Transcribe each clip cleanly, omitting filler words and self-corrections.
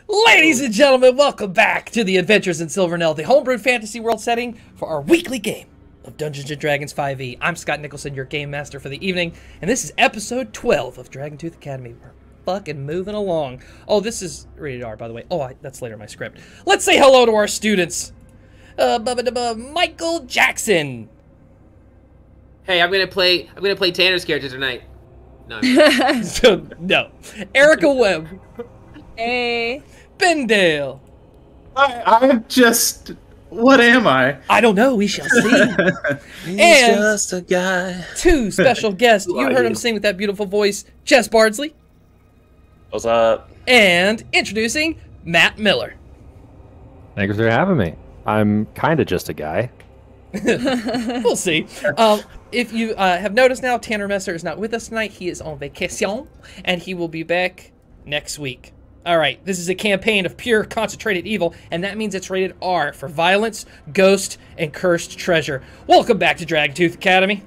Ladies and gentlemen, welcome back to the Adventures in Silvernell, the homebrewed fantasy world setting for our weekly game of Dungeons & Dragons 5e. I'm Scott Nicholson, your game master for the evening, and this is episode 12 of Dragontooth Academy. We're fucking moving along. Oh, this is rated R, by the way. Oh, that's later in my script. Let's say hello to our students. Michael Jackson. Hey, I'm gonna play Tanner's character tonight. No. No. Erica Webb. Hey. Ben Dale. I'm just... What am I? I don't know. We shall see. He's and just a guy. two special guests. You heard him sing with that beautiful voice. Jes Bardsley. What's up? And introducing Matt Miller. Thanks for having me. I'm kind of just a guy. We'll see. If you have noticed now, Tanner Messer is not with us tonight. He is on vacation, and he will be back next week. All right, this is a campaign of pure concentrated evil, and that means it's rated R for violence, ghost, and cursed treasure. Welcome back to Dragontooth Academy.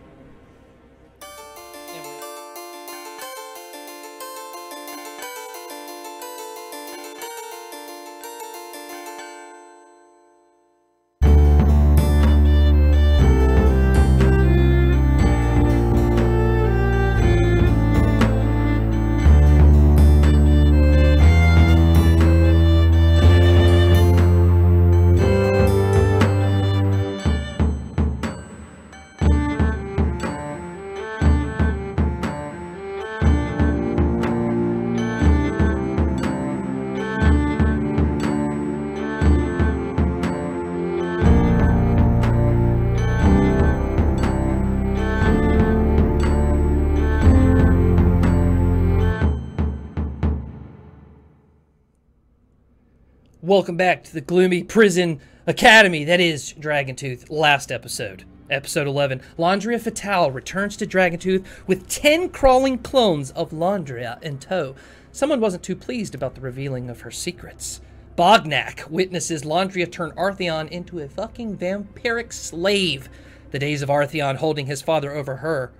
Welcome back to the gloomy prison academy that is Dragontooth. Last episode, episode 11, Landria Fatale returns to Dragontooth with 10 crawling clones of Landria in tow. Someone wasn't too pleased about the revealing of her secrets. Bognak witnesses Landria turn Artheon into a fucking vampiric slave. The days of Artheon holding his father over her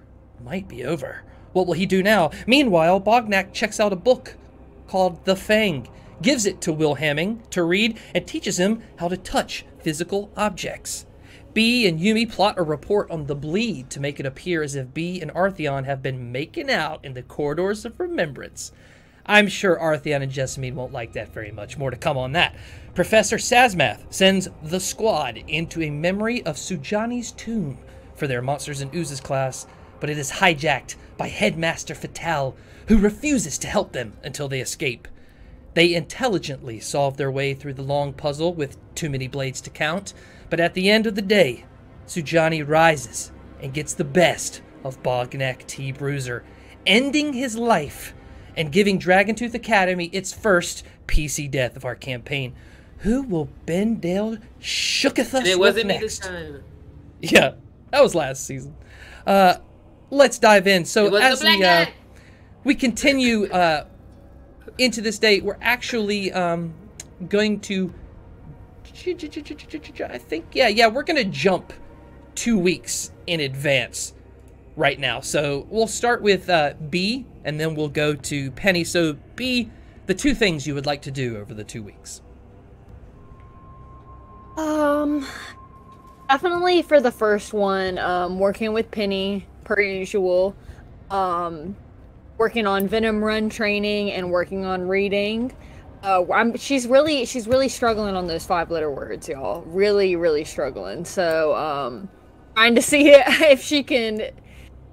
might be over. What will he do now? Meanwhile, Bognak checks out a book called The Fang, gives it to Will Hamming to read, and teaches him how to touch physical objects. Bee and Yumi plot a report on the bleed to make it appear as if Bee and Artheon have been making out in the corridors of remembrance. I'm sure Artheon and Jessamine won't like that very much. More to come on that. Professor Sazmath sends the squad into a memory of Sujani's tomb for their Monsters and Oozes class, but it is hijacked by Headmaster Fatale, who refuses to help them until they escape. They intelligently solve their way through the long puzzle with too many blades to count, but at the end of the day, Sujani rises and gets the best of Bognak T. Bruiser, ending his life and giving Dragontooth Academy its first PC death of our campaign. Who will Ben Dale shooketh us And it wasn't with me this next? time. Yeah, that was last season. Let's dive in. So It was as the black guy. we continue into this day, we're actually going to, I think, yeah, we're going to jump 2 weeks in advance right now. So we'll start with B, and then we'll go to Penny. So B, the two things you would like to do over the 2 weeks. Definitely for the first one, working with Penny per usual. Working on Venom Run training and working on reading. She's really struggling on those 5-letter words, y'all. Really struggling. So, trying to see if she can get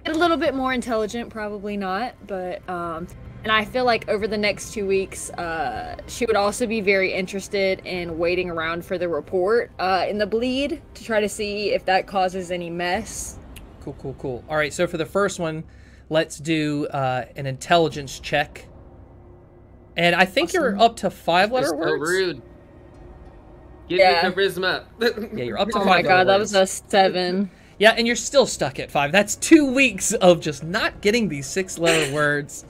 a little bit more intelligent. Probably not, but and I feel like over the next 2 weeks, she would also be very interested in waiting around for the report in the bleed to try to see if that causes any mess. Cool. All right, so for the first one, let's do an intelligence check. And I think you're up to 5-letter You're so words. rude. Give Yeah. me charisma. Yeah, you're up to Oh 5 my god, that words. was a 7. Yeah, and you're still stuck at 5. That's 2 weeks of just not getting these 6-letter words.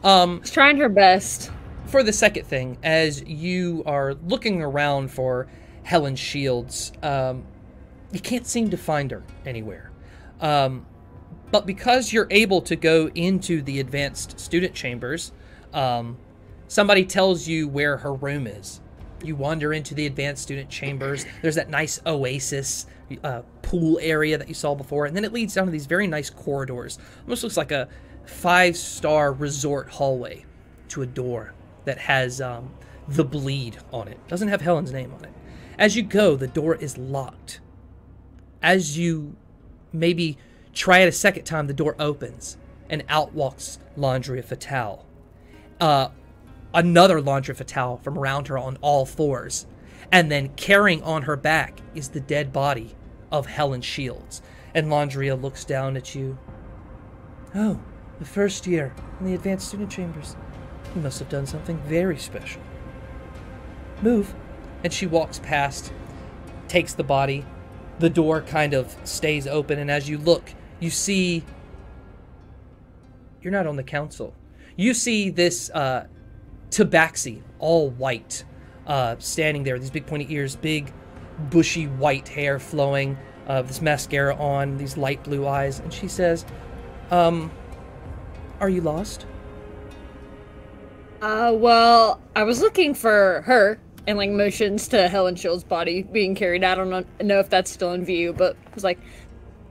She's trying her best. For the second thing, as you are looking around for Helen Shields, you can't seem to find her anywhere. But because you're able to go into the advanced student chambers, somebody tells you where her room is. You wander into the advanced student chambers. There's that nice oasis pool area that you saw before, and then it leads down to these very nice corridors. Almost looks like a 5-star resort hallway to a door that has the bleed on it. Doesn't have Helen's name on it. As you go, the door is locked. As you maybe try it a second time, the door opens, and out walks Landria Fatale. Another Landria Fatale from around her on all fours. And then carrying on her back is the dead body of Helen Shields. And Landria looks down at you. Oh, the first year in the advanced student chambers. You must have done something very special. Move. And she walks past, takes the body. The door kind of stays open, and as you look, you see... You're not on the council. You see this tabaxi, all white, standing there, these big pointy ears, big bushy white hair flowing, this mascara on, these light blue eyes, and she says, are you lost? Well, I was looking for her, and like motions to Helen Shields' body being carried. I don't know if that's still in view, but I was like, I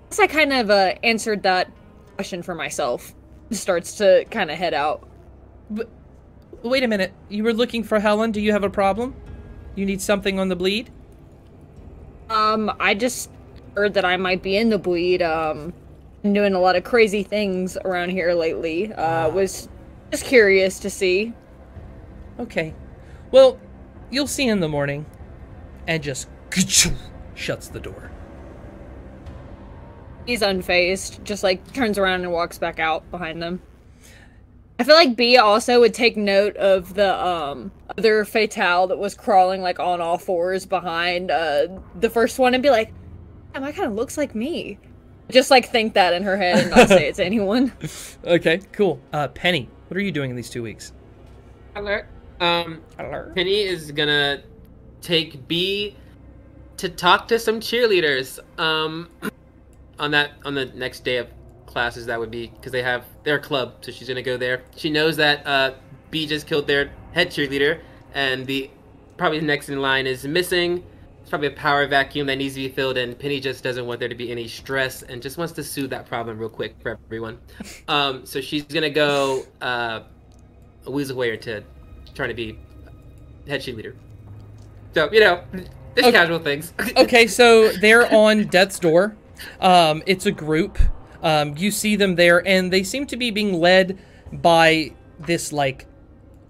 guess I kind of answered that question for myself. Starts to kind of head out. But wait a minute, you were looking for Helen. Do you have a problem? You need something on the bleed? I just heard that I might be in the bleed. Been doing a lot of crazy things around here lately. Was just curious to see. Okay. Well, you'll see in the morning. And just shuts the door. He's unfazed, just like turns around and walks back out behind them. I feel like B also would take note of the other fatale that was crawling like on all fours behind the first one and be like, damn, that kind of looks like me. Just like think that in her head and not say it to anyone. Okay, cool. Penny, what are you doing in these 2 weeks? Alert. Alert. Penny is gonna take B to talk to some cheerleaders. On the next day of classes, that would be because they have their club, so she's gonna go there. She knows that B just killed their head cheerleader, and probably the next in line is missing. It's probably a power vacuum that needs to be filled, and Penny just doesn't want there to be any stress and just wants to soothe that problem real quick for everyone. So she's gonna go a weasel way into trying to be head cheerleader. So just casual things. Okay, so they're on death's door. It's a group. You see them there, and they seem to be being led by this like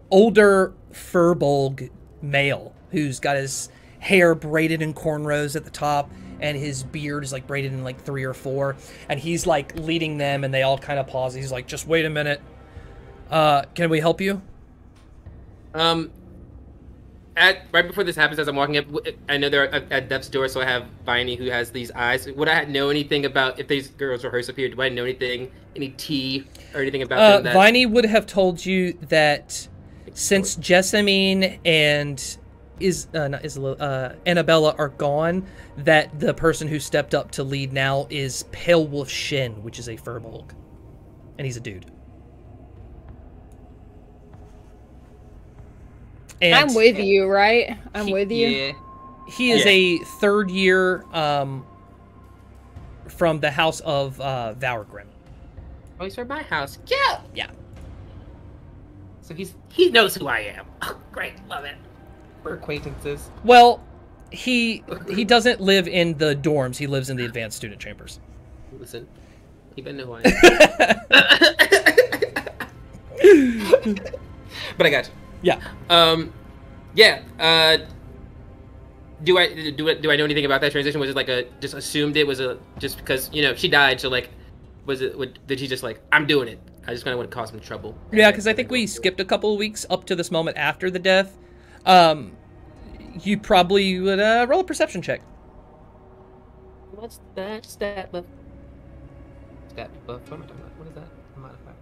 older furbolg male who's got his hair braided in cornrows at the top, and his beard is like braided in like 3 or 4, and he's like leading them, and they all kind of pause. He's like, just wait a minute. Can we help you? Right before this happens, as I'm walking up, I know they're at death's door, so I have Viney who has these eyes. Would I know anything about if these girls rehearse up here? Do I know anything, any tea or anything about them? Viney would have told you that since Jessamine and Annabella are gone, that the person who stepped up to lead now is Pale Wolf Shin, which is a furbolg, and he's a dude. And I'm with you, right? I'm with you. Yeah. He is a 3rd year from the house of Vaurgrim. Oh, he's from my house. Yeah. Yeah. So he knows who I am. Oh, great, love it. We're acquaintances. Well, he doesn't live in the dorms. He lives in the advanced student chambers. Listen, he better know who I am. But I got you. Yeah. Do I know anything about that transition? Was it like just assumed it was just because she died? So like, did she just like, I'm doing it? I just kind of want to cause some trouble. Yeah, because I think we skipped a couple of weeks up to this moment after the death. You probably would roll a perception check. What's that stat buff? Stat buff. What am I talking about? What is that? Modifier.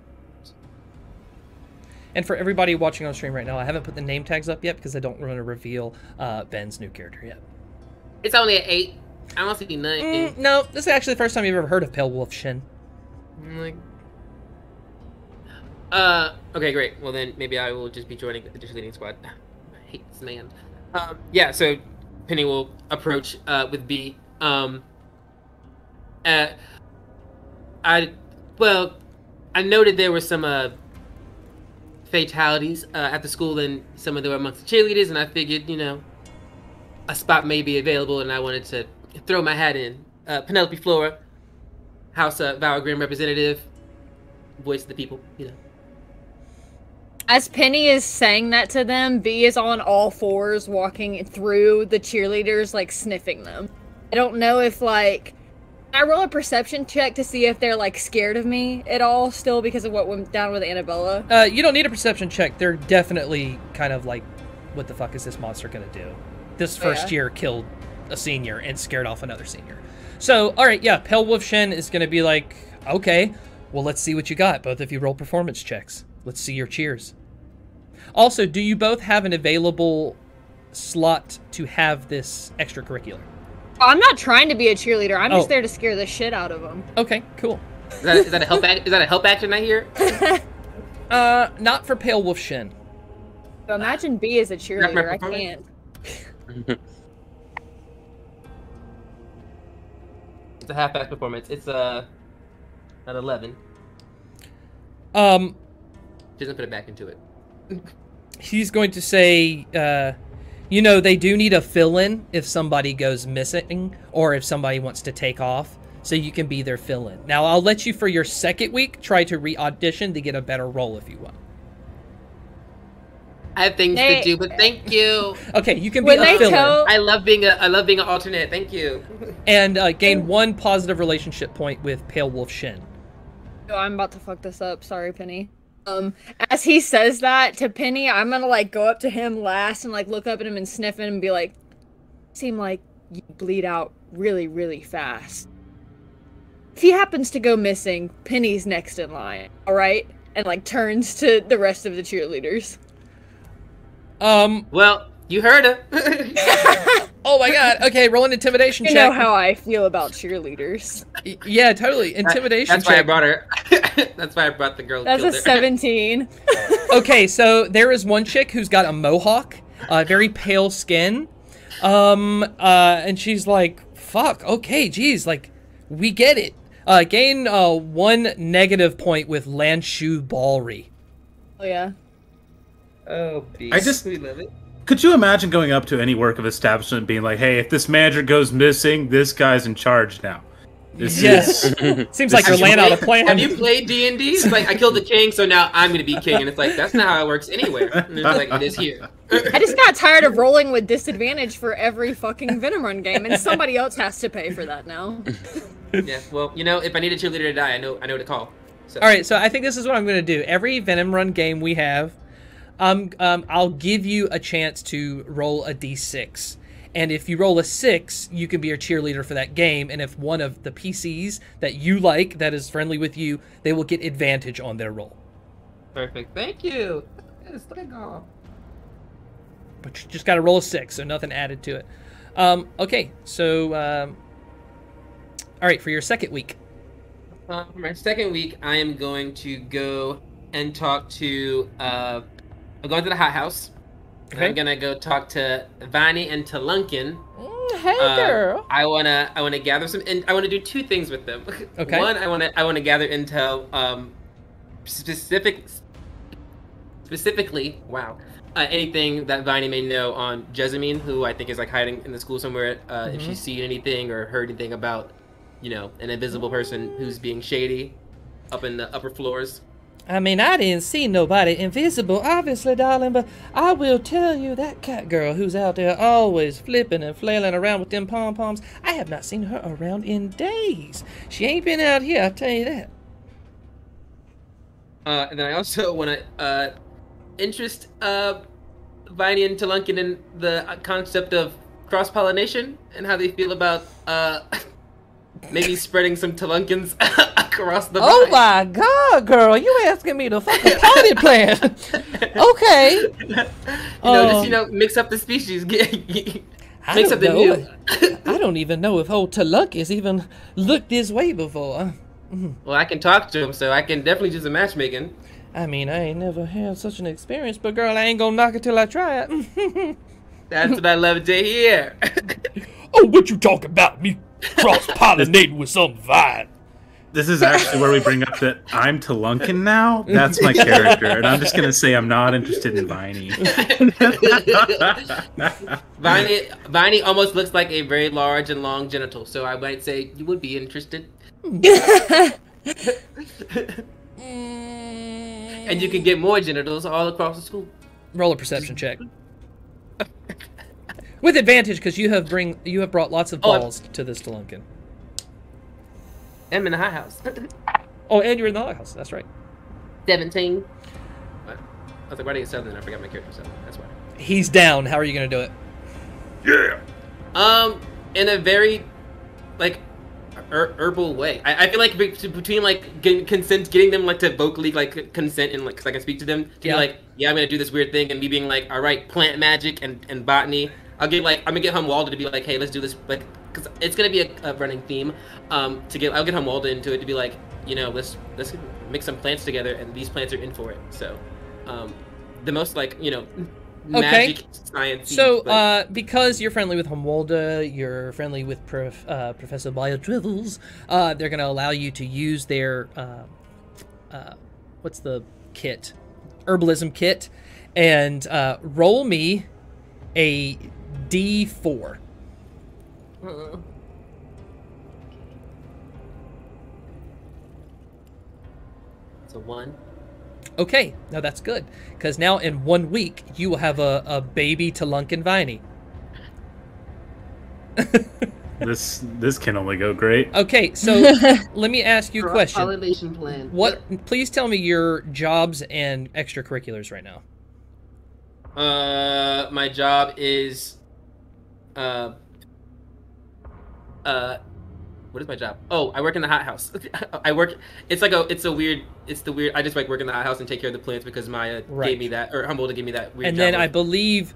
And for everybody watching on stream right now, I haven't put the name tags up yet because I don't want to reveal Ben's new character yet. It's only an 8. I don't see 9. No, this is actually the first time you've ever heard of Pale Wolf Shin. I'm like, Okay, great. Well, then maybe I will just be joining the cheerleading squad. I hate this man. Yeah, so Penny will approach with B. I noted there were some fatalities at the school, and some of them were amongst the cheerleaders, and I figured, a spot may be available, and I wanted to throw my hat in. Penelope, Flora, House Valgrim representative, voice of the people, As Penny is saying that to them, B is on all fours walking through the cheerleaders, like, sniffing them. I don't know if, like... I roll a perception check to see if they're, like, scared of me at all still because of what went down with Annabella. You don't need a perception check. They're definitely kind of like, what the fuck is this monster gonna do? This first year killed a senior and scared off another senior. So, alright, yeah, Pale Wolf Shen is gonna be like, okay, well, let's see what you got. Both of you roll performance checks. Let's see your cheers. Also, do you both have an available slot to have this extracurricular? I'm not trying to be a cheerleader. I'm just there to scare the shit out of them. Okay, cool. Is that a help? Is that a help action I hear? Not for Pale Wolf Shen. So imagine B as a cheerleader. I can't. It's a half-ass performance. It's at 11. Doesn't put it back into it. He's going to say, they do need a fill-in if somebody goes missing or if somebody wants to take off, so you can be their fill-in. Now, I'll let you, for your second week, try to re-audition to get a better role if you want. I have things to do, but thank you. Okay, you can be a fill-in. I love being an alternate. Thank you. And gain 1 positive relationship point with Pale Wolf Shen. Oh, I'm about to fuck this up. Sorry, Penny. As he says that to Penny, I'm gonna, like, go up to him last and, like, look up at him and sniff him and be like, seem like you bleed out really, really fast. If he happens to go missing, Penny's next in line, alright? And, like, turns to the rest of the cheerleaders. Well, you heard her. Oh my god, okay, roll an intimidation check. You know how I feel about cheerleaders. Yeah, totally. Intimidation That's check. why I brought her. That's why I brought the girl. That's a 17. Okay, so there is one chick who's got a mohawk, very pale skin, and she's like, fuck, okay, geez, like, we get it. Gain 1 negative point with Lanshu Balry. Oh, yeah. Oh, beast. We love it. Could you imagine going up to any work of establishment and being like, hey, if this manager goes missing, this guy's in charge now? Yes. Seems like you're laying out a plan. Have you played D&D? It's like, I killed the king, so now I'm going to be king. And it's like, that's not how it works anywhere. And it's like, it is here. I just got tired of rolling with disadvantage for every fucking Venom Run game, and somebody else has to pay for that now. Yeah, well, if I need a cheerleader to die, I know to call. So. All right, so I think this is what I'm going to do. Every Venom Run game we have, I'll give you a chance to roll a d6. And if you roll a 6, you can be a cheerleader for that game. And if one of the PCs that you like, that is friendly with you, they will get advantage on their roll. Perfect. Thank you. Yes, thank you. But you just got to roll a 6, so nothing added to it. Okay, so, all right, for your second week. For my second week, I am going to go and talk to, I'm going to the hot house. Okay. I'm gonna go talk to Viney and to Lunkin. Hey, girl. I wanna gather some, and I wanna do 2 things with them. Okay. One, I wanna gather intel, specifically, wow, anything that Viney may know on Jessamine, who I think is like hiding in the school somewhere. If she's seen anything or heard anything about, an invisible person who's being shady up in the upper floors. I mean, I didn't see nobody invisible, obviously, darling, but I will tell you that cat girl who's out there always flipping and flailing around with them pom-poms, I have not seen her around in days. She ain't been out here, I'll tell you that. And then I also want to interest Viney and Telunkin in the concept of cross-pollination and how they feel about maybe spreading some Telunkins across the Oh vine. my god, girl, you asking me to fucking party plan. Okay. Just mix up the species. Make something new. I don't even know if old Telunkus even looked this way before. Well, I can talk to him, so I can definitely do some matchmaking. I mean, I ain't never had such an experience, but girl, I ain't gonna knock it till I try it. That's what I love to hear. Oh, what you talking about? Me cross-pollinating with some vine. This is actually where we bring up that I'm Telunkin now. That's my character, and I'm just gonna say I'm not interested in Viney. Viney almost looks like a very large and long genital, so I might say you would be interested. And you can get more genitals all across the school. Roll a perception check. With advantage, because you have brought lots of balls to this Telunkin. I'm in the high house. Oh, and you're in the high house. That's right. 17. What? I was like, why did I get 7? I forgot my character 7. That's why. He's down. How are you gonna do it? Yeah. In a very, like, herbal way. I feel like between like getting them like to vocally like consent and like, cause I can speak to them. To be like, yeah, I'm gonna do this weird thing, and me being like, all right, plant magic and botany. I'm gonna get Humwalda to be like, hey, let's do this, like, cause it's gonna be a running theme. I'll get Humwalda into it to be like, you know, let's mix some plants together, and these plants are in for it. So, the most like, you know, magic science. So, because you're friendly with Humwalda, you're friendly with Professor Biotrivels, they're gonna allow you to use their what's the kit? Herbalism kit, and roll me a D4. It's a 1. Okay, now that's good, because now in 1 week you will have a baby Telunkin Viney. This can only go great. Okay, so let me ask you a question. Pollination plan. What? Please tell me your jobs and extracurriculars right now. My job is, what is my job? Oh, I work in the hothouse. It's the weird, I just like work in the hothouse and take care of the plants because Maya gave me that, or Humboldt gave me that weird and job. then I believe,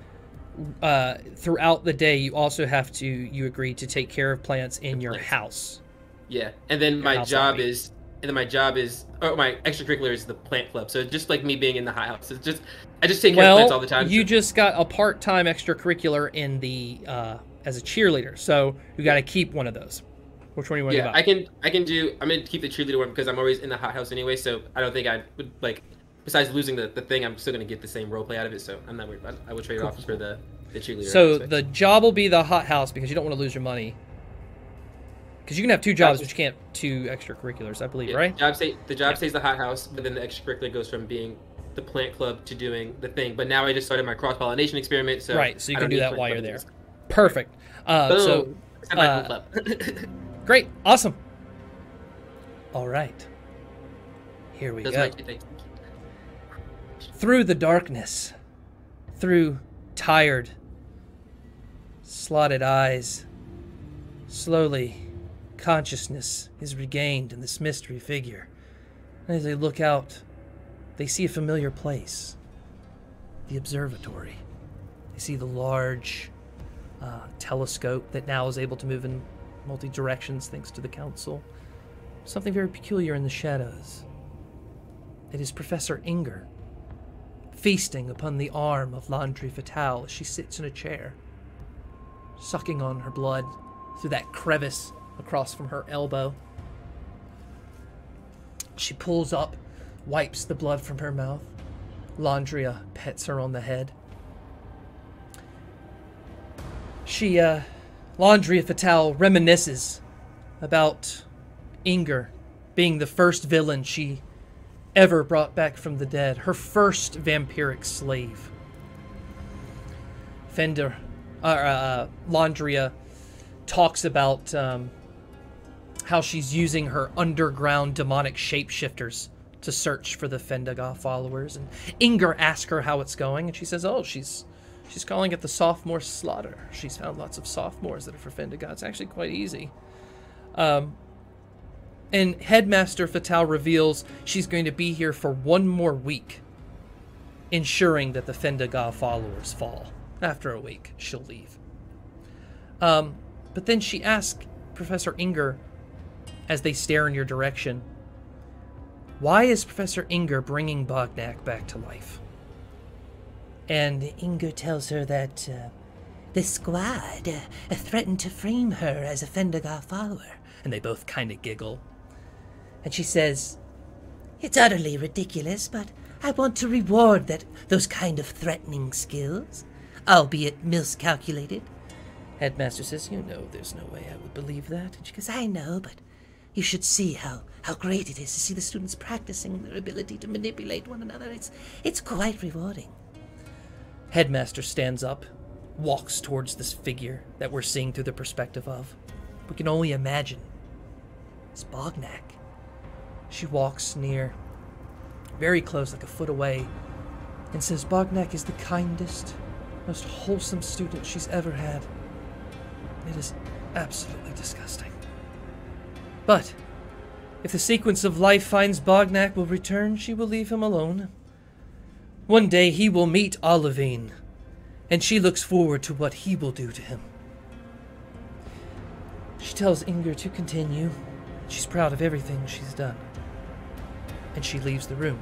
throughout the day, you also have to, you agree to take care of plants in your house. Yeah, and then my job is, or my extracurricular is the plant club. So just like me being in the hothouse, it's just, I just take care of plants all the time. You just got a part-time extracurricular in the, as a cheerleader, so you got to keep one of those. Which one do you want to I can do. I'm gonna keep the cheerleader one because I'm always in the hothouse anyway. So I don't think I would like. Besides losing the thing, I'm still gonna get the same role play out of it. So I'm not worried about it. I would trade it off for the cheerleader. So the job will be the hothouse because you don't want to lose your money. Because you can have 2 jobs, but you can't 2 extracurriculars, I believe, right? The job stays the hothouse, but then the extracurricular goes from being the plant club to doing the thing. But now I just started my cross pollination experiment. So right. So you can do that while you're there. Perfect. Boom. Club. Great. Awesome. All right. Here we go. Through the darkness, through tired, slotted eyes, slowly, consciousness is regained in this mystery figure. And as they look out, they see a familiar place. The observatory. They see the large telescope that now is able to move in multi-directions thanks to the council. Something very peculiar in the shadows. It is Professor Ingr, feasting upon the arm of Landry Fatale as she sits in a chair, sucking on her blood through that crevice across from her elbow. She pulls up, wipes the blood from her mouth. Landria pets her on the head. Landria Fatale reminisces about Ingr being the first villain she ever brought back from the dead, her first vampiric slave. Landria talks about how she's using her underground demonic shapeshifters to search for the Fendaga followers, and Ingr asks her how it's going, and she says, oh, she's calling it the sophomore slaughter. She's found lots of sophomores that are for Fendaga. It's actually quite easy. And Headmaster Fatale reveals she's going to be here for 1 more week, ensuring that the Fendaga followers fall. After a week, she'll leave. But then she asks Professor Ingr, as they stare in your direction, why is Professor Ingr bringing Bognak back to life? And Ingr tells her that the squad threatened to frame her as a Fendagar follower. And they both kind of giggle. And she says, "It's utterly ridiculous, but I want to reward those kind of threatening skills, albeit miscalculated." Headmaster says, "You know there's no way I would believe that." And she goes, "I know, but you should see how great it is to see the students practicing their ability to manipulate one another. It's quite rewarding." Headmaster stands up, walks towards this figure that we're seeing through the perspective of. We can only imagine. It's Bognak. She walks near, very close, like a foot away, and says Bognak is the kindest, most wholesome student she's ever had. It is absolutely disgusting. But if the sequence of life finds Bognak will return, she will leave him alone. One day he will meet Olivine, and she looks forward to what he will do to him. She tells Ingr to continue. She's proud of everything she's done. And she leaves the room.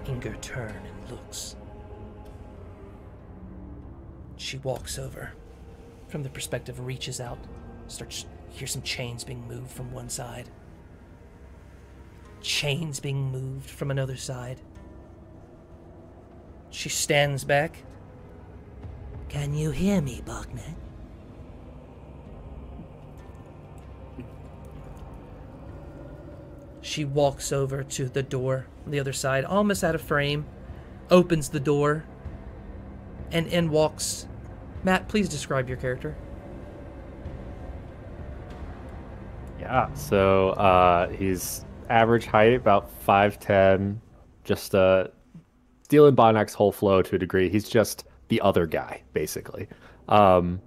Ingr turns and looks. She walks over. From the perspective, reaches out, starts hear some chains being moved from one side. Chains being moved from another side. She stands back. "Can you hear me, Bognak?" She walks over to the door on the other side, almost out of frame, opens the door, and in walks... Matt, please describe your character. Yeah, so he's average height, about 5'10", just stealing Bonak's whole flow to a degree. He's just the other guy, basically. Guy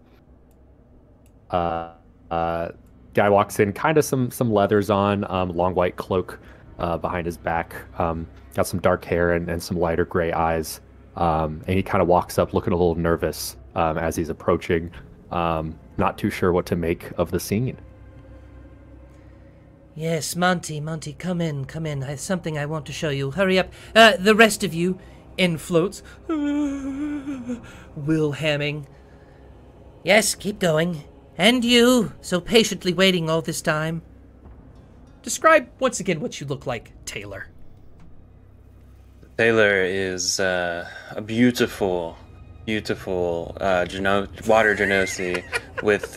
walks in, kind of some leathers on, long white cloak behind his back, got some dark hair and some lighter gray eyes, and he kind of walks up looking a little nervous as he's approaching, not too sure what to make of the scene. "Yes, Monty, come in. I have something I want to show you. Hurry up. The rest of you," in floats, Will Hamming. "Yes, keep going. And you, so patiently waiting all this time." Describe once again what you look like, Tailor. Tailor is a beautiful water Genosi with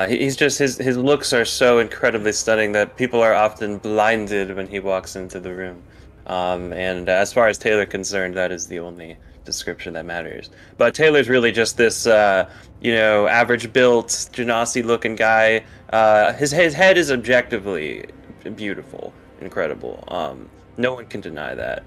he's just his looks are so incredibly stunning that people are often blinded when he walks into the room. And as far as Tailor concerned, that is the only description that matters. But Tailor's really just this average built Genasi looking guy. His head is objectively beautiful, incredible. No one can deny that.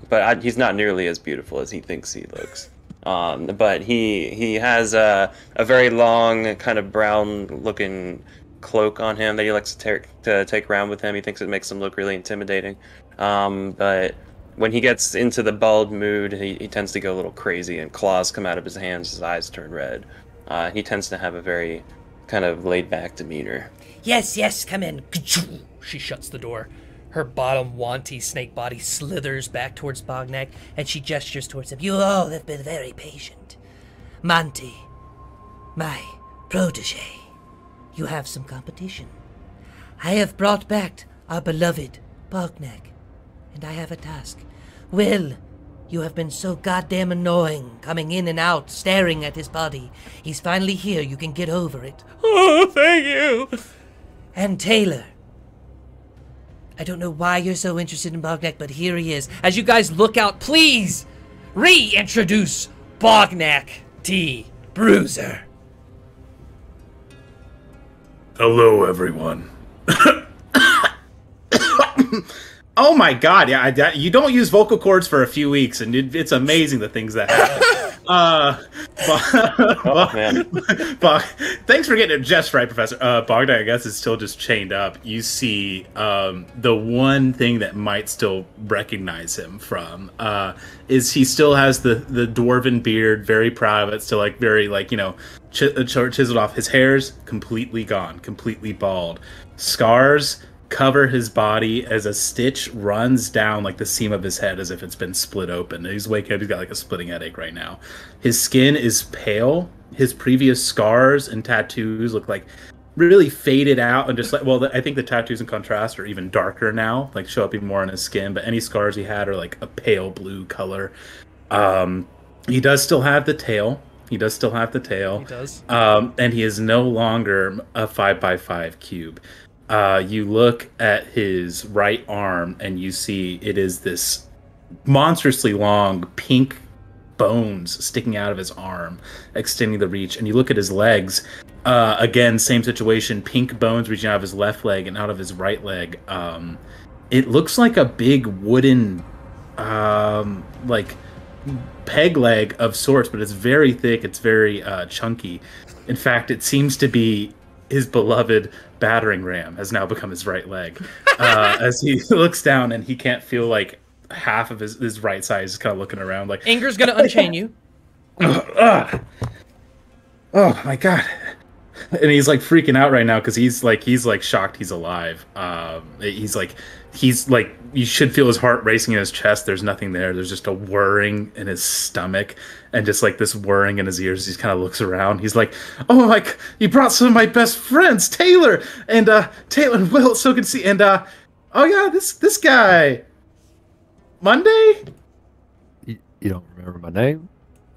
But he's not nearly as beautiful as he thinks he looks. But he has a very long, kind of brown-looking cloak on him that he likes to take around with him. He thinks it makes him look really intimidating. But when he gets into the bald mood, he tends to go a little crazy, and claws come out of his hands, his eyes turn red. He tends to have a very kind of laid-back demeanor. Yes, come in. She shuts the door. Her bottom wanty snake body slithers back towards Bognak, and she gestures towards him. "You all have been very patient. Monty, my protege, you have some competition. I have brought back our beloved Bognak, and I have a task. Will, you have been so goddamn annoying, coming in and out, staring at his body. He's finally here. You can get over it." "Oh, thank you." "And Tailor, I don't know why you're so interested in Bognak, but here he is. As you guys look out, please reintroduce Bognak T. Bruiser." Hello, everyone. Oh my god, yeah, you don't use vocal cords for a few weeks, and it's amazing the things that happen. Thanks for getting it just right, Professor. Bogdan, I guess, is still just chained up. You see the one thing that might still recognize him from is he still has the dwarven beard, very proud of it, still very chiseled off. His hair's completely gone, completely bald. Scars cover his body as a stitch runs down like the seam of his head as if it's been split open. He's waking up, he's got like a splitting headache right now. His skin is pale. His previous scars and tattoos look like really faded out and just like, well, I think the tattoos in contrast are even darker now, like show up even more on his skin, but any scars he had are like a pale blue color. He does still have the tail. He does. And he is no longer a 5x5 cube. You look at his right arm and you see it is this monstrously long pink bones sticking out of his arm, extending the reach. And you look at his legs, again, same situation, pink bones reaching out of his left leg and out of his right leg. It looks like a big wooden, like peg leg of sorts, but it's very thick, it's very chunky. In fact, it seems to be his beloved battering ram has now become his right leg. As he looks down and he can't feel like half of his right side is kind of looking around like Ingr's gonna unchain you. Oh my god. And he's like freaking out right now because he's like shocked he's alive. He's like you should feel his heart racing in his chest. There's nothing there. There's just a whirring in his stomach and just like this whirring in his ears. He kind of looks around. He's like, oh my, you brought some of my best friends, Tailor and Will, so can see. And oh yeah, this guy, Monday. You don't remember my name?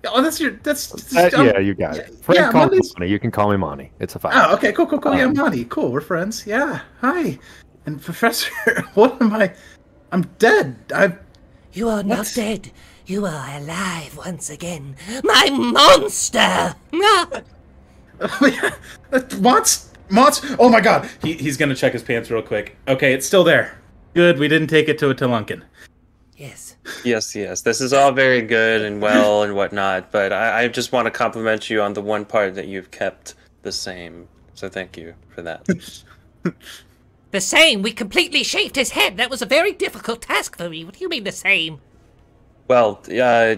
Oh, that's yeah, you got it. Friend, call me Monty. You can call me Monty. It's a fine. Oh, okay, cool. Yeah, Monty, cool. We're friends. Yeah, hi. And Professor, what am I? I'm dead. You are not dead. You are alive once again. My monster! Mott's. Oh my god. He's gonna check his pants real quick. Okay, it's still there. Good, we didn't take it to a Telunkin. Yes. Yes. This is all very good and well and whatnot, but I just want to compliment you on the one part that you've kept the same. So thank you for that. The same? We completely shaved his head. That was a very difficult task for me. What do you mean the same? Well, I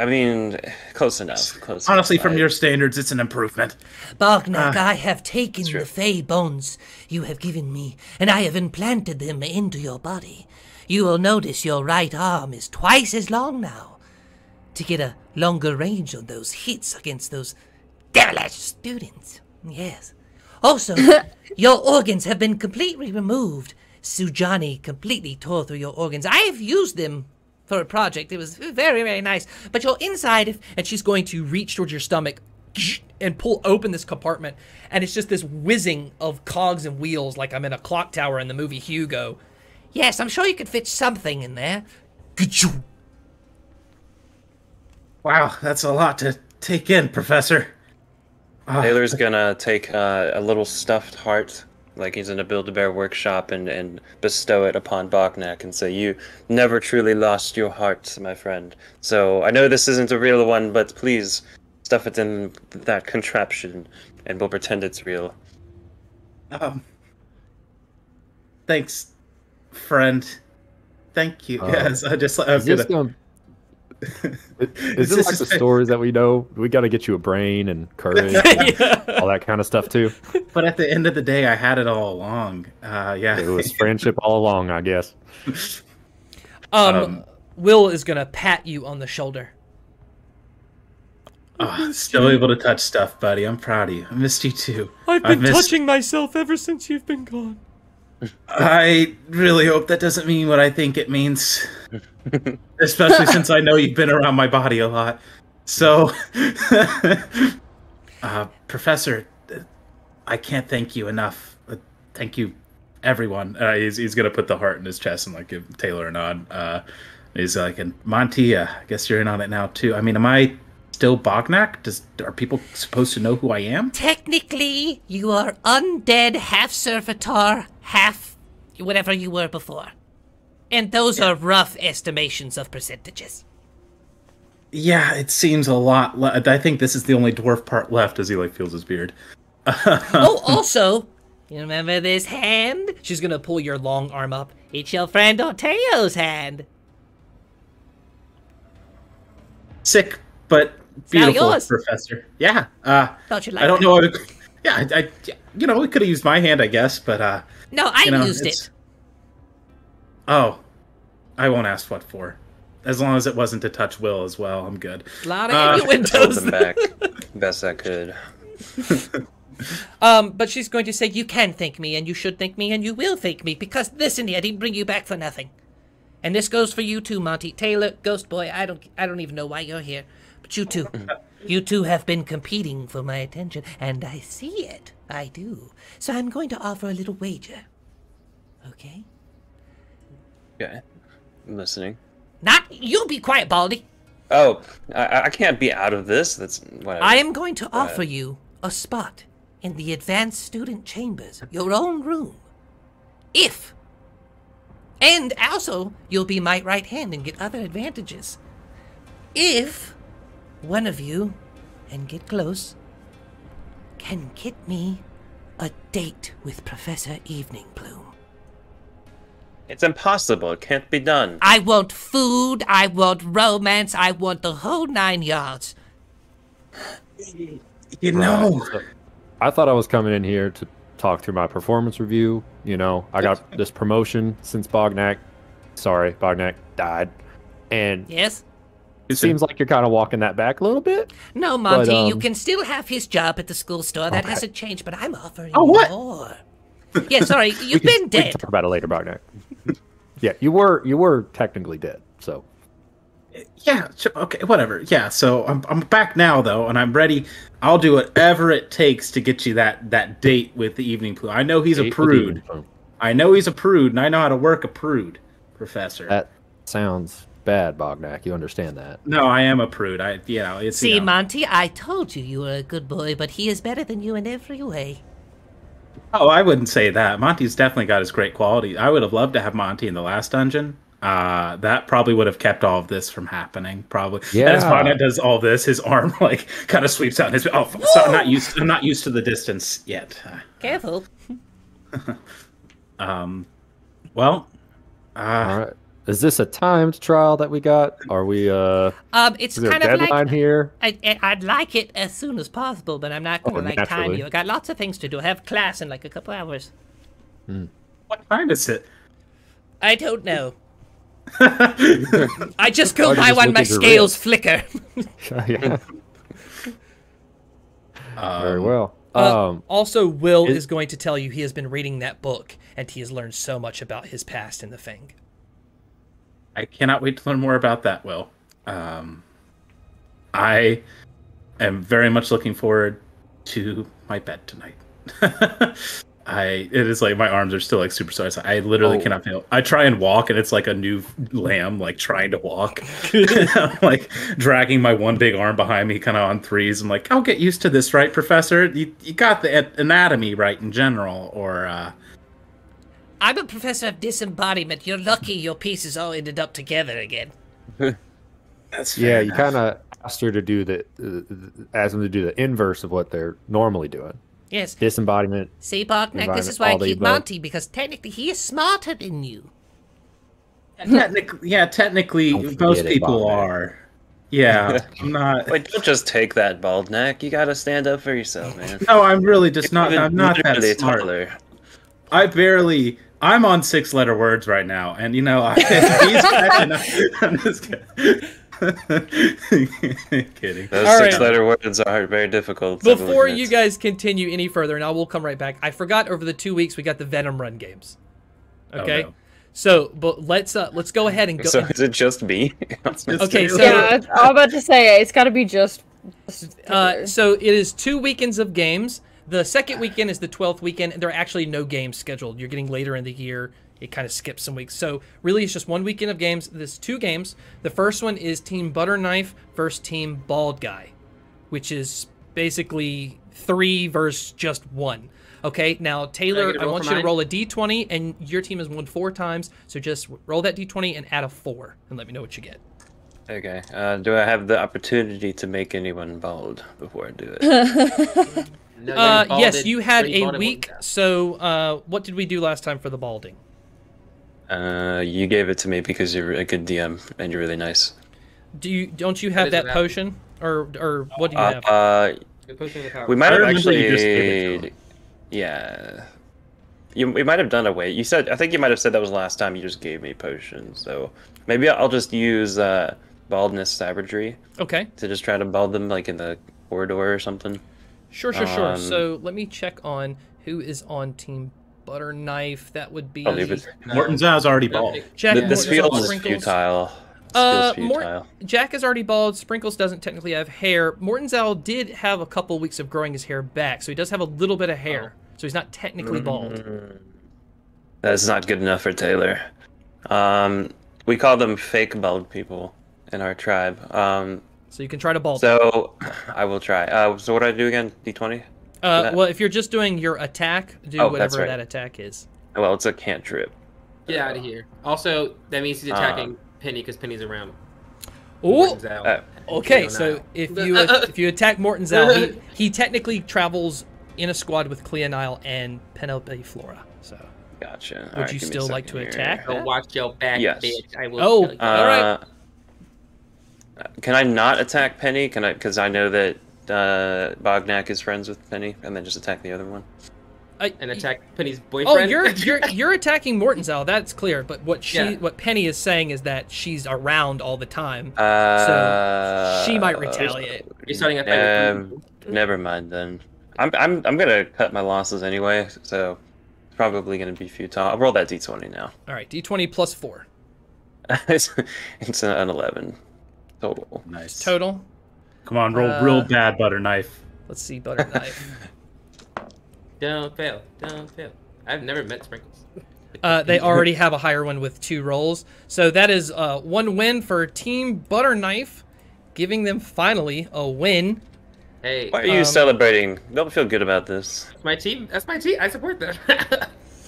mean, close enough. Honestly, from your standards, it's an improvement. Bognak, I have taken the fey bones you have given me, and I have implanted them into your body. You will notice your right arm is twice as long now, to get a longer range on those hits against those devilish students. Yes. Also, your organs have been completely removed. Sujani completely tore through your organs. I have used them for a project. It was very, very nice. But your inside, and she's going to reach towards your stomach and pull open this compartment, and it's just this whizzing of cogs and wheels like I'm in a clock tower in the movie Hugo. Yes, I'm sure you could fit something in there. Wow, that's a lot to take in, Professor. Taylor's gonna take a little stuffed heart, like he's in a Build-A-Bear workshop, and bestow it upon Bognak and say, you never truly lost your heart, my friend. So I know this isn't a real one, but please stuff it in that contraption, and we'll pretend it's real. Thanks, friend. Thank you. Yes, Is it like the stories that we know? We got to get you a brain and courage, and all that kind of stuff too. But at the end of the day, I had it all along. Yeah, it was friendship all along, I guess. Will is gonna pat you on the shoulder. Still able to touch stuff, buddy. I'm proud of you. I missed you too. I've been touching myself ever since you've been gone. I really hope that doesn't mean what I think it means. Especially since I know you've been around my body a lot. So, Professor, I can't thank you enough. Thank you, everyone. He's going to put the heart in his chest and like give Tailor a nod. He's like, and Monty, I guess you're in on it now too. I mean, am I still Bognak? Are people supposed to know who I am? Technically, you are undead, half servitor, half whatever you were before. And those are rough estimations of percentages. Yeah, it seems a lot. I think this is the only dwarf part left as he like feels his beard. Oh, also, you remember this hand? She's gonna pull your long arm up. It's your friend Orteo's hand. Sick, but beautiful, Professor. Yeah. Thought you'd like I don't that. know. Yeah, we could have used my hand, I guess, but No, I used it. Oh, I won't ask what for. As long as it wasn't to touch Will as well, I'm good. A lot of Hold innuendos. them back. Best I could. But she's going to say, you can thank me, and you should thank me, and you will thank me, because listen, I didn't bring you back for nothing. And this goes for you too, Monty. Tailor, Ghost Boy, I don't even know why you're here. But you two. You two have been competing for my attention, and I see it. I do. So I'm going to offer a little wager. Okay? Okay. I'm listening. You be quiet, Baldy. Oh, I can't be out of this. That's whatever. I am going to offer you a spot in the advanced student chambers, your own room. And also, you'll be my right hand and get other advantages. If one of you, and get close, can get me a date with Professor Evening Bloom. It's impossible. It can't be done. I want food, I want romance, I want the whole 9 yards. You know. So, I thought I was coming in here to talk through my performance review. You know, I got this promotion since Bognak died. And Yes? it seems like you're kind of walking that back a little bit. No, Monty, But, you can still have his job at the school store. That Okay. hasn't changed, but I'm offering what? more. Yeah, sorry, you've We been can dead. talk about it later, Bognak. Yeah, you were technically dead, so. Yeah, okay, whatever. Yeah, so I'm back now though, and I'm ready. I'll do whatever it takes to get you that date with the Evening Blue. I know he's a prude. I know he's a prude, and I know how to work a prude, Professor. That sounds bad, Bognak. You understand that? No, I am a prude. It's See, you know. Monty, I told you were a good boy, but he is better than you in every way. Oh, I wouldn't say that. Monty's definitely got his great quality. I would have loved to have Monty in the last dungeon. That probably would have kept all of this from happening. Probably. Yeah. As Bonnet does all this, his arm like kind of sweeps out. And his so I'm not used to the distance yet. Careful. Well. All right. Is this a timed trial that we got? Are we? It's Is there a kind of deadline like here? I'd like it as soon as possible, but I'm not going to time naturally. you. I got lots of things to do. I have class in like a couple hours. What time is it? I don't know. I just go Why don't by you just when look my at your scales wrist? flicker. Yeah. Very well. Also, Will is going to tell you he has been reading that book, and he has learned so much about his past in the Fang. I cannot wait to learn more about that, Will. I am very much looking forward to my bed tonight. It is like my arms are still like super sore. I literally cannot feel. I try and walk, and it's like a new lamb, like trying to walk. I'm like dragging my one big arm behind me, kind of on threes. I'm like, I'll get used to this, right, Professor? You got the anatomy right in general, or I'm a professor of disembodiment. You're lucky your pieces all ended up together again. that's Yeah, fair you enough. kind of asked her to do ask them to do the inverse of what they're normally doing. Yes. Disembodiment. See, Bognak, this Environment, is why I all the keep above. Monty, because technically he is smarter than you. Technically, Don't most forget it, people Bob, man. are. Yeah, I'm not. Wait, don't just take that, bald neck. You gotta stand up for yourself, man. No, I'm really just not. Even I'm not that literally smart. taller. I'm on 6-letter words right now, and you know, he's catching up. I'm just kidding. Those All right. six-letter words are very difficult. to Before admit. you guys continue any further, and I will come right back, I forgot over the 2 weeks we got the Venom Run games. Okay? Oh, no. So, but let's go ahead and go. So is it just me? Okay, so Yeah, I'm about to say it's got to be just. so it is 2 weekends of games. The second weekend is the 12th weekend, and there are actually no games scheduled. You're getting later in the year. It kind of skips some weeks. So really, it's just 1 weekend of games. There's 2 games. The first one is Team Butterknife versus Team Bald Guy, which is basically 3 versus just 1. Okay, now Taylor, get a I roll want for you to mine? roll a d20, and your team has won 4 times. So just roll that d20 and add a 4, and let me know what you get. Okay. Do I have the opportunity to make anyone bald before I do it? No, Yes, you had already a balded week. one. So what did we do last time for the balding? You gave it to me because you're a good DM and you're really nice. Don't you have does that it have? potion, or what do you have? You're pushing the power. We might I have remember you just gave it to actually, him. yeah. You might have done away. I think you might have said that was the last time you just gave me potions. So maybe I'll just use baldness savagery. Okay. To just try to bald them like in the corridor or something. Sure. So let me check on who is on Team Butterknife. That would be Morton Zow's already bald. Jack. This feels Sprinkles. futile. Jack is already bald. Sprinkles doesn't technically have hair. Mortonzow did have a couple weeks of growing his hair back, so he does have a little bit of hair. So he's not technically bald. That's not good enough for Tailor. We call them fake bald people in our tribe. So you can try to bald. So I will try. So what do I do again? D20? Well, if you're just doing your attack, do whatever that attack is. Well, it's a cantrip. Get out of here. Also, that means he's attacking Penny because Penny's around. Oh, okay. So if you attack Mortonzow, he technically travels in a squad with Cleonile and Penelope Flora. So gotcha. Would you still like to attack? Go watch your back, bitch. I will. Oh, all right. Can I not attack Penny? Can I? Because I know that Bognak is friends with Penny, and then just attack the other one. And attack Penny's boyfriend. Oh, you're attacking Mortonzow. That's clear. But what Penny is saying is that she's around all the time, so she might retaliate. You're starting a fight. Never mind then. I'm gonna cut my losses anyway, so it's probably gonna be futile. I'll roll that d20 now. All right, d20 plus 4. It's an 11 total. Nice. Total. Come on, roll real bad, Butterknife. Let's see, Butterknife. Don't fail. I've never met Sprinkles. They already have a higher one with 2 rolls. So that is 1 win for Team Butterknife, giving them finally a win. Hey, why are you celebrating? Don't feel good about this. My team. That's my team. I support them.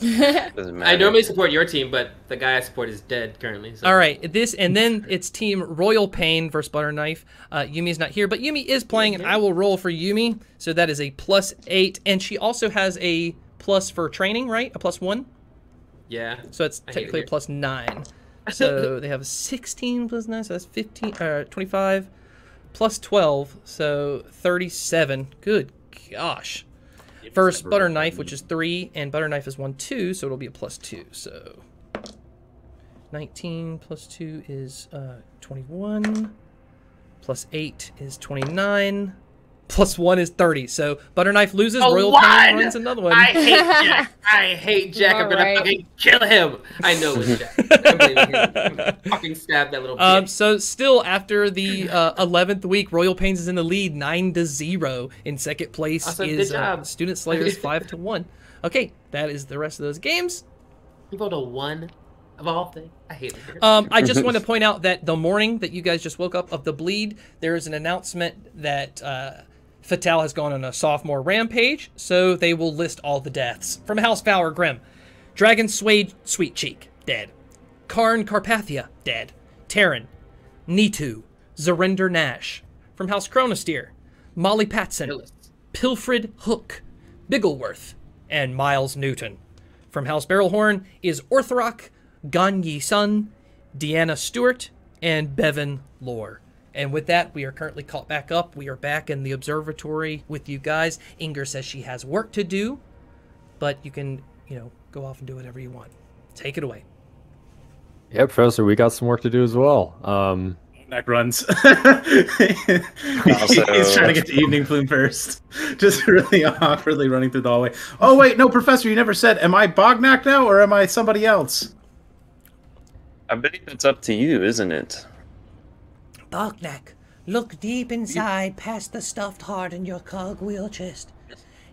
Doesn't matter. I normally support your team, but the guy I support is dead currently. So. All right, and then it's Team Royal Pain versus Butterknife. Yumi's not here, but Yumi is playing, and I will roll for Yumi. So that is a +8, and she also has a plus for training, right? A +1. Yeah. So it's technically a +9. So they have a 16 plus 9, so that's 15. 25 plus 12, so 37. Good gosh. First Butterknife, which is 3, and Butterknife is 1, 2, so it'll be a +2. So 19 plus 2 is 21, plus 8 is 29, plus 1 is 30. So Butterknife loses, Royal Pain runs another one. I hate Jack. I hate Jack. I'm gonna fucking kill him. I know it's Jack. I'm gonna fucking stab that little bitch. So still after the 11th week, Royal Pains is in the lead 9-0. In second place awesome, is good job. Student Slayers 5-1. Okay, that is the rest of those games. You rolled a 1 of all things. I hate it. I just want to point out that the morning that you guys just woke up of the bleed, there is an announcement that Fatal has gone on a sophomore rampage, so they will list all the deaths. From House Fowler Grim, Dragon Swade Sweet Cheek, dead. Karn Carpathia, dead. Terran, Nitu, Zarinder Nash. From House Chronosteer, Molly Patson, Pilfred Hook, Biggleworth, and Miles Newton. From House Barrelhorn is Orthrock, Ganyi Sun, Deanna Stewart, and Bevan Lore. And with that, we are currently caught back up. We are back in the observatory with you guys. Ingr says she has work to do, but you can, go off and do whatever you want. Take it away. Yeah, Professor, we got some work to do as well. Neck runs. He's trying to get to Evening Plume first. Just really awkwardly running through the hallway. Oh, wait, no, Professor, you never said, am I Bognak now, or am I somebody else? I believe it's up to you, isn't it? Bognak, look deep inside past the stuffed heart in your cogwheel chest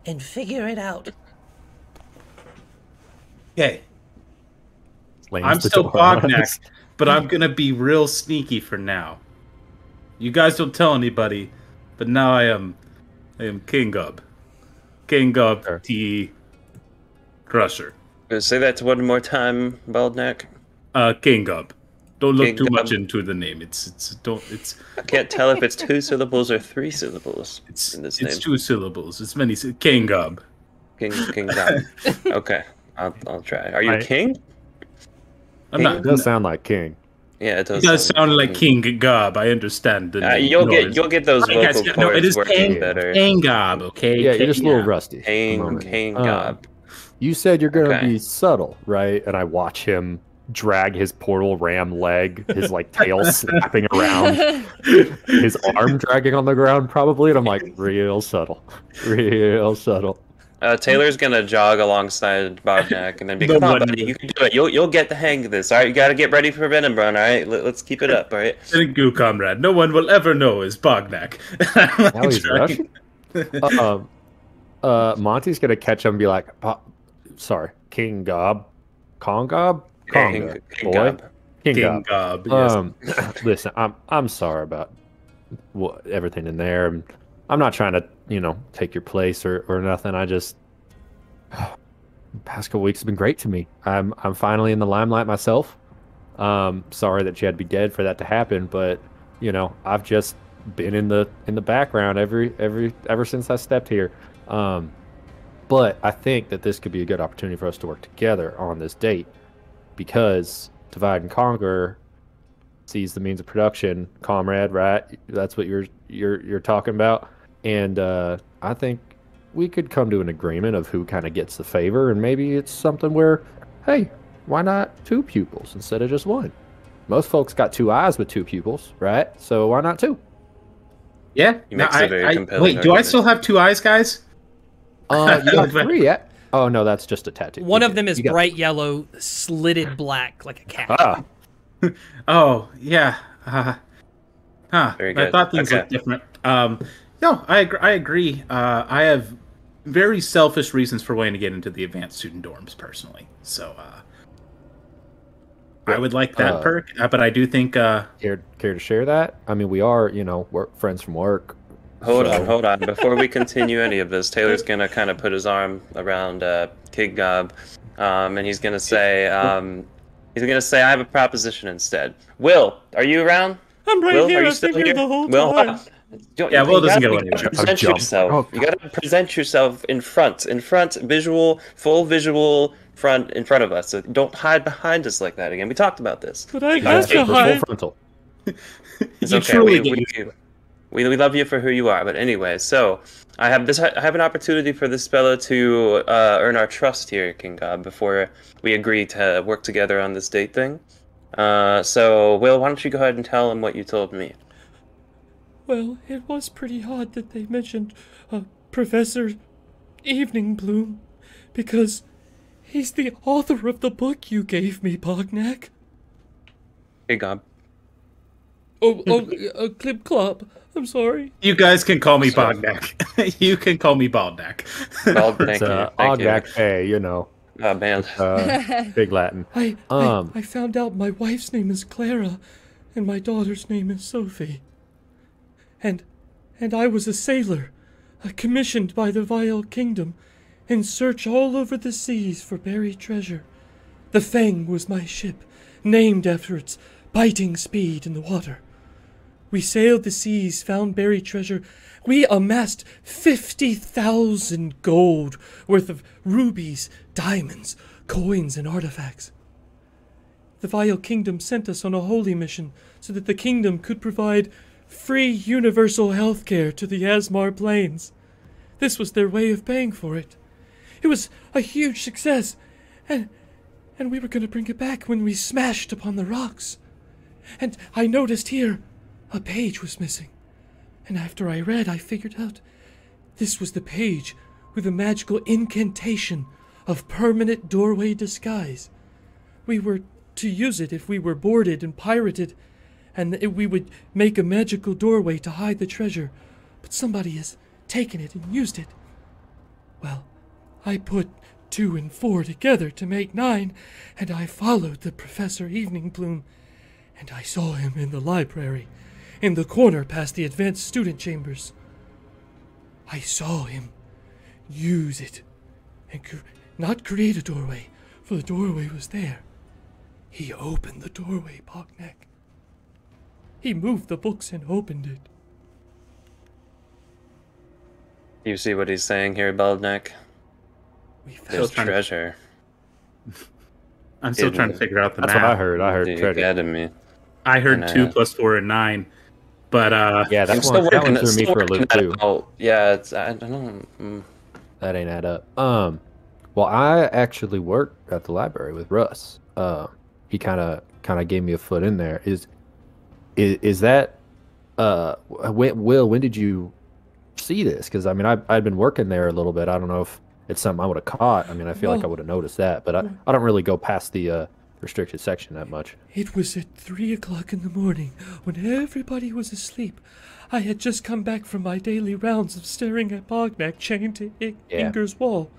and figure it out. Okay. I'm still Bognak, but I'm going to be real sneaky for now. You guys don't tell anybody, but now I am King Gub. King Gub T. Crusher. Say that one more time, Baldnak. King Gub. Don't look King too Gub. much into the name. I can't tell if it's 2 syllables or 3 syllables. It's 2 syllables. It's many. King Gub. King Gub. Okay, I'll try. Are you a king? I'm not. It does sound like king. Yeah, it does. It does sound like King Gub. I understand the name. You'll get those vocal cords it is working better. King Gub, okay? Yeah, you're just a little rusty. King Gub. You said you're gonna Okay. be subtle, right? And I watch him drag his portal ram leg, his like tail slapping around, his arm dragging on the ground probably, and I'm like, real subtle, real subtle. Taylor's gonna jog alongside Bognak and then be, The come on, one- buddy, you can do it. You'll get the hang of this. All right, you gotta get ready for Venom Run. All right, let's keep it up. All right. Thank you, comrade. No one will ever know is Bognak. Now he's rushing. Monty's gonna catch him and be like, sorry, King Gob, Congob, Congo, King boy, Gob. King King Gob. Gob. Yes. Listen, I'm sorry about everything in there. I'm not trying to, take your place or nothing. I just past couple weeks have been great to me. I'm finally in the limelight myself. Sorry that you had to be dead for that to happen, but I've just been in the background ever since I stepped here. But I think that this could be a good opportunity for us to work together on this date, because divide and conquer sees the means of production, comrade, right? That's what you're talking about. And I think we could come to an agreement of who kind of gets the favor, and maybe it's something where, hey, why not 2 pupils instead of just 1? Most folks got 2 eyes with 2 pupils, right? So why not 2? Yeah. He makes a very compelling wait, do I argument. still have 2 eyes, guys? You got 3 yet? Oh no, that's just a tattoo. One You of them is you got- bright yellow, slitted black, like a cat. Ah, Oh, yeah. Very I good. thought things Okay. looked different. No, I agree. I have very selfish reasons for wanting to get into the advanced student dorms personally. So I would like that perk, but I do think care to share that? I mean, we are, work friends from work. Hold So- on. Before we continue any of this, Taylor's gonna kind of put his arm around King Gob, and he's gonna say, I have a proposition instead. Will, are you around? I'm right Will, here. are you I've still been here here? the whole Will, time. Yeah, Will doesn't get away You with gotta it. present Jump. yourself. Oh, You gotta present yourself in front, full visual front in front of us. So don't hide behind us like that again. We talked about this. But I Guys, have to full hide. frontal. It's You okay. truly We, get we, we love you for who you are. But anyway, so I have an opportunity for this fellow to earn our trust here, King God, before we agree to work together on this date thing. So Will, why don't you go ahead and tell him what you told me? Well, it was pretty odd that they mentioned Professor Evening Bloom, because he's the author of the book you gave me, Bognak. Hey, God. Clip Clop. I'm sorry. you guys can call me Bognak. You can call me Baldnak. Well, thank It's you. Thank you. Ognak Hey, Oh man. big Latin. I Um. found out my wife's name is Clara, and my daughter's name is Sophie. And I was a sailor, commissioned by the Vile Kingdom, in search all over the seas for buried treasure. The Fang was my ship, named after its biting speed in the water. We sailed the seas, found buried treasure. We amassed 50,000 gold worth of rubies, diamonds, coins, and artifacts. The Vile Kingdom sent us on a holy mission so that the kingdom could provide free universal health care to the Asmar Plains. This was their way of paying for it. It was a huge success, and we were going to bring it back when we smashed upon the rocks. And I noticed here a page was missing. And after I read, I figured out this was the page with a magical incantation of permanent doorway disguise. We were to use it if we were boarded and pirated, and we would make a magical doorway to hide the treasure. But somebody has taken it and used it. Well, I put 2 and 4 together to make 9, and I followed the Professor Evening Bloom, and I saw him in the library, in the corner past the advanced student chambers. I saw him use it, and not create a doorway, for the doorway was there. He opened the doorway, Bognak. He moved the books and opened it. You see what he's saying here, Baldnak? We found There's trying to- treasure. I'm still trying to figure out the That's math. what I heard. I heard The treasure. academy. I heard And, 2 + 4 and 9, but Yeah, I'm that still one working threw me for a loop too. Oh, yeah, I don't know. That ain't add up. Well, Well, I actually work at the library with Russ. He kind of gave me a foot in there. Is that when did you see this? Because I mean, I'd been working there a little bit. I don't know if it's something I would have caught. I mean, I feel like I would have noticed that, but I don't really go past the restricted section that much. It was at 3 o'clock in the morning when everybody was asleep. I had just come back from my daily rounds of staring at Bognac chained to Inger's wall,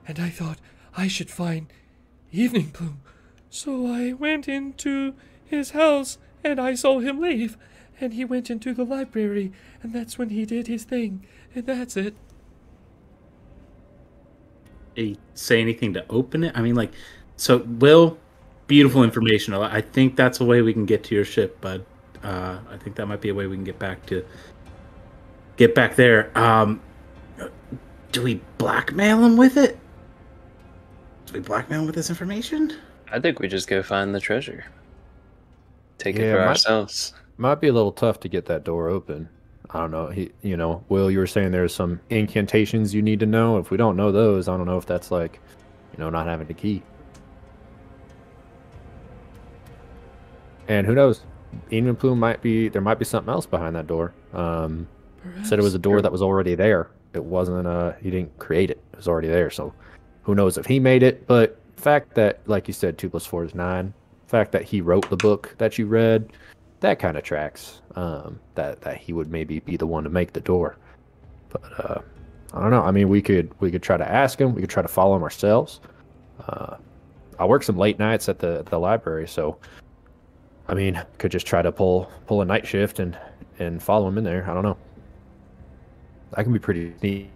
and I thought I should find Evening Plume. So I went into his house and I saw him leave, and he went into the library, and that's when he did his thing, and that's it. Did he say anything to open it? I mean, like, so Will, beautiful information. I think that's a way we can get to your ship, bud. I think that might be a way we can get back there. Do we blackmail him with it? Do we blackmail him with this information? I think we just go find the treasure. Take it for ourselves. Might be a little tough to get that door open. I don't know. Will, you were saying there's some incantations you need to know. If we don't know those, I don't know if that's like, not having the key. And who knows? Evening Plume there might be something else behind that door. Said it was a door that was already there. It wasn't, he didn't create it. It was already there. So who knows if he made it, but the fact that, like you said, 2 + 4 is 9. The fact that he wrote the book that you read, that kind of tracks. That he would maybe be the one to make the door. But I don't know. I mean, we could try to ask him. We could try to follow him ourselves. I work some late nights at the library, so I mean, could just try to pull a night shift and follow him in there. I don't know. That can be pretty neat.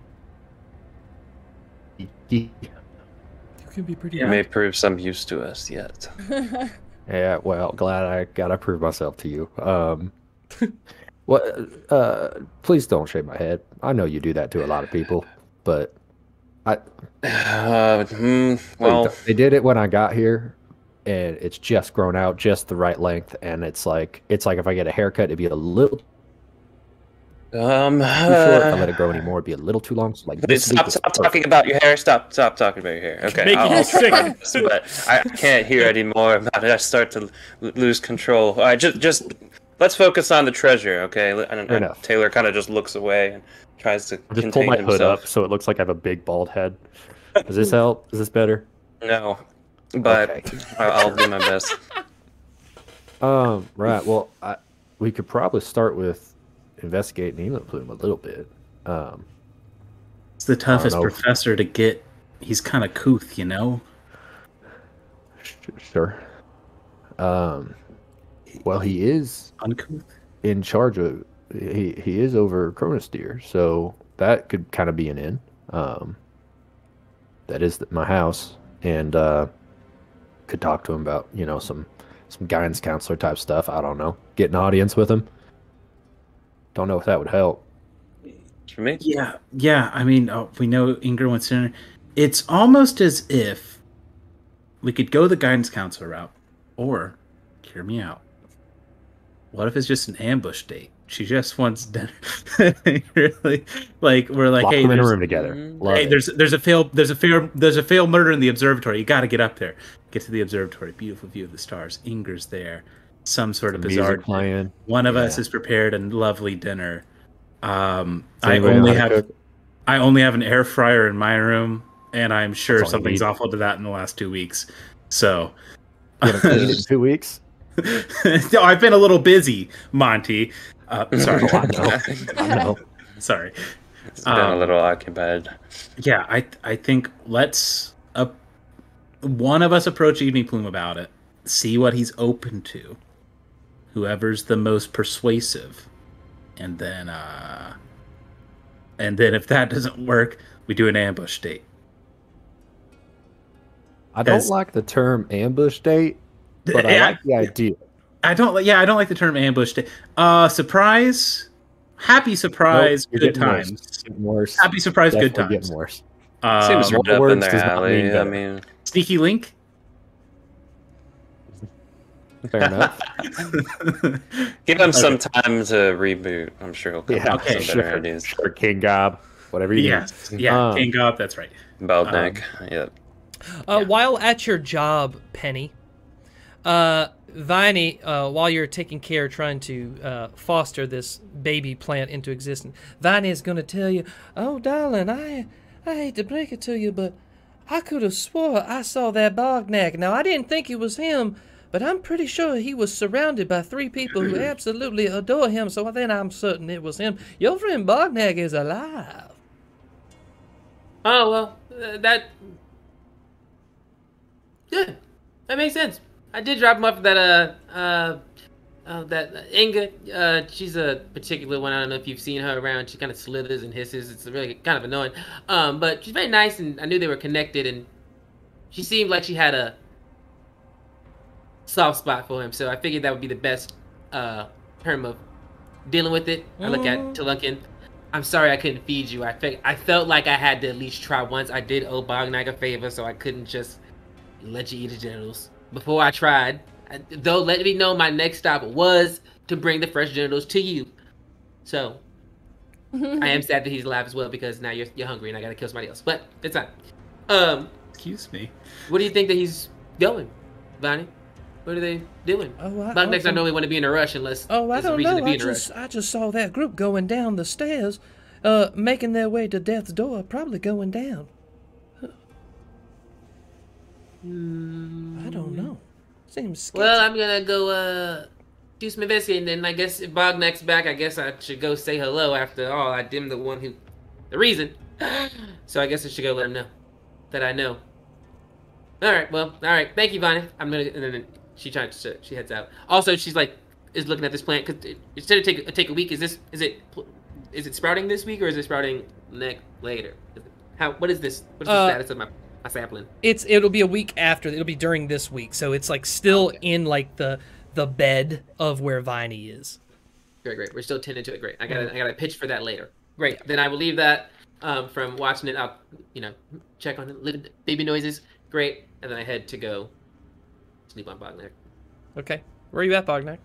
You can be pretty. It may prove some use to us yet. Yeah, well, glad I got to prove myself to you. Please don't shave my head. I know you do that to a lot of people, but well, they did it when I got here, and it's just grown out just the right length, and it's like if I get a haircut, it'd be a little too short. If I let it grow anymore, it'd be a little too long. So like, stop talking about your hair. Stop talking about your hair. Okay, I'll sick. But I can't hear anymore about it. I start to lose control. All right, just let's focus on the treasure, okay? And Tailor kind of just looks away and tries to just pull my hood up so it looks like I have a big bald head. Does this help? Is this better? No, but okay. I'll do my best. Right. Well, we could probably start with investigating Evening Plume a little bit. It's the toughest professor to get. He's kind of couth, Sure. Well, he is uncouth. In charge of. He is over Chronosteer, so that could kind of be an in. That is my house, and could talk to him about some guidance counselor type stuff. I don't know. Get an audience with him. Don't know if that would help. For me? Yeah. I mean, we know Ingr went sooner. It's almost as if we could go the guidance counselor route, or hear me out. What if it's just an ambush date? She just wants dinner. Really, like we're like, lock hey, them in a room together. Hey, there's a failed murder in the observatory. You got to get up there. Get to the observatory. Beautiful view of the stars. Inger's there. Some sort of bizarre plan. One of us has prepared a lovely dinner. I only have an air fryer in my room, and I'm sure something's awful to that in the last 2 weeks. So, you haven't cleaned it in 2 weeks? No, I've been a little busy, Monty. Sorry. I know. Sorry. It's been a little occupied. Yeah, I think let's one of us approach Evening Plume about it. See what he's open to. Whoever's the most persuasive, and then if that doesn't work, we do an ambush date. I don't like the term ambush date, but I like the idea. I don't like the term ambush date. Surprise, happy surprise, good times. Worse. Happy surprise, Definitely good times. Getting worse. Seems right up in their alley. I mean, sneaky link. Fair enough. Give him some time to reboot. I'm sure he'll come up with some better sure. ideas. Sure, King Gob. Whatever you Yes. need. Yeah. King Gob. That's right. Baldneck. Yeah. While at your job, Penny, Viney, while you're taking care, trying to foster this baby plant into existence, Viney is going to tell you, "Oh, darling, I hate to break it to you, but I could have swore I saw that Bognack. Now, I didn't think it was him, but I'm pretty sure he was surrounded by 3 people who absolutely adore him, so then I'm certain it was him. Your friend Bognack is alive." Oh, well, yeah, that makes sense. I did drop him off that Ingr. She's a particular one. I don't know if you've seen her around. She kind of slithers and hisses. It's really kind of annoying. But she's very nice, and I knew they were connected, and she seemed like she had a soft spot for him. So I figured that would be the best term of dealing with it. I look at Telunkin. I'm sorry I couldn't feed you. I felt like I had to at least try once. I did owe Bognack a favor, so I couldn't just let you eat his genitals. Before I tried, though, let me know my next stop was to bring the fresh genitals to you. So, I am sad that he's alive as well, because now you're hungry and I gotta kill somebody else. But it's not. Excuse me. Where do you think that he's going, Bonnie? What are they doing? Bognack's not normally want to be in a rush unless I there's a don't reason know. to be in a rush. I just saw that group going down the stairs, making their way to death's door, probably going down. I don't know. Seems sketchy. Well, I'm gonna go do some investigating, and I guess if Bognack's back, I guess I should go say hello. After all, I am the reason. So I guess I should go let him know that I know. All right. Thank you, Bonnie. I'm gonna. And then she heads out. Also, she's is looking at this plant because instead of take a week, is it sprouting this week or is it sprouting later? What is this? What is the status of my sapling? It'll be a week after. It'll be during this week, so it's still in the bed of where Viney is. Great. We're still tending to it. Great. I gotta pitch for that later. Great. Then I will leave that from watching it. I'll check on it, little baby noises. Great. And then I head to go sleep on Bognack. Okay. Where are you at, Bognack?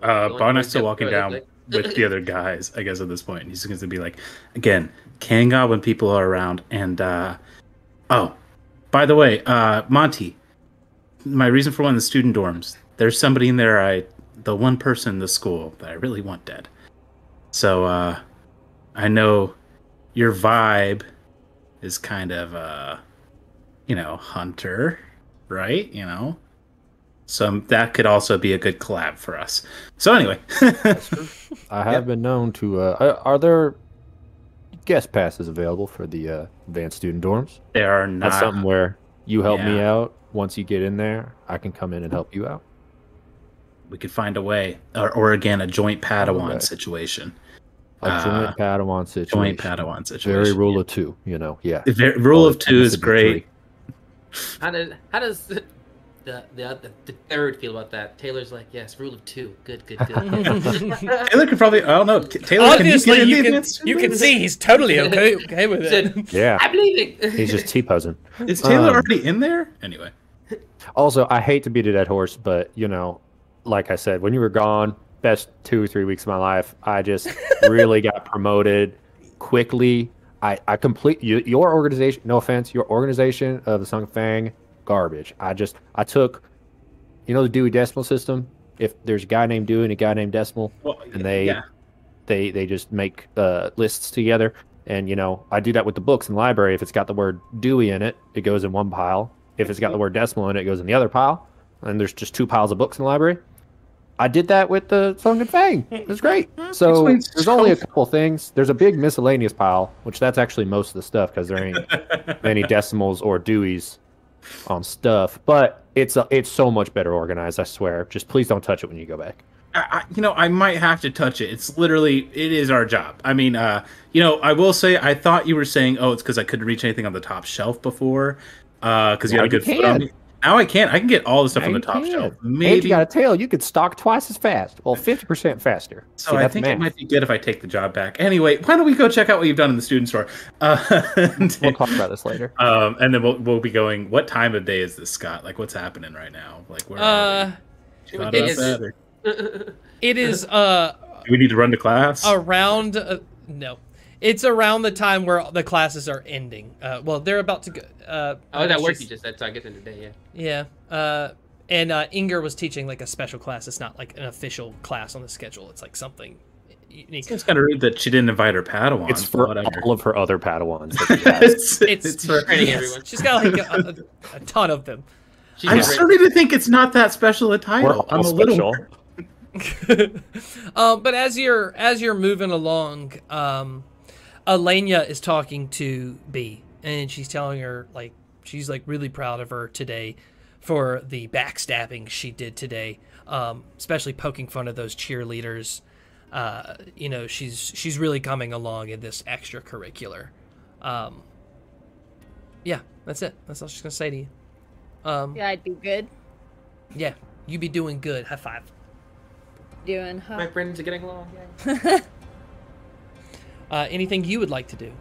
Bognack's still walking down with the other guys, I guess, at this point. He's going to be like, again, Kanga when people are around. And, by the way, Monty, my reason for one of the student dorms, there's somebody in there, the one person in the school that I really want dead. So, I know your vibe is kind of, hunter, right? So that could also be a good collab for us. So anyway. I have been known to... are there guest passes available for the advanced student dorms? There are not. That's something where you help me out. Once you get in there, I can come in and help you out. We could find a way. Or again, a joint Padawan situation. A joint Padawan situation. Joint Padawan situation. Very rule of 2, yeah. Rule of 2 is great. How does the third feel about that? Taylor's like, yes, rule of 2. Good. Taylor could probably, I don't know. Taylor, obviously, you can see he's totally okay with it. Yeah. I believe it. He's just T-posing. Is Taylor already in there? Anyway. Also, I hate to beat a dead horse, but, like I said, when you were gone, best 2 or 3 weeks of my life, I just really got promoted quickly. I complete your organization, no offense, your organization of the Sung Fang, garbage. I took, the Dewey Decimal System. If there's a guy named Dewey and a guy named Decimal, and they just make lists together. And I do that with the books in the library. If it's got the word Dewey in it, it goes in one pile. If it's got the word Decimal in it, it goes in the other pile. And there's just 2 piles of books in the library. I did that with the Sung Fang. It was great. So there's only a couple things. There's a big miscellaneous pile, which that's actually most of the stuff because there ain't many decimals or Deweys on stuff. But it's so much better organized, I swear. Just please don't touch it when you go back. I might have to touch it. It is our job. I mean, I will say, I thought you were saying, it's because I couldn't reach anything on the top shelf before, because you had a good foot on me. Now I can't. I can get all the stuff on the top shelf. Maybe and you got a tail. You could stock twice as fast. Well, 50% faster. So I think it might be good if I take the job back. Anyway, why don't we go check out what you've done in the student store? We'll talk about this later. And then we'll be going. What time of day is this, Scott? Like, what's happening right now? Like, where are we? It is. Do we need to run to class? Around. No. It's around the time where the classes are ending. Well, they're about to go. That work you just said, so I guess in the day, yeah. Yeah. And Ingr was teaching like a special class. It's not like an official class on the schedule. It's like something unique. It's kind of rude that she didn't invite her Padawans. It's for all of her other Padawans. That she has. It's for training everyone. She's got like a ton of them. I'm starting to think it's not that special a title. I'm a little. But as you're moving along, Elena is talking to B, and she's telling her like she's like really proud of her today for the backstabbing she did today, especially poking fun of those cheerleaders. You know, she's really coming along in this extracurricular. Yeah, that's it. That's all she's gonna say to you. Yeah, I'd be good. Yeah, you be doing good. High five. Doing, huh? My friends are getting along. Anything you would like to do?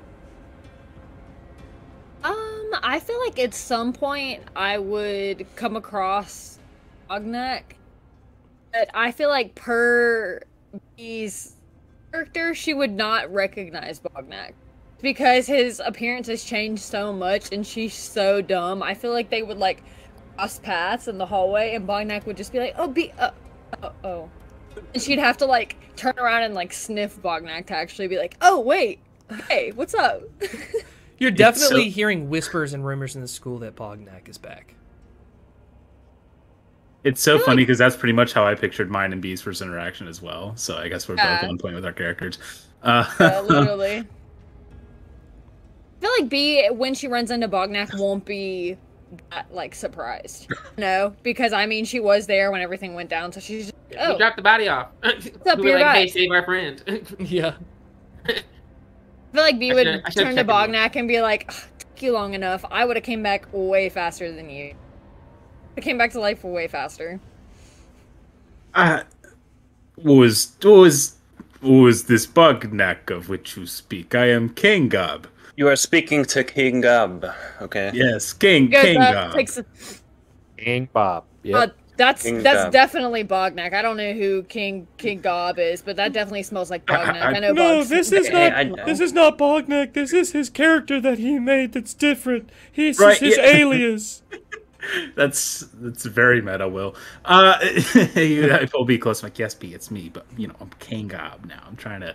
I feel like at some point I would come across Bognak, but I feel like per B's character, she would not recognize Bognak because his appearance has changed so much, and she's so dumb. I feel like they would like cross paths in the hallway, and Bognak would just be like, "Oh, B, oh," and she'd have to like turn around and like sniff Bognak to actually be like, "Oh, wait, hey, what's up?" You're definitely hearing whispers and rumors in the school that Bognak is back. It's so funny because that's pretty much how I pictured mine and B's first interaction as well. So I guess we're both on point with our characters. Literally. I feel like B, when she runs into Bognak, won't be that, like, surprised. No, because, I mean, she was there when everything went down, so she's just, oh. We dropped the body off. What's up, we were like, hey, save our friend. Yeah. I feel like B would turn to Bognak and be like, took you long enough. I would have came back way faster than you. I came back to life way faster. What was this Bognak of which you speak? I am King Gob. You are speaking to King Gob, okay? Yes, King Gob. King Bob. Yeah. That's King definitely Bognak. I don't know who King Gob is, but that definitely smells like Bognak. I know. No, this is not Bognak. This is his character that he made. That's different. This is his alias. That's very meta, Will. Will be close. Like, yes, B, it's me, but you know, I'm King Gob now. I'm trying to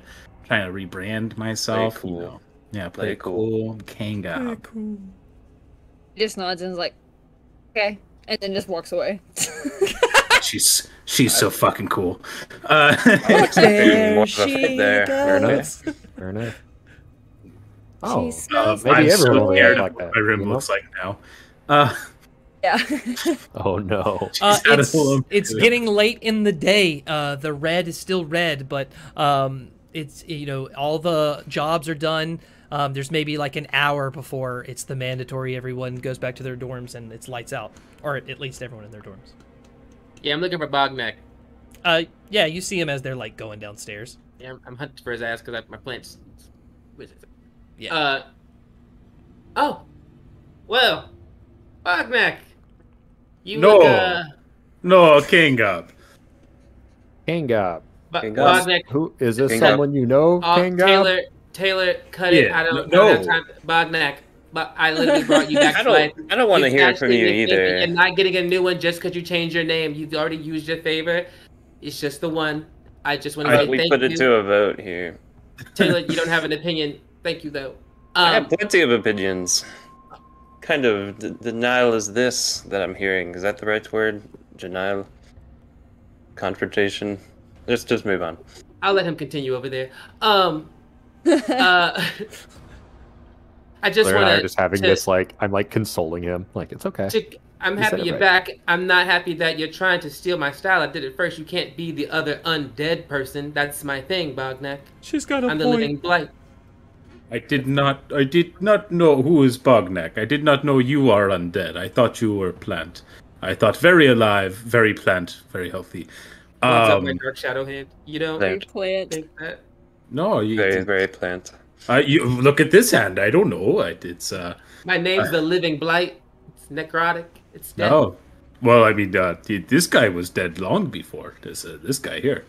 rebrand myself. Play cool. You know. Yeah, play cool. King Gob. Cool. He just nods and is like, okay. And then just walks away. She's so fucking cool. There she there. goes. Fair enough. Oh, maybe I'm so everyone will scared like that. my room looks like now. yeah. Oh no. It's getting late in the day. The red is still red, but it's, you know, all the jobs are done. There's maybe like an hour before it's the mandatory everyone goes back to their dorms and it's lights out, or at least everyone in their dorms. Yeah, I'm looking for Bognak. Yeah, you see him as they're like going downstairs. Yeah, I'm hunting for his ass because my plants. Yeah. Oh, well, Bognak. No, King Gob. King Gob. Bognak. Who is this? King someone you know? King Gob? Tailor, cut it. I don't have time. Bognak. But I literally brought you back to life. I don't want to hear it from you either. And not getting a new one just because you changed your name. You've already used your favor. It's just the one. I just want to say thank you. We put it to a vote here. Tailor, you don't have an opinion. Thank you, though. I have plenty of opinions. Kind of denial is this that I'm hearing. Is that the right word? Denial? Confrontation? Let's just move on. I'll let him continue over there. I just want to. Just having this, like, I'm like consoling him. Like, it's okay. I'm happy you're back. I'm not happy that you're trying to steal my style. I did it first. You can't be the other undead person. That's my thing, Bognak. She's got a I'm point. the living blight. I did not know who is Bognak. I did not know you are undead. I thought you were plant. I thought very alive, very plant, very healthy. What's up, my dark shadow hand? You don't Plant. think that? No, you Very, very plant. you look at this hand. I don't know. It's My name's the living blight. It's necrotic. It's dead. no. Well, I mean, this guy was dead long before this guy here.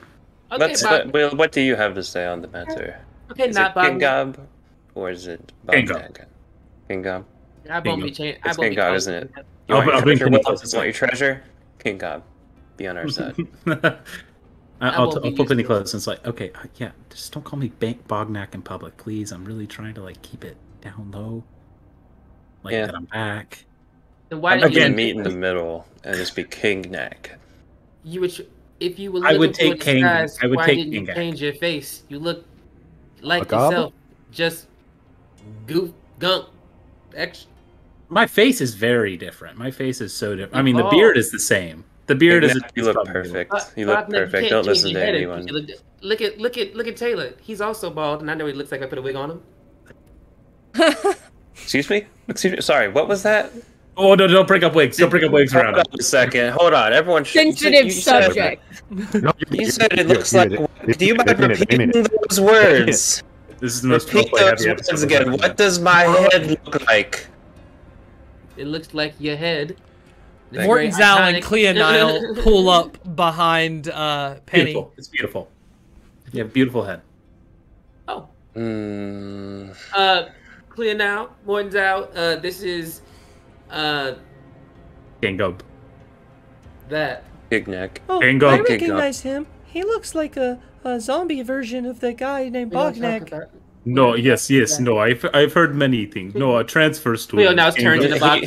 Okay, Well, what do you have to say on the matter? Okay, Is not it Bognak. Kingob or is it Kingob. Bognak? Kingob. I won't be changing. It's Kingob, isn't it? You I'll want your bring treasure, Penny Will? close. You want your treasure? Kingob. Be on our side. I'll won't be put Penny used to it. close. And it's like, okay, yeah, just don't call me Bognak in public, please. I'm really trying to like keep it down low. Like Yeah. that I'm back. Then why I'm did you gonna meet in the middle and just be Kingnak. You would, if you were I would looking for take King- disguise, I would why take didn't you King change your face? You look like Macabre? yourself, just goof gunk. My face is very different. My face is so different. I mean, the Oh. beard is the same. The beard is. You look perfect. You look perfect. Don't listen to anyone. Look at Tailor. He's also bald, and I know he looks like I put a wig on him. Excuse me? Excuse me? Sorry, what was that? Oh no! Don't bring up wigs. Don't bring up wigs around. Hold on a second. Hold on. Everyone. Sensitive you said- subject. No, You said it looks like. Do you mind Wait a minute, repeating wait a minute. those words? This is the most Repeat roleplay those heavy words episode. again. What does my head look like? It looks like your head. It's Morton very Zal and iconic. Cleonile pull up behind Penny. Beautiful. It's beautiful. You have a beautiful head. Oh, Mm, clear now. Morton's out. This is Can't go. that. big neck. Oh, Bingo. I Okay, recognize him. He looks like a zombie version of the guy named We don't talk Bognak. about- No. Yes. No. I've heard many things. No. A transfer student. Cleo now turns into Bob.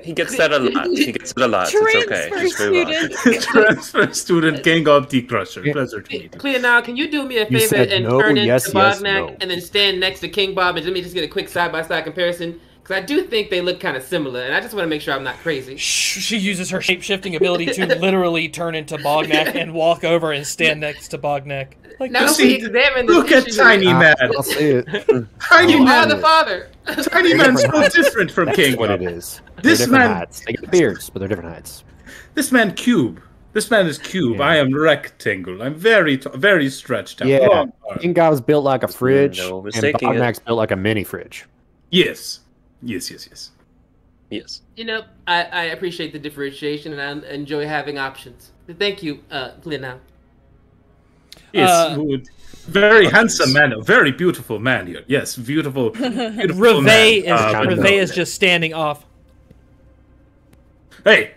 He gets that a lot. He gets it a lot. It's okay. Transfer Just move on. student. Transfer student King of Tea Crusher. Pleasure to meet you. Cleo now, can you do me a You favor said and no, turn into yes, yes, Bognak no. and then stand next to King Bob and let me just get a quick side-by-side comparison? Because I do think they look kind of similar, and I just want to make sure I'm not crazy. She uses her shape-shifting ability to literally turn into Bognak and walk over and stand next to Bognak. Like, Now see, we examine the Look at issue. Tiny Man. I'll see it. Tiny You are Man. the father. Tiny Man's so different from King. That's what it is. They're This different man- hats. They get beards, but they're different hats. This man cube. This man is cube. Yeah. I am rectangle. I'm very stretched out. Yeah, Long arm. Kingob's built like a fridge, No and mistaking it. Bognak's built like a mini fridge. Yes. Yes. You know, I appreciate the differentiation, and I enjoy having options. Thank you, Cleo now. Yes. Good. Very handsome man. A very beautiful man here. Yes. Beautiful. Beautiful Reve man. is Reve is just standing off. Hey.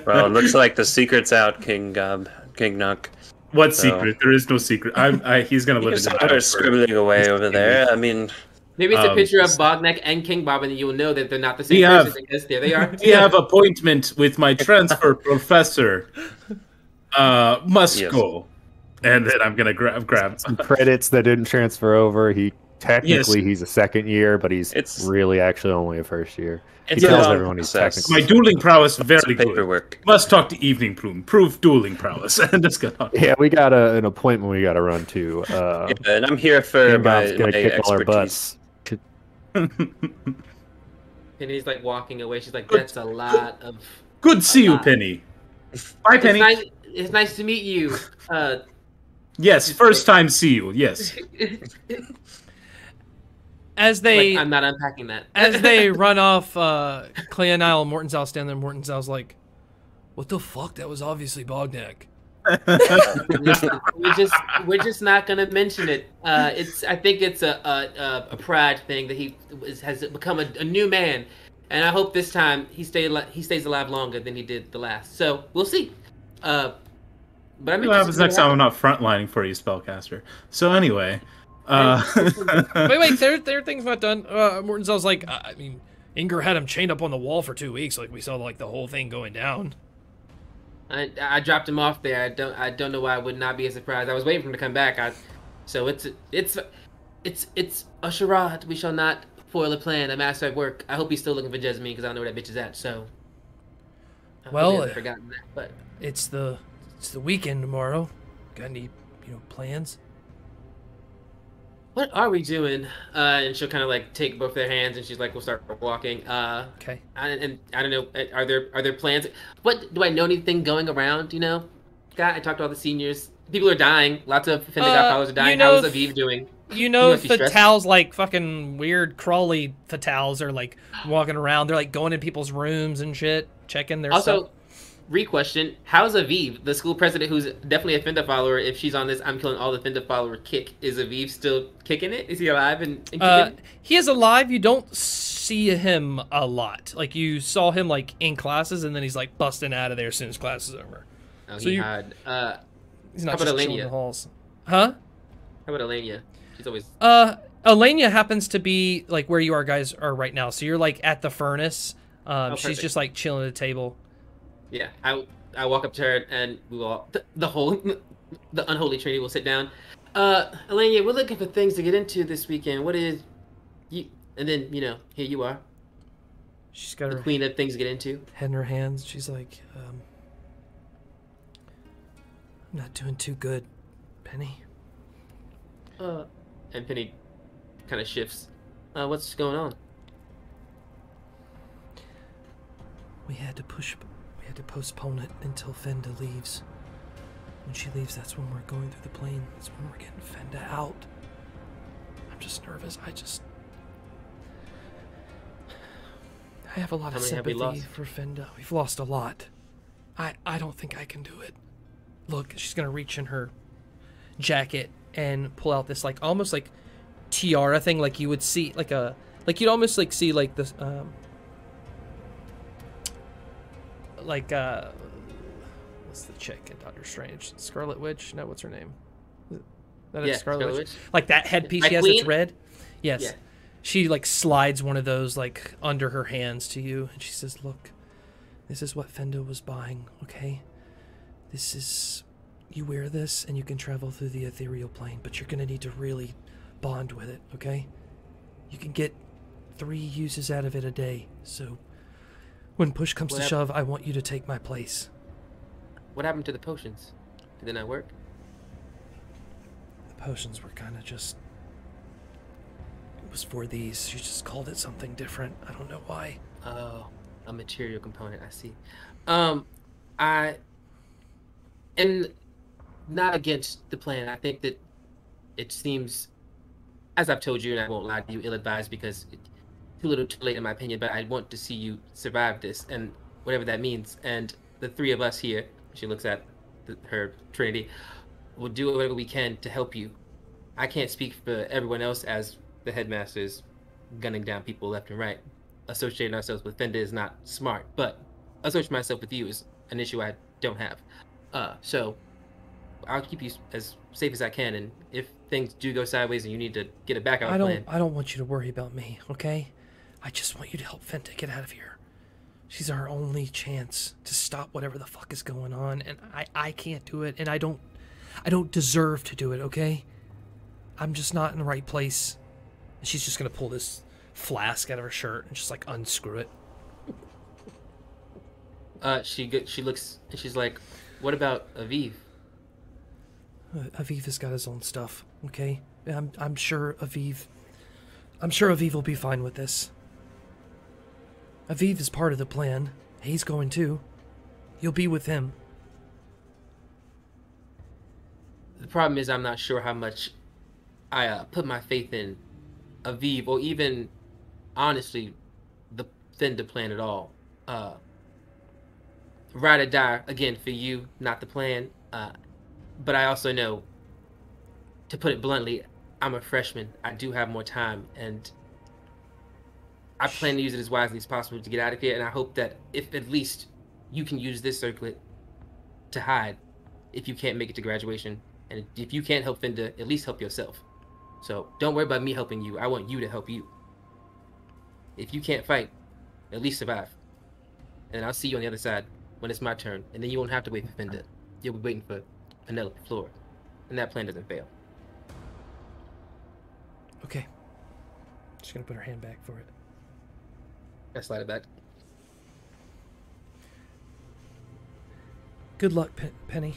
Well, it looks like the secret's out, King Knock. What So- secret? There is no secret. He's gonna live You in the start scribbling away over there. I mean, Maybe it's a picture of yes. Bognak and King Bob, and you'll know that they're not the same We have- person. Because there they are. We have appointment with my transfer professor. Must Yes. go. And then I'm gonna grab. Credits that didn't transfer over. He technically he's a second year, but he's It's- really actually only a first year. He It's a tells long everyone he's process. technically. My dueling prowess very good. paperwork. Must talk to Evening Plume. Prove dueling prowess. And just go on. Yeah, we got an appointment we got to run to. Yeah, and I'm here for my Kingob's gonna kick all our expertise. butts. And he's like walking away. She's like, "That's a lot of." Good to see you, Penny. Bye, Penny. It's nice to meet you. Yes, first time see you. Yes. As they I'm not unpacking that. as they run off, Cleonile and Morton Zal stand there. Morton Zal's like, "What the fuck? That was obviously Bognak." we're just not gonna mention it. I think it's a pride thing that he has become a new man, and I hope this time he stays alive longer than he did the last. So we'll see. But I'm What happens next time I'm not frontlining for you, spellcaster. So anyway, Wait, their thing's not done. Morton Zal's like, I mean, Ingr had him chained up on the wall for 2 weeks. Like we saw, like the whole thing going down. I dropped him off there. I don't know why I would not be as surprised. I was waiting for him to come back. So it's a charade. We shall not foil a plan. A master at work. I hope he's still looking for Jasmine because I don't know where that bitch is at. So. I hope Well, he hasn't forgotten that. But It's the weekend tomorrow. Got any plans? what are we doing? And she'll kind of like take both their hands and she's like, we'll start walking. Okay. And I don't know. Are there plans? What do I know? Anything going around? You know, I talked to all the seniors. People are dying. Lots of Fendigot followers are dying. you know How is Aviv doing? You know, must be stressed. Fatals, like fucking weird crawly Fatals are like walking around. They're like going in people's rooms and shit, checking their Also, stuff. re-question, how's Aviv, the school president who's definitely a Fenda follower, if she's on this I'm killing all the Fenda follower kick, is Aviv still kicking it? Is he alive and kicking it? He is alive. You don't see him a lot. Like, you saw him, like, in classes, and then he's, like, busting out of there as soon as class is over. Oh, so he you, had. he's not how about just chilling in Elenia? the halls. Huh? How about Elenia? She's always... Elenia happens to be, like, where you guys are right now. So you're, like, at the furnace. She's perfect. just, like, chilling at a table. Yeah, I walk up to her and we will all, the unholy trinity will sit down. Elenia, we're looking for things to get into this weekend. What is you? And then here you are. She's got the her queen of things to get into. head in her hands. She's like, I'm not doing too good, Penny. And Penny kind of shifts. What's going on? We had to postpone it until Fenda leaves. When she leaves, that's when we're going through the plane. That's when we're getting Fenda out. I'm just nervous. I have a lot of sympathy for Fenda. We've lost a lot. I don't think I can do it. Look, she's gonna reach in her jacket and pull out this, like, almost like tiara thing, like you would see, like you'd almost like see like this what's the chick in Doctor Strange? Scarlet Witch? No, what's her name? That is Scarlet Witch. Like that headpiece she has that's red? Yes. Yeah. She like slides one of those like under her hands to you and she says, "Look, this is what Fenda was buying, okay? This is, you wear this and you can travel through the ethereal plane, but you're gonna need to really bond with it, okay? You can get 3 uses out of it a day, so when push comes to shove, I want you to take my place." What happened to the potions? Did they not work? The potions were kind of just... It was for these. She just called it something different. I don't know why. Oh, a material component. I see. And not against the plan. I think that it seems, as I've told you, and I won't lie to you, ill-advised because it's too little too late in my opinion, but I want to see you survive this, and whatever that means. And the 3 of us here, she looks at her trinity, will do whatever we can to help you. I can't speak for everyone else as the headmaster's gunning down people left and right. Associating ourselves with Fenda is not smart, but associating myself with you is an issue I don't have. So I'll keep you as safe as I can, and if things do go sideways and you need to get it back out plan. I don't want you to worry about me, okay? I just want you to help Fenda get out of here. She's our only chance to stop whatever the fuck is going on, and I can't do it, and I don't deserve to do it, okay? I'm just not in the right place. And she's just gonna pull this flask out of her shirt and just like unscrew it. She looks and she's like, "What about Aviv?" Aviv has got his own stuff, okay? I'm sure Aviv will be fine with this. Aviv is part of the plan. He's going too. You'll be with him. The problem is I'm not sure how much I put my faith in Aviv, or even, honestly, the Fenda plan at all. Ride or die, again, for you, not the plan. But I also know, to put it bluntly, I'm a freshman. I do have more time, and I plan to use it as wisely as possible to get out of here, and I hope that if at least you can use this circlet to hide if you can't make it to graduation, and if you can't help Fenda, at least help yourself. So don't worry about me helping you. I want you to help you. If you can't fight, at least survive. And I'll see you on the other side when it's my turn, and then you won't have to wait for Fenda. You'll be waiting for Penelope, Flora, and that plan doesn't fail. Okay. Just gonna put her hand back for it. I slide it back. Good luck, Penny.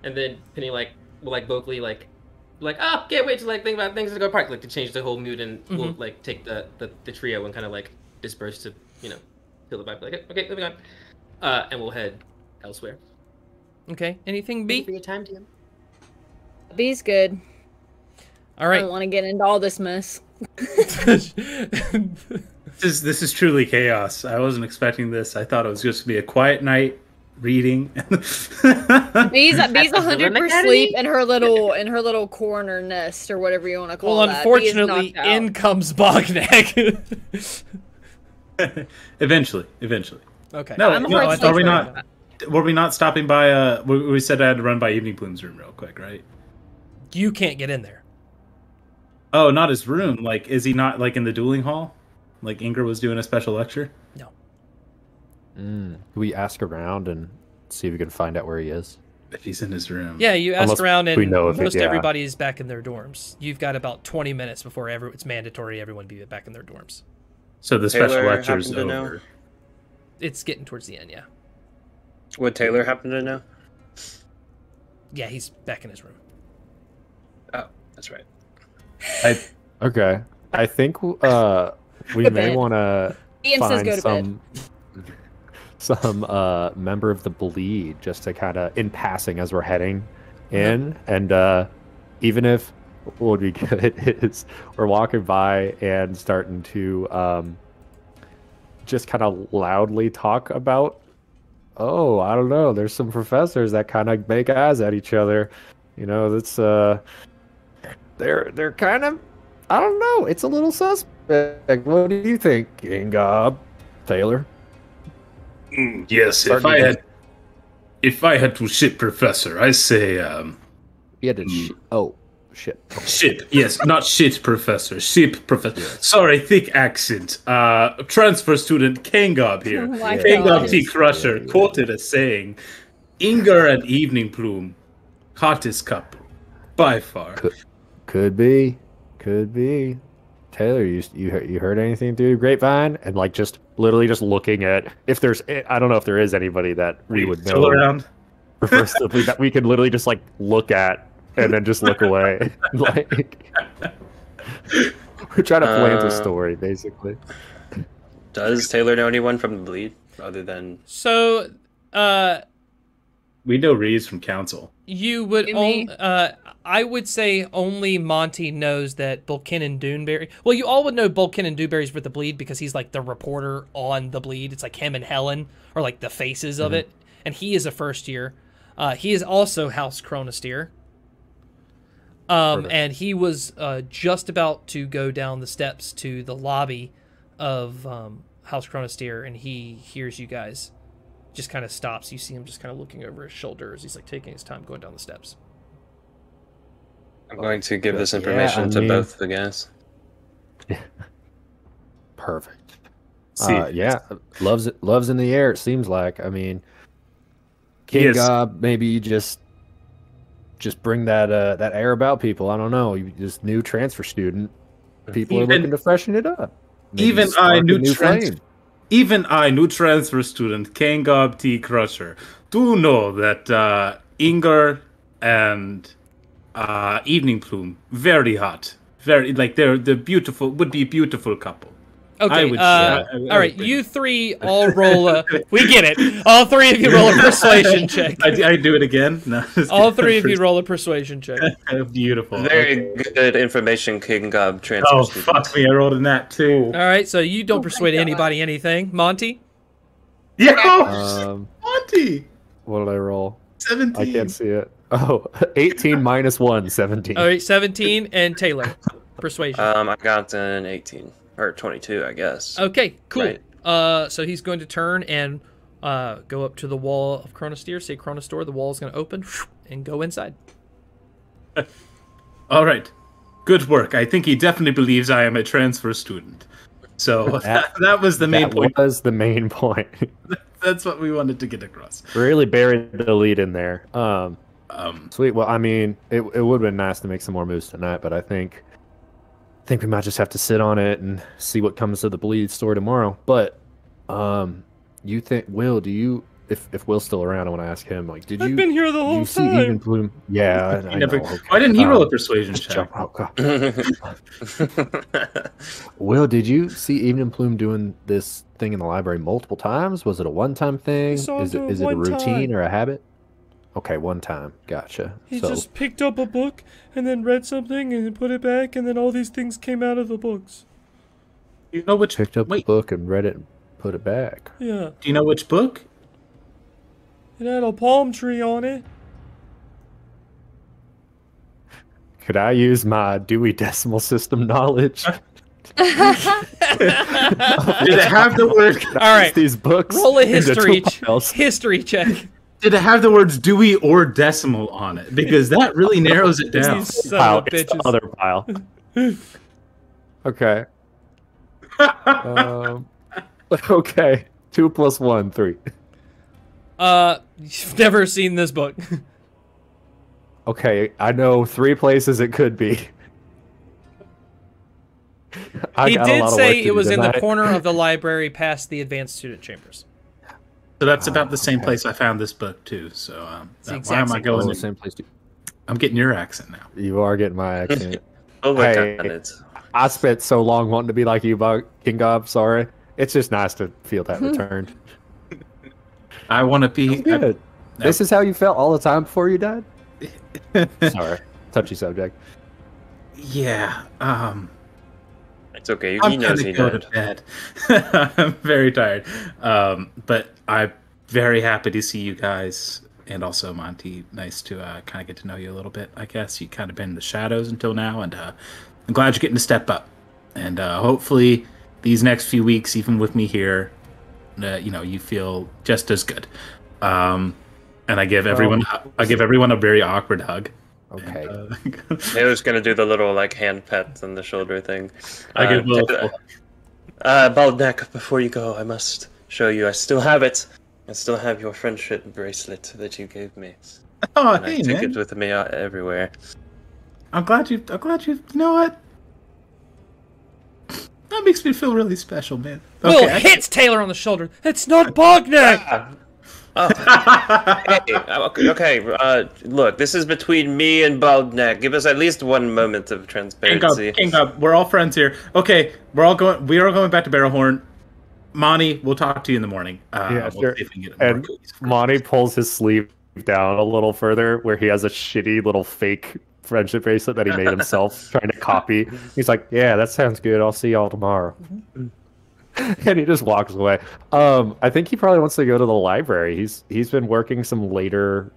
And then Penny will vocally oh, can't wait to think about things to go park, to change the whole mood, and we'll take the trio and kind of disperse to fill the vibe. Okay, moving on. And we'll head elsewhere. Okay. Anything, B? For your time, DM. B's good. All right. I don't want to get into all this mess. This is truly chaos. I wasn't expecting this. I thought it was just gonna be a quiet night reading. Bee's 100 for sleep in her little corner nest or whatever you want to call Well, that. unfortunately, in comes Bogneck. Eventually. Okay. No, I'm a no, hard are we sleeper. not? Were we not stopping by? We said I had to run by Evening Plume's room real quick, right? You can't get in there. Oh, not his room. Like, is he not like in the dueling hall? Like Ingr was doing a special lecture? No. Can we ask around and see if we can find out where he is? If he's in his room. Yeah, you ask Unless around, we and know if most yeah. everybody is back in their dorms. You've got about 20 minutes before it's mandatory everyone be back in their dorms. So the special Tailor lecture's happened to know? over. It's getting towards the end, yeah. Would Tailor happen to know? Yeah, he's back in his room. Oh, that's right. Okay. I think we may want to Ian says find go to bed. some member of the bleed just to kind of in passing as we're heading in, and even if what would be good is we're walking by and starting to just kind of loudly talk about, oh, I don't know, there's some professors that kind of make eyes at each other, you know, that's they're kind of, I don't know, it's a little suspect. What do you think, Tailor? Yes, if I had to ship Professor, I say He had to oh shit. ship. Yes, not shit Professor. Ship Professor. Sorry, thick accent. Transfer student Kangob here. Oh my Kangob God. T. Crusher quoted as saying, "Ingr and Evening Plume, hottest couple by far." Could be. Tailor, you heard anything through the grapevine? And like just literally just looking at if there's, I don't know if there is anybody that we would Still know around. preferably that we could literally just like look at and then just look away. Like we're trying to plant a story basically. Does Tailor know anyone from the bleed other than? So, We know Reeves from Council. you would Jimmy? I would say only Monty knows that Bulkin Duneberry. Well, you all would know Bulkin Duneberry's with the bleed because he's like the reporter on the bleed. It's like him and Helen are like the faces of it, and he is a first year. He is also House Chronosteer. And he was just about to go down the steps to the lobby of House Chronosteer, and he hears you guys. Just kind of stops. You see him just kind of looking over his shoulder as he's like taking his time going down the steps. I'm going to give this information to both the guys. Perfect. See, Yeah, loves in the air. It seems like. I mean, Yes. maybe just bring that air about people. I don't know. You just new transfer student. People are Even- looking to freshen it up. Maybe Even spark I, a new new flame. new transfer student Kangob T. Crusher, do know that Ingr and Evening Plume, very hot, very like they're beautiful. Would be a beautiful couple. Okay, would- all I right, would- you three all roll a... We get it. All three of you roll a persuasion check. I do it again. No, just All kidding. three of you roll a persuasion check. Beautiful. Very good information, King Gob transfer Oh student. fuck me! I rolled a nat too. All right, so you don't my persuade God. anybody anything. Monty? Yo, Um, Monty, what did I roll? 17. I can't see it. Oh, 18 minus 1, 17. All right, 17, and Tailor. Persuasion. I got an 18 or 22, I guess. Okay, cool. Right. So he's going to turn and go up to the wall of Chronosteer, say Chronostore, the wall is going to open, and go inside. All right, good work. I think he definitely believes I am a transfer student. So that was the main That point. was the main point. That's what we wanted to get across. Really buried the lead in there. Sweet. Well, I mean, it would have been nice to make some more moves tonight, but I think we might just have to sit on it and see what comes of the bleed story tomorrow. But you think Will? Do you? If Will's still around, I want to ask him. Like, did I've you? been here the whole you see time. Even Plume? Yeah, I Never- know. Okay. Why didn't he roll a persuasion just check? jump out. Will, did you see Evening Plume doing this thing in the library multiple times? Was it a one-time thing? saw Is him do it it a one routine time. or a habit? Okay, one time. Gotcha. He So, just picked up a book and then read something and then put it back, and then all these things came out of the books. You know which? Picked up the Wait, book and read it and put it back. Yeah. do you know which book? It had a palm tree on it. Could I use my Dewey Decimal System knowledge? Did it have the word? All right. These books. Roll a into history two piles? history check. Did it have the words Dewey or decimal on it? Because that really narrows it down. You son Pile. of It's the bitches. other pile. Okay. Okay. 2 + 1, 3. You've never seen this book. Okay, I know 3 places it could be. He did say it was in the corner of the library past the advanced student chambers. So that's about the same place I found this book too. So the why exact am I same going? the same place. I'm getting your accent now. You are getting my accent. Oh my Hey. god. I spent so long wanting to be like you, King Gob. Sorry. It's just nice to feel that returned. I want to be. Good. This is how you felt all the time before you died? Sorry. Touchy subject. Yeah. It's okay. I'm He knows gonna he go did. to bed. I'm very tired. But I'm very happy to see you guys, and also Monty. Nice to kind of get to know you a little bit. I guess you kind of been in the shadows until now, and I'm glad you're getting to step up. And hopefully, these next few weeks, even with me here, you feel just as good. And I give everyone a very awkward hug. Okay. Taylor's gonna do the little like hand pat on the shoulder thing. I give Baldneck, before you go, I must show you. I still have it. I still have your friendship bracelet that you gave me. Oh, And I hey, take man. it with me everywhere. I'm glad you. You know what? That makes me feel really special, man. Will hits Taylor on the shoulder. It's not Bogneck! Okay. Look, this is between me and Baldneck. Give us at least one moment of transparency. King up. We're all friends here. Okay, we are going back to Barrelhorn. Monty, we'll talk to you in the morning. Yeah, we'll sure. see if we can get more And cookies. Monty pulls his sleeve down a little further where he has a shitty little fake friendship bracelet that he made himself trying to copy. He's like, yeah, that sounds good. I'll see y'all tomorrow. And he just walks away. I think he probably wants to go to the library. He's been working some later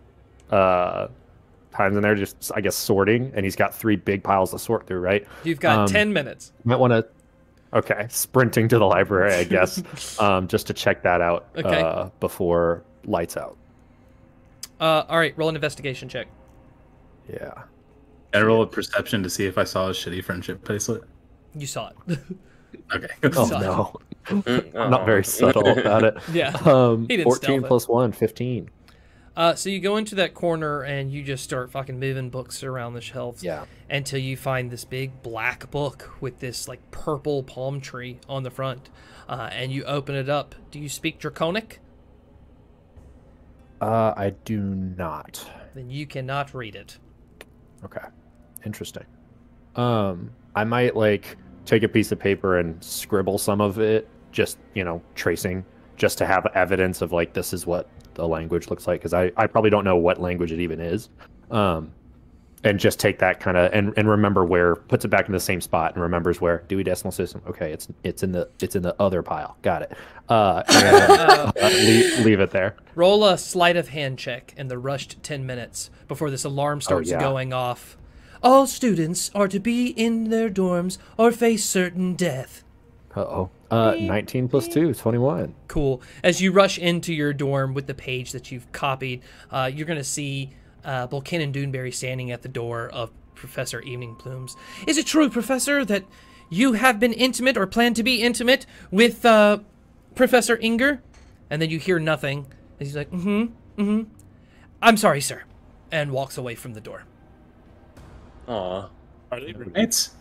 times in there, just I guess sorting, and he's got 3 big piles to sort through. Right? You've got 10 minutes. Might want to. Okay, sprinting to the library, I guess, just to check that out before lights out. All right, roll an investigation check. Yeah. I roll a perception to see if I saw a shitty friendship bracelet. You saw it. Okay. Oh Sorry. no. I'm not very subtle about it. Yeah. He didn't 14 stealth it. plus 1, 15. So you go into that corner and you just start fucking moving books around the shelves. Yeah. Until you find this big black book with this like purple palm tree on the front. And you open it up. Do you speak Draconic? I do not. Then you cannot read it. Okay. Interesting. I might like take a piece of paper and scribble some of it, just, tracing, just to have evidence of like this is what the language looks like, because I probably don't know what language it even is. And just take that kind of and remember where, puts it back in the same spot and remembers where Dewey Decimal System. Okay, it's in the other pile. Got it. Leave it there. Roll a sleight of hand check in the rushed 10 minutes before this alarm starts going off. All students are to be in their dorms or face certain death. 19 plus 2, 21. Cool. As you rush into your dorm with the page that you've copied, you're going to see Buchanan Doonberry standing at the door of Professor Evening Plumes. Is it true, Professor, that you have been intimate or plan to be intimate with Professor Ingr? And then you hear nothing. And he's like, I'm sorry, sir. And walks away from the door. Aw. Are they roommates?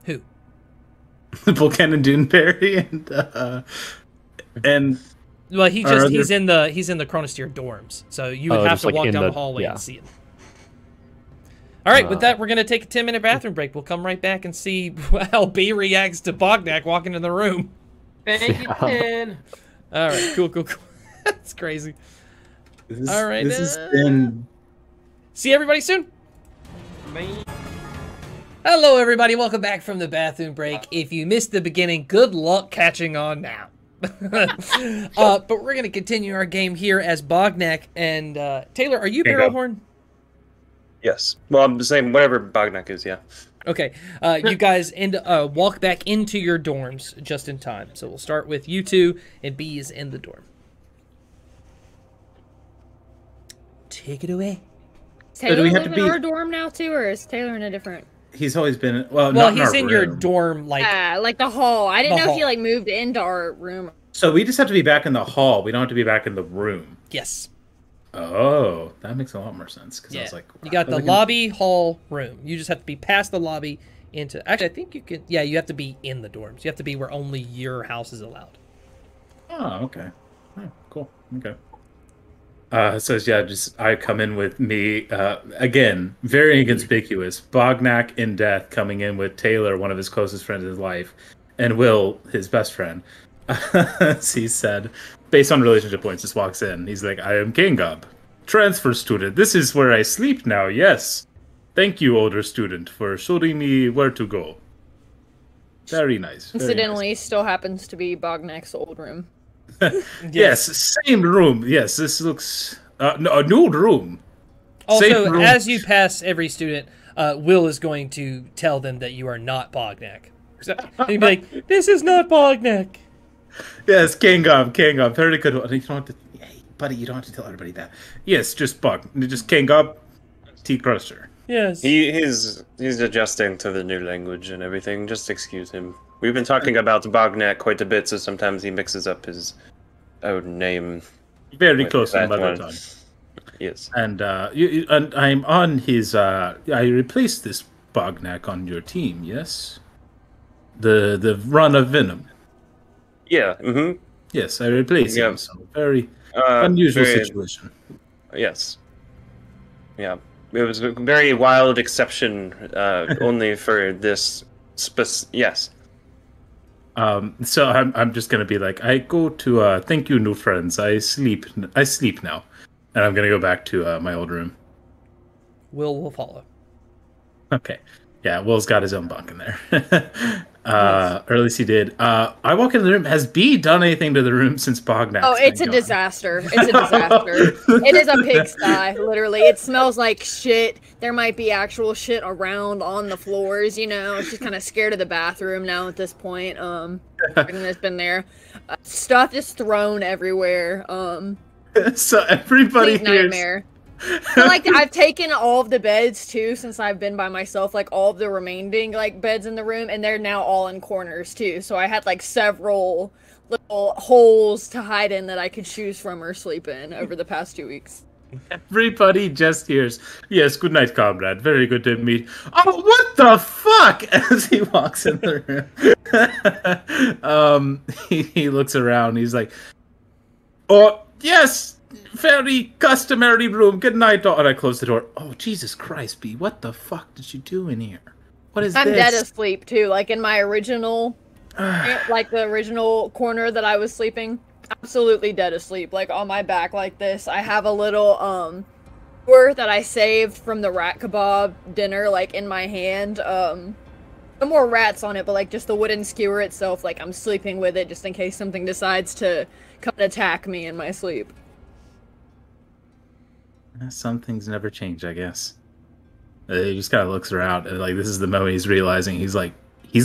Who? Buchanan Doonberry and Well, he's in the Chronosteer dorms, so you would have to walk down the hallway and see him. All right, with that, we're gonna take a 10-minute bathroom break. We'll come right back and see how B reacts to Bognak walking in the room. Thank you, Ken. All right, cool. That's crazy. All right, this has been. See everybody soon. Man. Hello, everybody. Welcome back from the bathroom break. If you missed the beginning, good luck catching on now. But we're going to continue our game here as Bognak and Tailor. Are you Barrelhorn? Yes. Well, I'm the same. Whatever Bognak is. Yeah. Okay. You guys walk back into your dorms just in time. So we'll start with you two, and B is in the dorm. Take it away. Is Tailor live in our dorm now too, or is Tailor in a different? He's always been not he's in your dorm, like the hall. I didn't know if he moved into our room. So we just have to be back in the hall. We don't have to be back in the room. Yes. Oh, that makes a lot more sense. Because I was like, you got the lobby, hall, room. You just have to be past the lobby into. Actually, I think you can. Yeah, you have to be in the dorms. You have to be where only your house is allowed. Oh, okay. Oh, cool. Okay. I come in with me, again, very inconspicuous. Bognak in death coming in with Tailor, one of his closest friends in his life, and Will, his best friend. As he said, based on relationship points, just walks in. He's like, I am Kingob, transfer student. This is where I sleep now, yes. Thank you, older student, for showing me where to go. Very nice. Incidentally, still happens to be Bognak's old room. Yes, same room. Yes, this looks a new room. Also, as you pass every student, Will is going to tell them that you are not Bognak. And you'd be like, "This is not Bognak." Yes, Kingob, very good. You don't have to, hey, buddy, you don't have to tell everybody that. Yes, just Kingob, T Crusher. Yes, he's adjusting to the new language and everything. Just excuse him. We've been talking about Bognak quite a bit, so sometimes he mixes up his own name. Very close to mother tongue. Yes. And and I'm on his. I replaced this Bognak on your team. Yes. The run of Venom. Yeah. Mm-hmm. Yes, I replaced him. So very unusual situation. Yes. Yeah. It was a very wild exception, only for this. Yes. So I'm just gonna be like, I go to thank you, new friends. I sleep now, and I'm gonna go back to my old room. Will follow. Okay, yeah, Will's got his own bunk in there. Or at least he did. I walk into the room. Has B done anything to the room since Bognak? Oh, it's a disaster. It's a disaster. It is a pigsty, literally. It smells like shit. There might be actual shit around on the floors, you know. She's kind of scared of the bathroom now at this point. Everything that's been there. Stuff is thrown everywhere. So everybody hears... nightmare. So, I've taken all of the beds too since I've been by myself, all of the remaining beds in the room, and they're now all in corners too. So I had several little holes to hide in that I could choose from or sleep in over the past 2 weeks. Everybody just hears, yes, good night, comrade. Very good to meet. Oh, what the fuck? As he walks in the room. He looks around. He's like, oh, yes. Very customary room. Good night. And I close the door. Oh, Jesus Christ, B. What the fuck did you do in here? What is this? I'm dead asleep, too. In my original... the original corner that I was sleeping. Absolutely dead asleep. On my back like this. I have a little, skewer that I saved from the rat kebab dinner, in my hand. No more rats on it, but, just the wooden skewer itself. I'm sleeping with it just in case something decides to come and attack me in my sleep. Some things never change, I guess. He just kind of looks around, and this is the moment he's realizing he's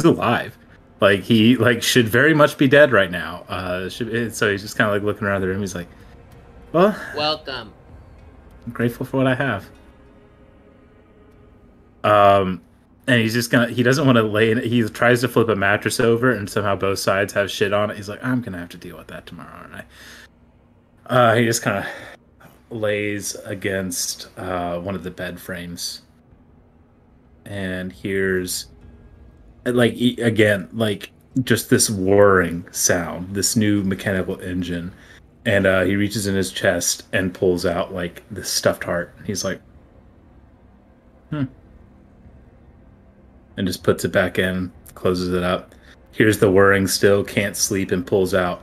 alive. He should very much be dead right now. So he's just kind of looking around the room. He's like, well, welcome. I'm grateful for what I have. And he's just he doesn't want to lay in it. He tries to flip a mattress over, and somehow both sides have shit on it. He's like, I'm gonna have to deal with that tomorrow, aren't I? He just kind of lays against one of the bed frames and hears just this whirring sound, this new mechanical engine, and he reaches in his chest and pulls out this stuffed heart. He's like, and just puts it back in, closes it up, hears the whirring still, can't sleep, and pulls out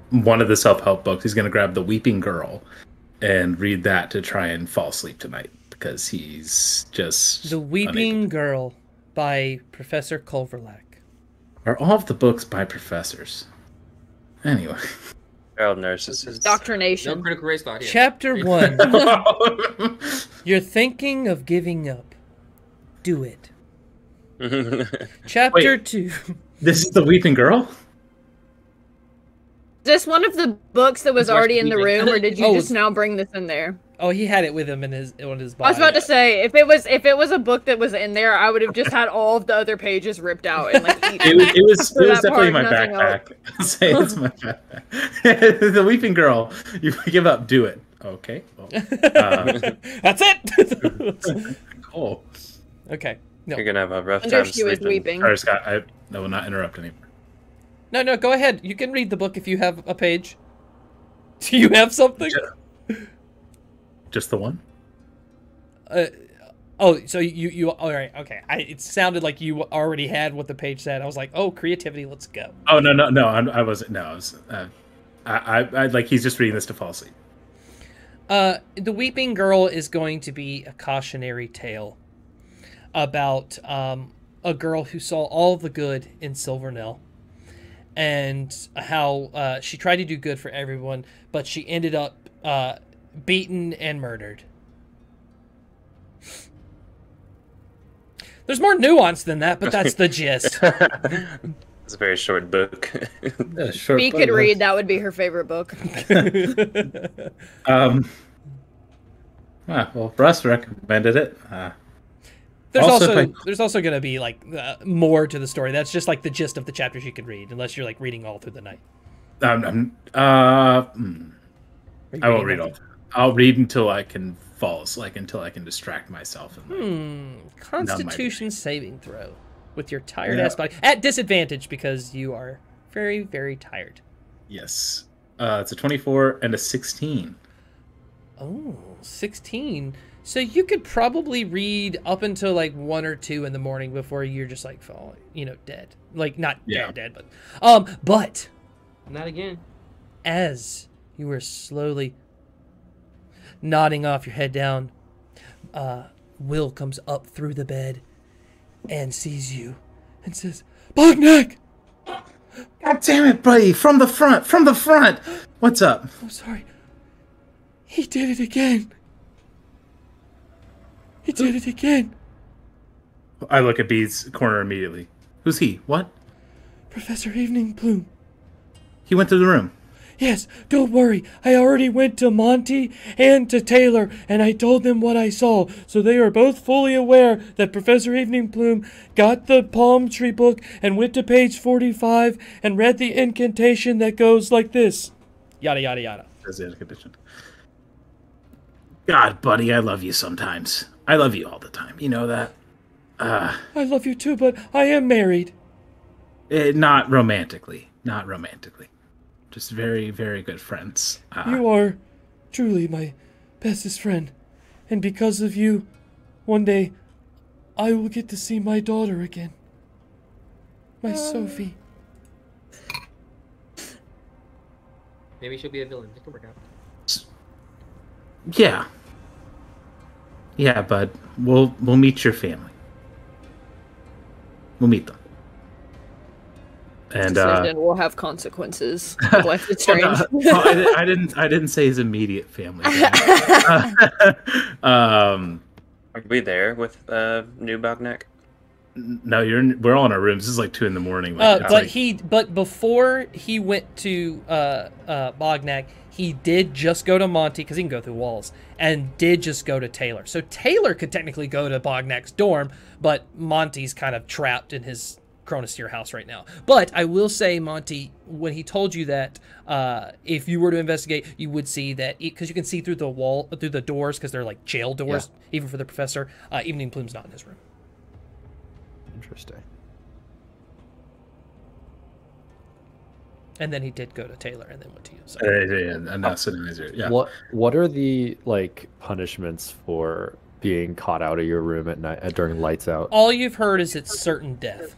one of the self-help books. He's going to grab The Weeping Girl and read that to try and fall asleep tonight, because he's just The Weeping unable. Girl by Professor Culverlack. Are all of the books by professors? Anyway. They're all narcissists. No Indoctrination. critical race thought here. Chapter 1. You're thinking of giving up. Do it. Chapter Wait. 2. This is the Weeping Girl? Is this one of the books that was Watch already in the TV. room, or did you Oh, just now bring this in there? Oh, he had it with him in his body. I was about to say, if it was a book that was in there, I would have just had all of the other pages ripped out and like eaten. It was For that definitely part, my nothing backpack. I'll say it's my backpack. The Weeping Girl. You give up, do it. Okay. Well, That's it. cool. Okay. No. You're gonna have a rough Wonder time if she was sleeping. weeping. Sorry, Scott. I will not interrupt anymore. No, go ahead. You can read the book if you have a page. Do you have something? Just the one? So you all right? Okay. It sounded like you already had what the page said. I was like, oh, creativity. Let's go. Oh no! I wasn't. No, I was. I like he's just reading this to fall asleep. The Weeping Girl is going to be a cautionary tale about a girl who saw all the good in Silvernell, and how she tried to do good for everyone, but she ended up beaten and murdered. There's more nuance than that, but that's the gist. It's a very short book. If he could read, that would be her favorite book. Well, Russ recommended it. There's also going to be like more to the story. That's just like the gist of the chapters you could read, unless you're like reading all through the night. I won't read all. I'll read until I can fall, until I can distract myself. And, Constitution saving throw with your tired ass body at disadvantage because you are very, very tired. Yes, it's a 24 and a 16. Oh, 16. So you could probably read up until like 1 or 2 in the morning before you're just like falling, dead. Like not dead, but Not again. as you were slowly nodding off your head down, Will comes up through the bed and sees you and says, "Bognack!" God damn it, buddy! From the front! What's up? I'm sorry. He did it again. He did it again. I look at Bede's corner immediately. Who's he? What? Professor Evening Plume. He went to the room. Yes, don't worry. I already went to Monty and to Tailor, and I told them what I saw, so they are both fully aware that Professor Evening Plume got the palm tree book and went to page 45 and read the incantation that goes like this. Yada, yada, yada. That's the incantation. God, buddy, I love you sometimes. I love you all the time. You know that? I love you too, but I am married. Not romantically. Just very, very good friends. You are truly my bestest friend, and because of you, one day I will get to see my daughter again. My Sophie. Maybe she'll be a villain. It can work out. Yeah, bud. We'll meet your family. We'll meet them. And Decision will have consequences. Life is strange. I didn't say his immediate family. Are we there with new Bognack? No, we're all in our rooms. This is like 2 a.m. But before he went to Bognack, he did just go to Monty because he can go through walls, and did just go to Tailor. So Tailor could technically go to Bognack's dorm, but Monty's kind of trapped in his Chronosphere house right now. But I will say, Monty, when he told you that if you were to investigate, you would see that, because you can see through the wall, through the doors, because they're like jail doors, even for the professor. Evening Plume's not in his room. Interesting. And then he did go to Tailor and then went to you. So. Yeah. What are the punishments for being caught out of your room at night during lights out? All you've heard is it's certain death.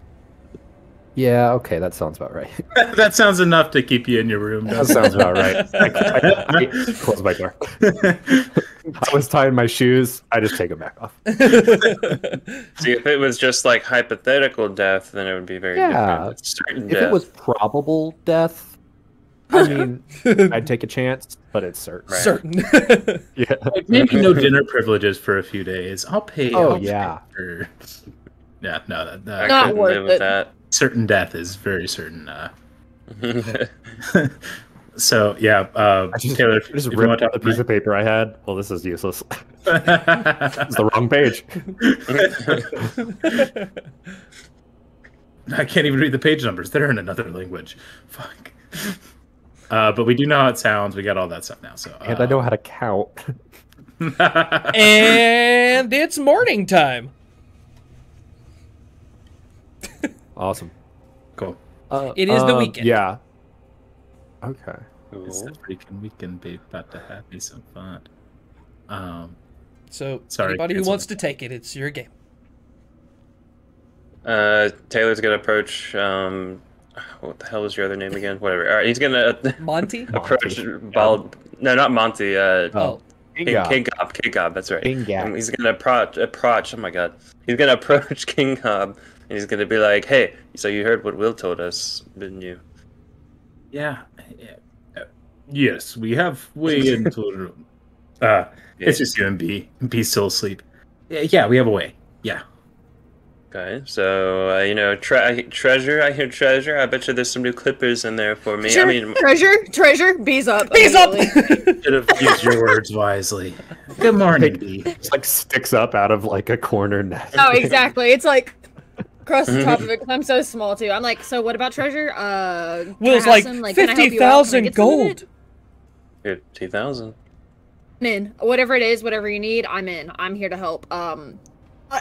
Yeah, okay, that sounds about right. That sounds enough to keep you in your room. That sounds about right. I close my door. I was tying my shoes. I just take them back off. See, if it was just like hypothetical death, then it would be very different. But certain If death. it was probable death, I mean, I'd take a chance, but it's certain. Right. Certain. Yeah. Like, maybe no dinner privileges for a few days. I'll pay. Oh, I'll pay yeah. for... Yeah, no, I Not couldn't worth live with it. that. certain death is very certain. So yeah, Tailor, I just if you ripped want out to the piece of paper I had. Well, this is useless. It's the wrong page. I can't even read the page numbers. They're in another language. Fuck. But we do know how it sounds. We got all that stuff now. So And I know how to count. And it's morning time. Awesome. Cool. It is the weekend. Yeah. Okay. It's the freaking weekend, babe. About to have me some fun. So Sorry, anybody who cancel wants it. to take it, it's your game. Taylor's gonna approach. What the hell was your other name again? Whatever. All right, he's gonna Monty? approach. No, not Monty. Oh. King Gob. That's right. King Gob. He's gonna approach. Oh my God. He's gonna approach King Gob, and he's gonna be like, "Hey, so you heard what Will told us, didn't you?" Yeah. Yes, we have way into the room. It's just you and B still asleep. Yeah, we have a way. Yeah. Okay, so treasure. I hear treasure. I bet you there's some new clippers in there for me. Sure. I mean, treasure, bees up. Bees up! immediately. Should have used your words wisely. Good morning, B. It's like sticks up out of like a corner nest. Oh, exactly. It's like across the top of it. 'Cause I'm so small too. I'm like, so what about treasure? Can Will's I have like, some? Can I help you out? Can I 50,000 get some of gold. it? 50,000. I'm in. Whatever it is, whatever you need, I'm in. I'm here to help.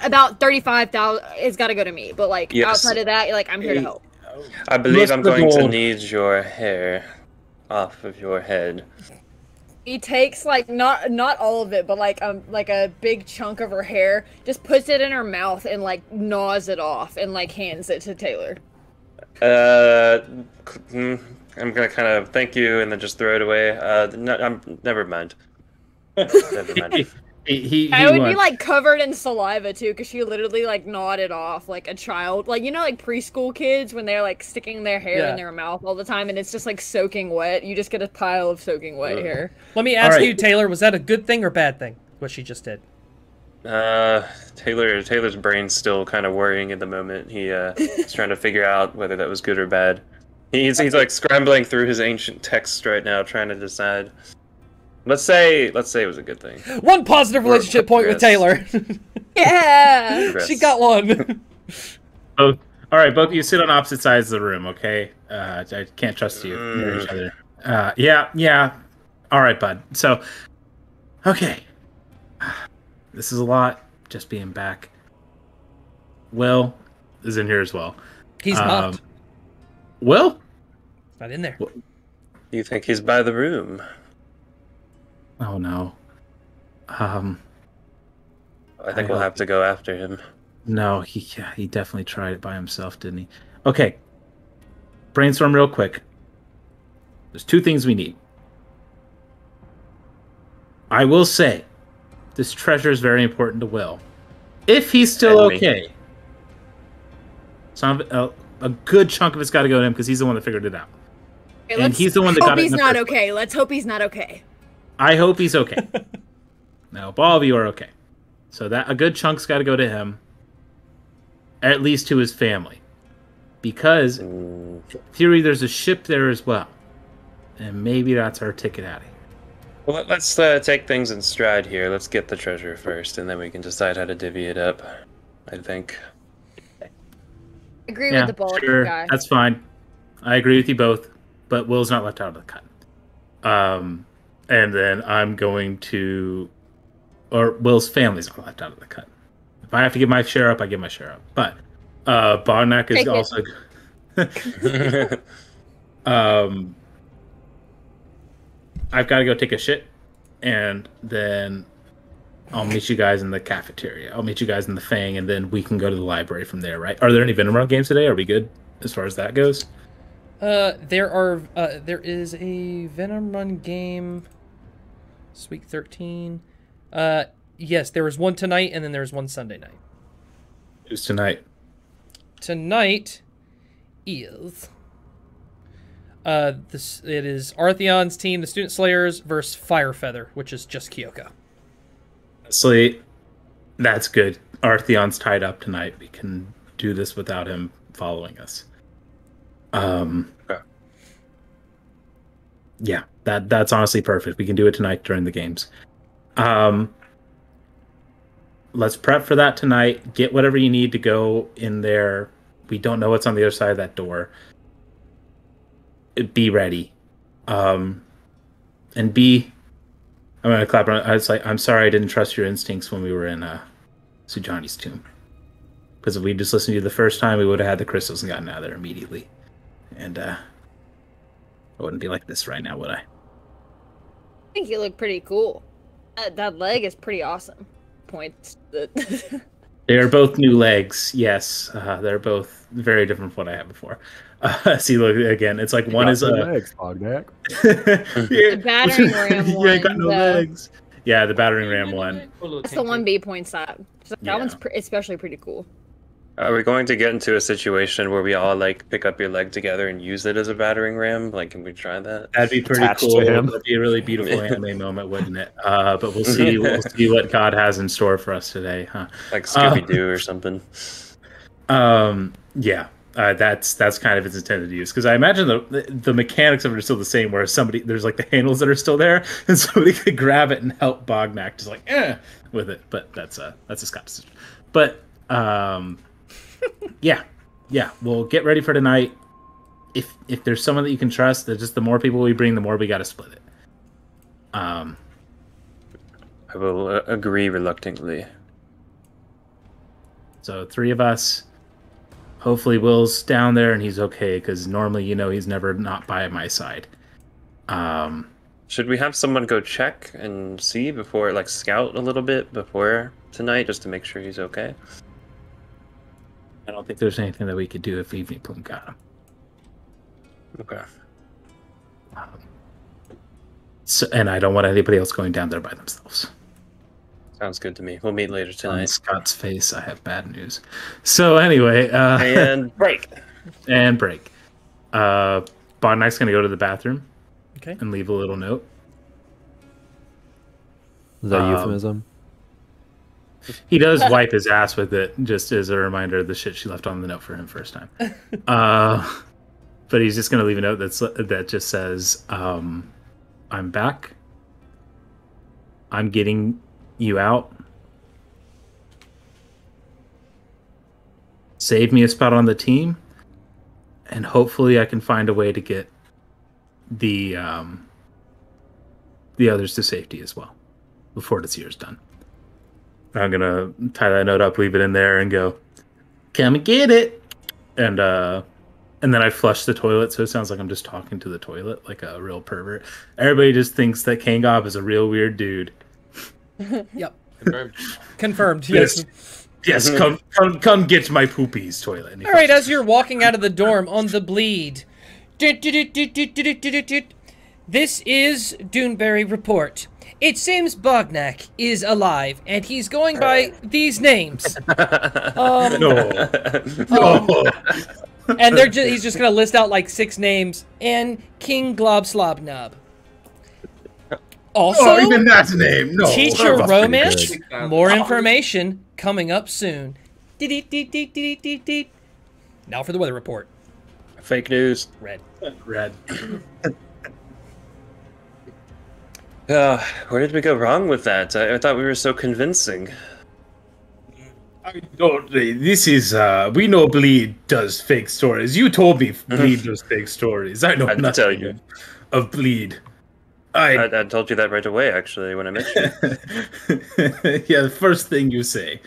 About 35,000. It's got to go to me. But like Yes. outside of that, I'm here to help. I believe Most I'm of the going to gold. need your hair off of your head. He takes not all of it, but like a big chunk of her hair, just puts it in her mouth and like gnaws it off and like hands it to Tailor. I'm gonna kind of thank you and then just throw it away. Never mind. Never mind. He I would be wants- like covered in saliva too, because she literally like gnawed it off like a child, like like preschool kids when they're like sticking their hair Yeah. in their mouth all the time, and it's just like soaking wet. You just get a pile of soaking wet hair. Let me ask right. you, Tailor, was that a good thing or bad thing, what she just did? Taylor's brain's still kind of worrying at the moment. He's trying to figure out whether that was good or bad. He's like scrambling through his ancient texts right now, trying to decide. Let's say it was a good thing. One positive relationship point with Tailor. Yeah. Progress. She got one. both. All right, both of you sit on opposite sides of the room, okay? I can't trust you near each other. Yeah. All right, bud. So, okay. This is a lot. Just being back. Will is in here as well. He's not. Will? Not in there. You think he's by the room? Oh no. I think we'll have to go after him. No, he definitely tried it by himself, didn't he? Okay. Brainstorm real quick. There's two things we need. I will say, this treasure is very important to Will. If he's still And me. okay. A good chunk of it's got to go to him because he's the one that figured it out. Okay, And he's the one that hope got it in he's the not first okay. Let's hope he's not okay. I hope he's okay. I hope all of you are okay. So that a good chunk's got to go to him. At least to his family. Because, in theory, there's a ship there as well. And maybe that's our ticket out of here. Well, let's take things in stride here. Let's get the treasure first, and then we can decide how to divvy it up. I think. Agree Yeah, with the bald sure. guy. That's fine. I agree with you both. But Will's not left out of the cut. And then I'm going to... Or Will's family's not left out of the cut. If I have to give my share up, I give my share up. But Bognak is Take it. also... I've got to go take a shit, and then I'll meet you guys in the cafeteria. I'll meet you guys in the Fang, and then we can go to the library from there, right? Are there any Venom Run games today? Are we good as far as that goes? There is a Venom Run game. This week 13. Yes, there was one tonight, and then there was one Sunday night. Who's tonight? Tonight is it is Artheon's team, the Student Slayers, versus Firefeather, which is just Kyoka. Honestly, that's good. Artheon's tied up tonight. We can do this without him following us. Okay. Yeah, that's honestly perfect. We can do it tonight during the games. Let's prep for that tonight. Get whatever you need to go in there. We don't know what's on the other side of that door. Be ready. And B, I'm gonna clap around. I was like, I'm sorry I didn't trust your instincts when we were in Sujani's tomb. Because if we just listened to you the first time, we would have had the crystals and gotten out of there immediately. And I wouldn't be like this right now, would I? I think you look pretty cool. That leg is pretty awesome. Points. They are both new legs. Yes, they're both very different from what I had before. See, look again. It's like You one got is no a legs, Bogdak. The battering ram You one. ain't got no legs. Yeah, the battering ram one. That's the one B points at. So that Yeah. one's especially pretty cool. Are we going to get into a situation where we all like pick up your leg together and use it as a battering ram? Like, can we try that? That'd be pretty Attached to cool. him. That'd be a really beautiful anime moment, wouldn't it? But we'll see. We'll see what God has in store for us today, huh? Like Scooby Doo or something. Yeah. That's kind of its intended use, because I imagine the mechanics of it are still the same. Where there's like the handles that are still there, and somebody could grab it and help Bognak just like with it. But that's a Scott decision. But yeah. We'll get ready for tonight. If there's someone that you can trust, that just the more people we bring, the more we got to split it. I will agree reluctantly. So 3 of us. Hopefully Will's down there and he's okay, because normally, he's never not by my side. Should we have someone go check and see before, like, scout a little bit before tonight, just to make sure he's okay? I don't think there's anything that we could do if Evening Plume got him. Okay. And I don't want anybody else going down there by themselves. Sounds good to me. We'll meet later On tonight. Scott's face, I have bad news. So anyway, And break. and break. Bondnak's gonna go to the bathroom. Okay. And leave a little note. Is that a euphemism? He does wipe his ass with it, just as a reminder of the shit she left on the note for him first time. But he's just gonna leave a note that just says, "I'm back. I'm getting you out. Save me a spot on the team, and hopefully I can find a way to get the others to safety as well before this year's done." I'm gonna tie that note up, leave it in there, and go, "Come and get it." And then I flush the toilet, so it sounds like I'm just talking to the toilet like a real pervert. Everybody just thinks that Kangob is a real weird dude. Yep. Confirmed. Confirmed. Yes. Yes, come get my poopies, toilet. And he All right. flushes. As you're walking out of the dorm on the bleed, this is Duneberry report. It seems Bognak is alive, and he's going by these names. No. And he's just gonna list out like 6 names, and King Glob Slobnob. Also, Oh, even that name. No. Teacher That's pretty Romance. good. More information coming up soon. Now for the weather report. Fake news. Red. Red. Where did we go wrong with that? I thought we were so convincing. I don't. This is. We know Bleed does fake stories. You told me Bleed does fake stories. I know I'd nothing tell you. of Bleed. I told you that right away, actually, when I met you. Yeah, the first thing you say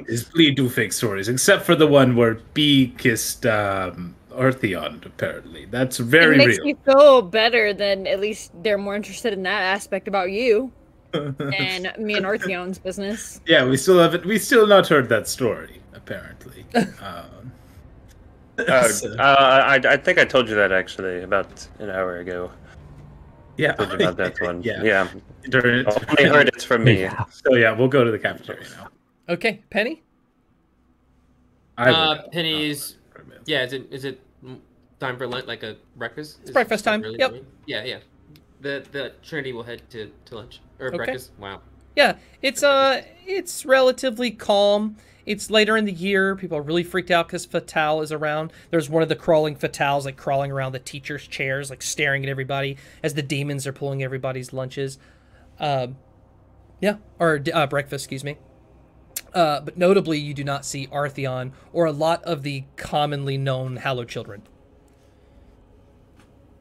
is Bleed do fake stories, except for the one where B kissed Artheon, apparently. That's very It makes real. me feel better than at least they're more interested in that aspect about you than me and Artheon's business. Yeah, we still haven't. We still not heard that story, apparently. I think I told you that, actually, about an hour ago. Yeah, Told you about that one. Yeah. Yeah. During, Only heard it's from me. So yeah, we'll go to the cafeteria now. Okay, Penny. Penny's. Yeah, is it time for lunch? Like a breakfast? It's breakfast time. Really Yep. late? Yeah. The Trinity will head to lunch or breakfast. Wow. Yeah, it's relatively calm. It's later in the year. People are really freaked out because Fatal is around. There's one of the crawling Fatals like crawling around the teachers' chairs, like staring at everybody as the demons are pulling everybody's lunches. Breakfast, excuse me. But notably, you do not see Artheon or a lot of the commonly known Hallowed Children.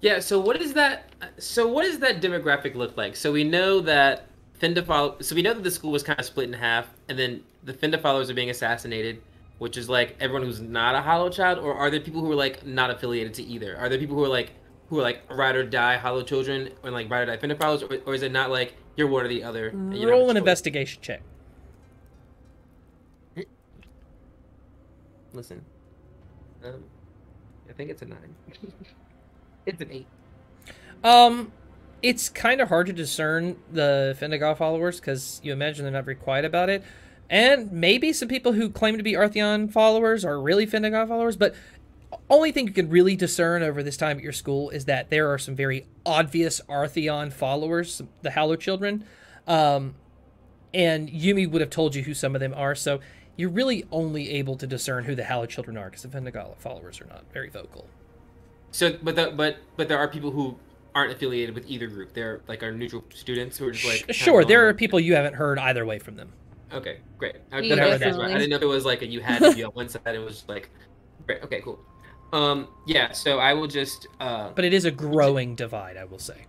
Yeah. So what does that demographic look like? So we know that So we know that the school was kind of split in half, and then the Fenda followers are being assassinated, which is like everyone who's not a Hollow child, or are there people who are like not affiliated to either? Are there people who are like ride or die Hollow children or like ride or die Fenda followers, or is it not like you're one or the other? And you don't Roll have an a choice? investigation check. Listen, I think it's a 9. It's an 8. It's kind of hard to discern the Fendigal followers because you imagine they're not very quiet about it. And maybe some people who claim to be Artheon followers are really Fendigal followers, but only thing you can really discern over this time at your school is that there are some very obvious Artheon followers, the Hallowed Children. And Yumi would have told you who some of them are, so you're really only able to discern who the Hallowed Children are because the Fendigal followers are not very vocal. So, but there are people who aren't affiliated with either group. They're like our neutral students who are just like. Sure, there are people you haven't heard either way from them. Okay, great. Yeah, I definitely. didn't know if it was like you had to be on one side. It was just like, great. Okay, cool. Yeah. So I will just. But it is a growing divide, I will say.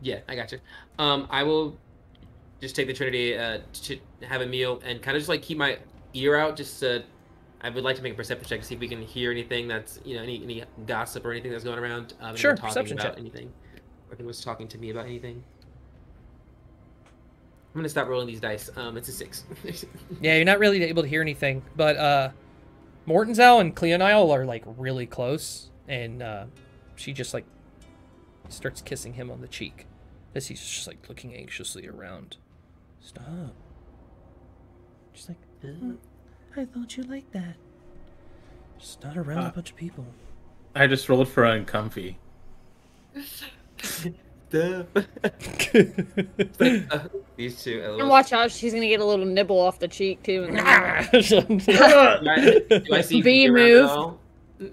Yeah, I got you. I will just take the Trinity to have a meal and kind of just like keep my ear out. Just I would like to make a perception check to see if we can hear anything that's any gossip or anything that's going around. Sure, talking perception about check. anything. Or if anyone's talking to me about anything. I'm gonna stop rolling these dice. It's a 6. Yeah, you're not really able to hear anything, but Mortenzow and Cleonile are like really close, and she just like starts kissing him on the cheek as he's just like looking anxiously around. Stop. She's like, I thought you liked that. Just not around a bunch of people. I just rolled for uncomfy. These two. And watch out, she's gonna get a little nibble off the cheek too. Do I see B around move. at all?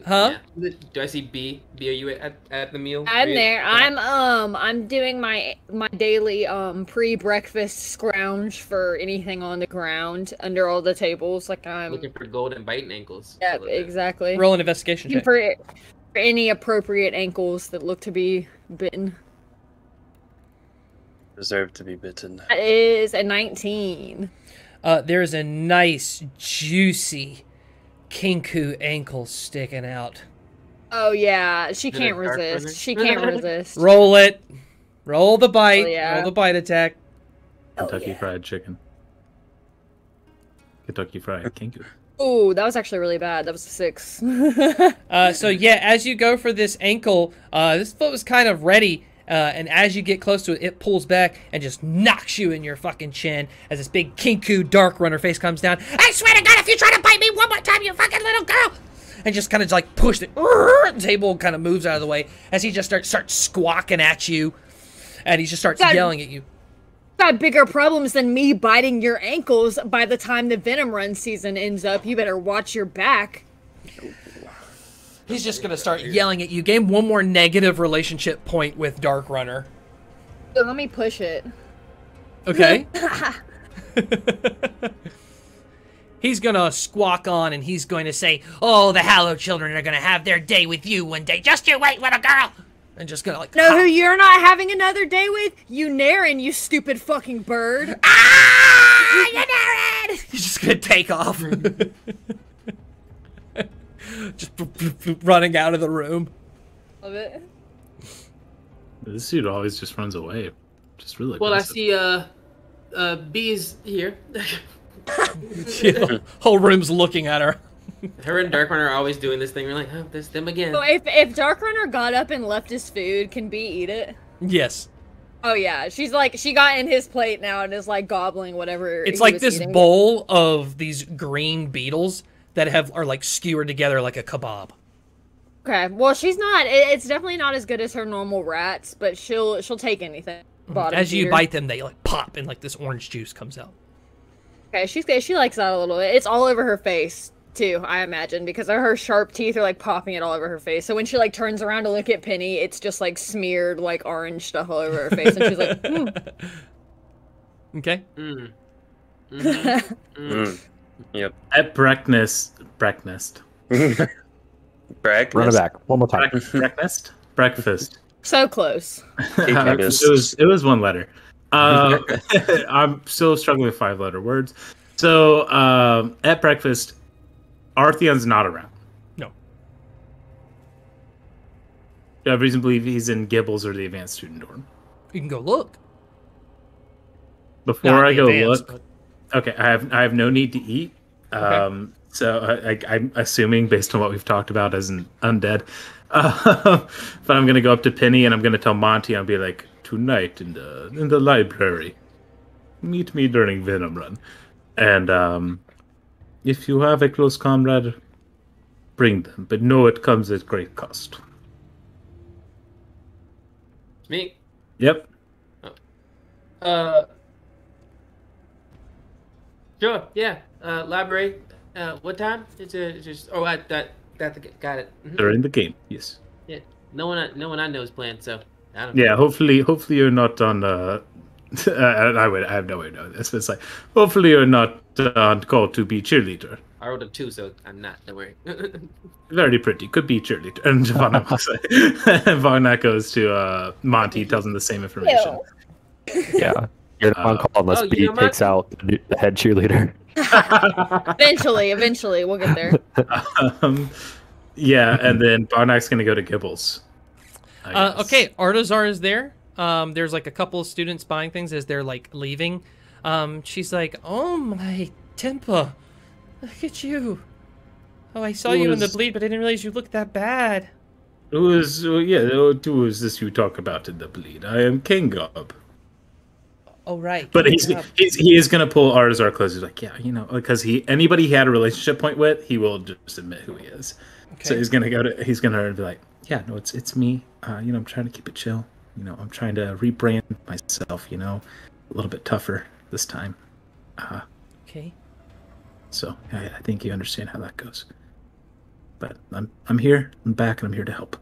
Huh? Yeah. Do I see B? B, are you at the meal? I'm Are you- there. I'm doing my daily pre-breakfast scrounge for anything on the ground under all the tables. Like I'm looking for golden biting ankles. yeah, exactly. Roll an investigation check. For any appropriate ankles that look to be bitten. Deserve to be bitten. That is a 19. There's a nice, juicy Kinku ankle sticking out. Oh yeah, she Is it can't a dark resist. runner? She can't resist. Roll it. Roll the bite. Oh, yeah. Roll the bite attack. Kentucky Fried Chicken. Kentucky Fried Kinku. Ooh, that was actually really bad. That was a 6. So yeah, as you go for this ankle, this foot was kind of ready, and as you get close to it, it pulls back and just knocks you in your fucking chin as this big Kinku Dark Runner face comes down. I swear to God, if you try to bite me one more time, you fucking little girl! And just kind of like push the table kind of moves out of the way as he just starts squawking at you, and he just starts yelling at you. Got bigger problems than me biting your ankles by the time the Venom Run season ends up. You better watch your back. He's just gonna start yelling at you. Gain one more negative relationship point with Dark Runner. So let me push it. Okay. He's gonna squawk on and he's going to say, "Oh, the Hallowed Children are gonna have their day with you one day. Just you wait, little girl." And just gonna like, Know who you're not having another day with? You Naren, you stupid fucking bird. ah, you Naren! He's just gonna take off. Just running out of the room. Love it. This dude always just runs away. Just really Well, I aggressive. see B's here. Yeah, whole room's looking at her. Her and Darkrunner are always doing this thing. We're like, oh, there's them again. So if Dark Runner got up and left his food, can B eat it? Yes. Oh yeah, she's like she got in his plate now and is like gobbling whatever. It's he like was this eating. bowl of these green beetles that are like skewered together like a kebab. Okay, well she's not. It's definitely not as good as her normal rats, but she'll take anything. Bottom As you feeder. bite them, they like pop and like this orange juice comes out. Okay, she likes that a little bit. It's all over her face too, I imagine, because her sharp teeth are like popping it all over her face. So when she like turns around to look at Penny, it's just like smeared like orange stuff all over her face, and she's like, Okay. Yep. At breakfast. Break. Run it back one more time. Breakfast. so close. It was one letter. I'm still struggling with 5-letter words. So at breakfast, Artheon's not around. No. I have reason to believe he's in Gibbles or the advanced student dorm. You can go look. Before Not I the go advanced, look, okay, I have no need to eat. Okay. So I'm assuming based on what we've talked about as an undead, but I'm gonna go up to Penny and I'm gonna tell Monty. I'll be like, tonight in the library, meet me during Venom Run, and if you have a close comrade, bring them, but know it comes at great cost. Me? Yep. Sure. Yeah. Library. What time? It's just. Oh, got it. Mhm. During the game, yes. Yeah. No one I know is playing, so I don't. Yeah, hopefully you're not on. I have no way of knowing this, but it's like hopefully you're not on call to be cheerleader. I rolled a 2, so I'm not. Don't worry. Very pretty, could be cheerleader. And Vagna goes to Monty, tells him the same information. Yeah, you're not on call unless oh, you B know, takes out the head cheerleader. Eventually, we'll get there. Yeah, and then Barnack's gonna go to Gibbles. Okay, Artazar is there. There's like a couple of students buying things as they're like leaving. She's like, "Oh my Tempa, look at you! Oh, I saw you in the bleed, but I didn't realize you looked that bad." Who is this you talk about in the bleed? I am King Gob. Oh right. But he is gonna pull Artazar close. He's like, yeah, because anybody he had a relationship point with, he will just admit who he is. Okay. So he's gonna be like, yeah, no, it's me. I'm trying to keep it chill. I'm trying to rebrand myself. A little bit tougher this time. Okay. So I think you understand how that goes. But I'm here. I'm back, and I'm here to help.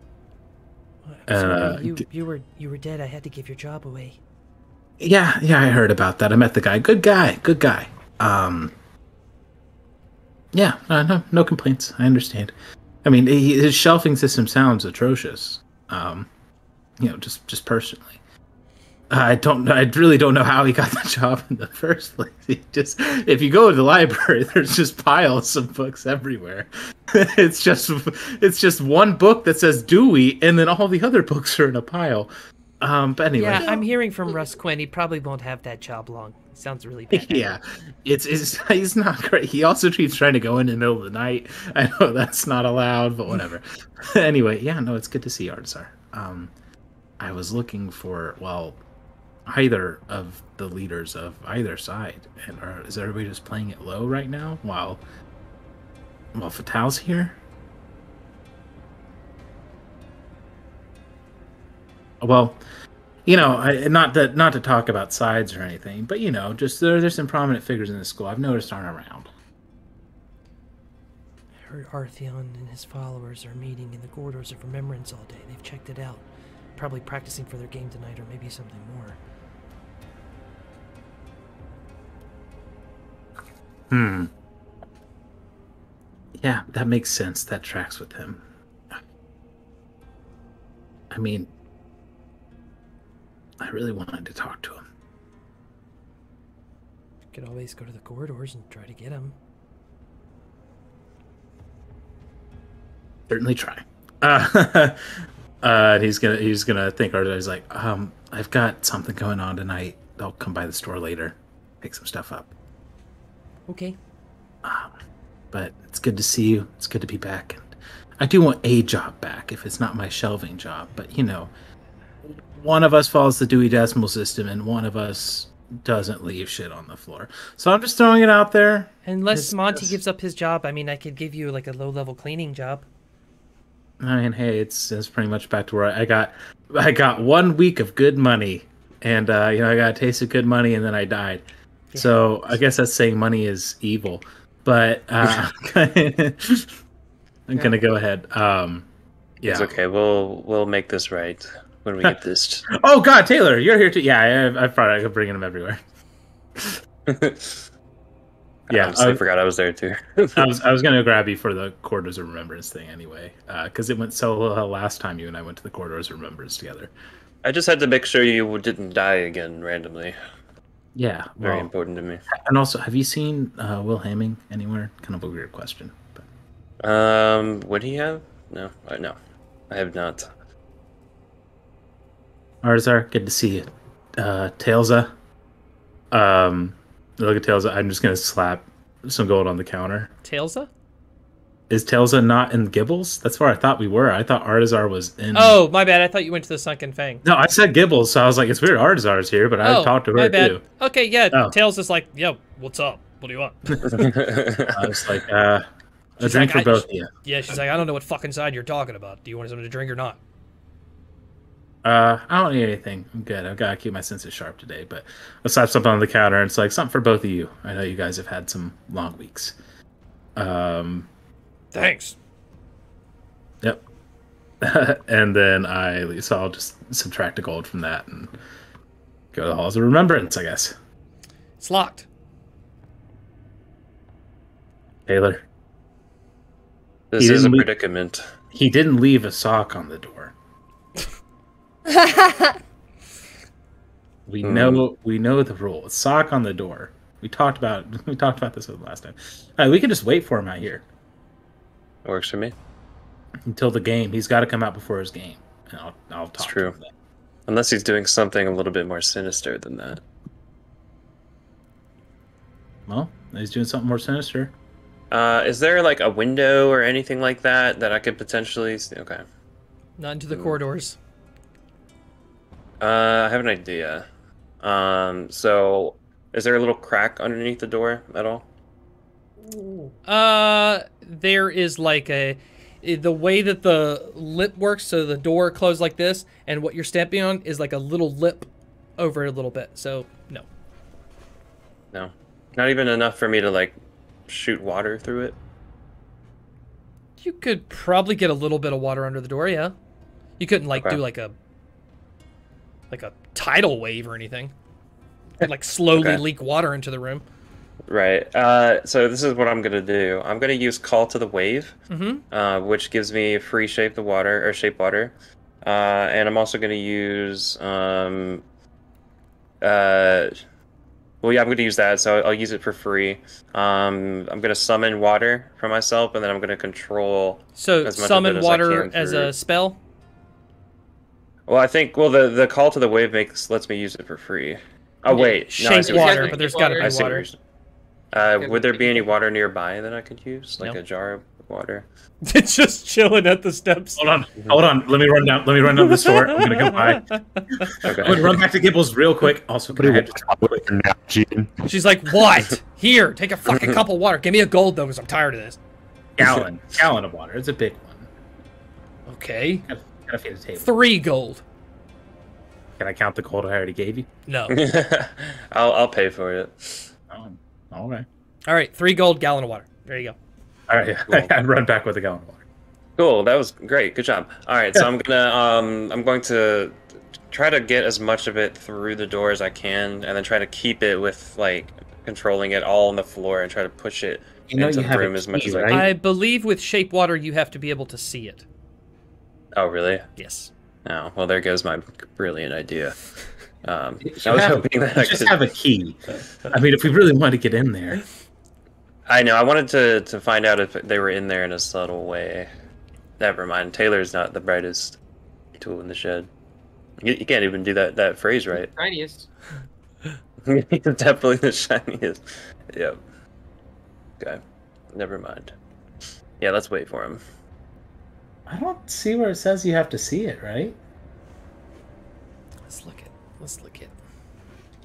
Sorry, you were dead. I had to give your job away. Yeah, I heard about that. I met the guy. Good guy. Yeah, no complaints. I understand. I mean, his shelving system sounds atrocious. Just personally. I really don't know how he got the job in the first place. If you go to the library, there's just piles of books everywhere. It's just one book that says Dewey, and then all the other books are in a pile. But anyway. Yeah, I'm hearing from Russ Quinn. He probably won't have that job long. Sounds really bad. Yeah, he's not great. He also keeps trying to go in the middle of the night. I know that's not allowed, but whatever. Anyway, yeah, no, it's good to see Artazar. I was looking for either of the leaders of either side, and is everybody just playing it low right now while Fatal's here? Well, not to talk about sides or anything, but just there's some prominent figures in this school I've noticed aren't around. I heard Artheon and his followers are meeting in the corridors of Remembrance all day. They've checked it out. Probably practicing for their game tonight, or maybe something more. Yeah, that makes sense. That tracks with him. I mean, I really wanted to talk to him. You could always go to the corridors and try to get him. Certainly try. He's gonna think hard. He's like, I've got something going on tonight. I'll come by the store later, pick some stuff up. Okay. But it's good to see you. It's good to be back. And I do want a job back, if it's not my shelving job. But one of us follows the Dewey Decimal System, and one of us doesn't leave shit on the floor. So I'm just throwing it out there. Unless Monty gives up his job, I mean, I could give you like a low-level cleaning job. I mean, hey, it's pretty much back to where I got 1 week of good money, and I got a taste of good money, and then I died. Yeah. So I guess that's saying money is evil. But I'm gonna go ahead. Yeah, it's okay. We'll make this right when we get this. Oh God, Tailor, you're here too. Yeah, I thought I could bring him everywhere. Yeah, I forgot I was there too. I was gonna grab you for the Corridors of Remembrance thing anyway, because it went so well last time you and I went to the Corridors of Remembrance together. I just had to make sure you didn't die again randomly. Yeah, very important to me. And also, have you seen Will Hamming anywhere? Kind of a weird question. But... would he have? No, I have not. Arzar, good to see you. Tailza. Look at Tailza. I'm just gonna slap some gold on the counter. Tailza? Is Tailza not in Gibbles? That's where I thought we were. I thought Artazar was in. Oh, my bad. I thought you went to the Sunken Fang. No, I said Gibbles, so I was like, it's weird Artazar's here, but I talked to her too. Okay, yeah. Tails is like, yo, what's up? What do you want? I was like, a drink for both of you. Yeah, she's like, I don't know what fucking side you're talking about. Do you want something to drink or not? I don't need anything. I'm good. I've got to keep my senses sharp today, but let's have something on the counter, and it's like something for both of you. I know you guys have had some long weeks. Thanks. Yep. And then I'll just subtract the gold from that and go to the Halls of Remembrance, I guess. It's locked. Tailor. This is a predicament. He didn't leave a sock on the door. We know the rule. A sock on the door. We talked about this last time. All right, we can just wait for him out here. Works for me. Until the game. He's got to come out before his game. And I'll talk to him then. Unless he's doing something a little bit more sinister than that. Well, he's doing something more sinister. Is there like a window or anything like that I could potentially see? Okay. Not into the corridors. I have an idea. So is there a little crack underneath the door at all? There is like the way that the lip works, so the door closed like this, and what you're stepping on is like a little lip over a little bit. So no. No, not even enough for me to like shoot water through it. You could probably get a little bit of water under the door. Yeah, you couldn't like do like a tidal wave or anything. You'd, like slowly leak water into the room. Right. So this is what I'm gonna do. I'm gonna use Call to the Wave, which gives me free shape water, and I'm also gonna use I'm gonna use that, so I'll use it for free. I'm gonna summon water for myself, and then I'm gonna control. So as much summon of it water as as a spell. Well, I think the Call to the Wave lets me use it for free. Oh wait, shape water, but there's gotta be water. Would there be any water nearby that I could use, like a jar of water? It's just chilling at the steps. Hold on. Let me run down the store. I'm gonna go buy. Okay. I'm gonna run back to Gibbles real quick. Also, She's like, "What? Here, take a fucking cup of water. Give me a gold though, because I'm tired of this." Gallon of water. It's a big one. Okay. Gotta feed the table. 3 gold. Can I count the gold I already gave you? No. I'll pay for it. All right. All right, 3 gold, gallon of water. There you go. All right, cool. I'd run back with a gallon of water. Cool, that was great. Good job. All right, so I'm going to try to get as much of it through the door as I can, and then try to keep it with like controlling it all on the floor and try to push it into the room as much as I can. I believe with shape water you have to be able to see it. Oh, really? Yes. Oh, well, there goes my brilliant idea. I was hoping that I just have a key. I mean, if we really want to get in there. I know. I wanted to find out if they were in there in a subtle way. Never mind. Tailor's not the brightest tool in the shed. You can't even do that phrase right. Shiniest. He's definitely the shiniest. Yep. Okay. Never mind. Yeah, let's wait for him. I don't see where it says you have to see it, right? Let's look at.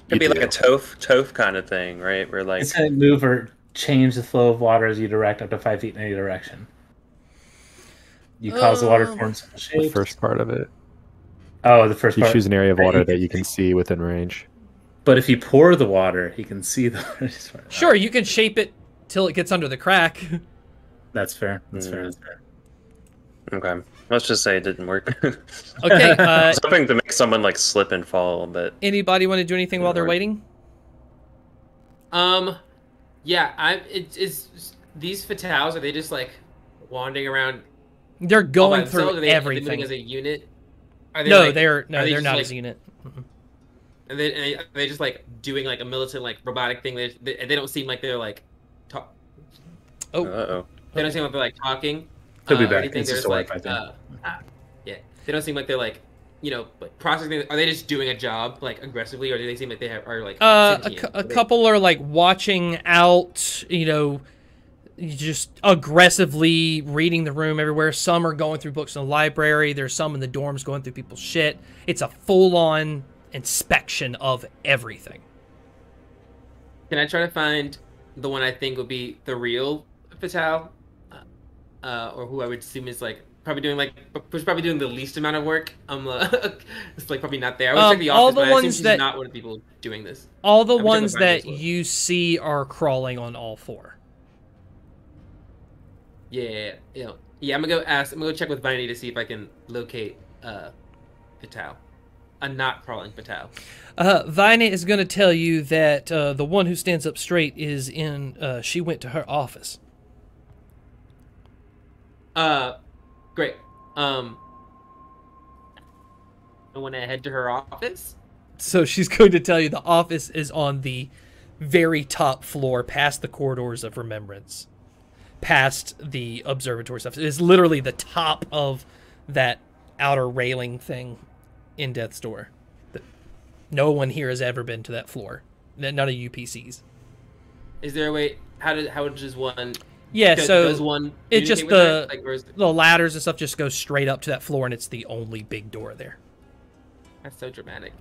Could be You like a do. toph kind of thing, right? Where like It's going to move or change the flow of water as you direct up to 5 feet in any direction. You cause the water to form some The shapes. first part of it. Oh, the first You part. choose an area of Right, water you that can you can see within range. But if you pour the water, he can see the water. Sure, you can shape it till it gets under the crack. That's fair. That's fair. That's fair. okay, let's just say it didn't work. Okay. I was hoping to make someone like slip and fall, but Anybody want to do anything while they're waiting? Yeah, it's these fatals, are they just like wandering around They're all by going themselves? through Are they everything. as a unit? Are they No, like, they're are they just, not like, as a unit. Mhm. And are they just like doing like a militant like robotic thing? They don't seem like they're like talk. Oh, uh-oh. They don't seem like they're like talking. He'll be or back. anything. It's They're just just a like Wi-Fi thing. yeah. They don't seem like they're like like processing. Are they just doing a job like aggressively, or do they seem like they are like sentient? a couple are like watching out, just aggressively reading the room everywhere. Some are going through books in the library. There's some in the dorms going through people's shit. It's a full-on inspection of everything. Can I try to find the one I think would be the real Fatal, or who I would assume is like probably doing the least amount of work? It's like probably not there. I would check the all office, the but I assume ones she's that- not one of the people doing this. All the I'm gonna check ones with Vine that as well. you see are crawling on all four. Yeah. I'm gonna go ask. I'm gonna go check with Viney to see if I can locate Fatal, a not crawling Fatal. Vina is going to tell you that the one who stands up straight is in. She went to her office. Great. I want to head to her office. So she's going to tell you the office is on the very top floor, past the corridors of remembrance, past the observatory stuff. It is literally the top of that outer railing thing in Death's Door. No one here has ever been to that floor. None of UPCs. Is there a way? How does one? Yeah, so does one? it just communicate with her? Like, or is the ladders and stuff just go straight up to that floor, and it's the only big door there. that's so dramatic.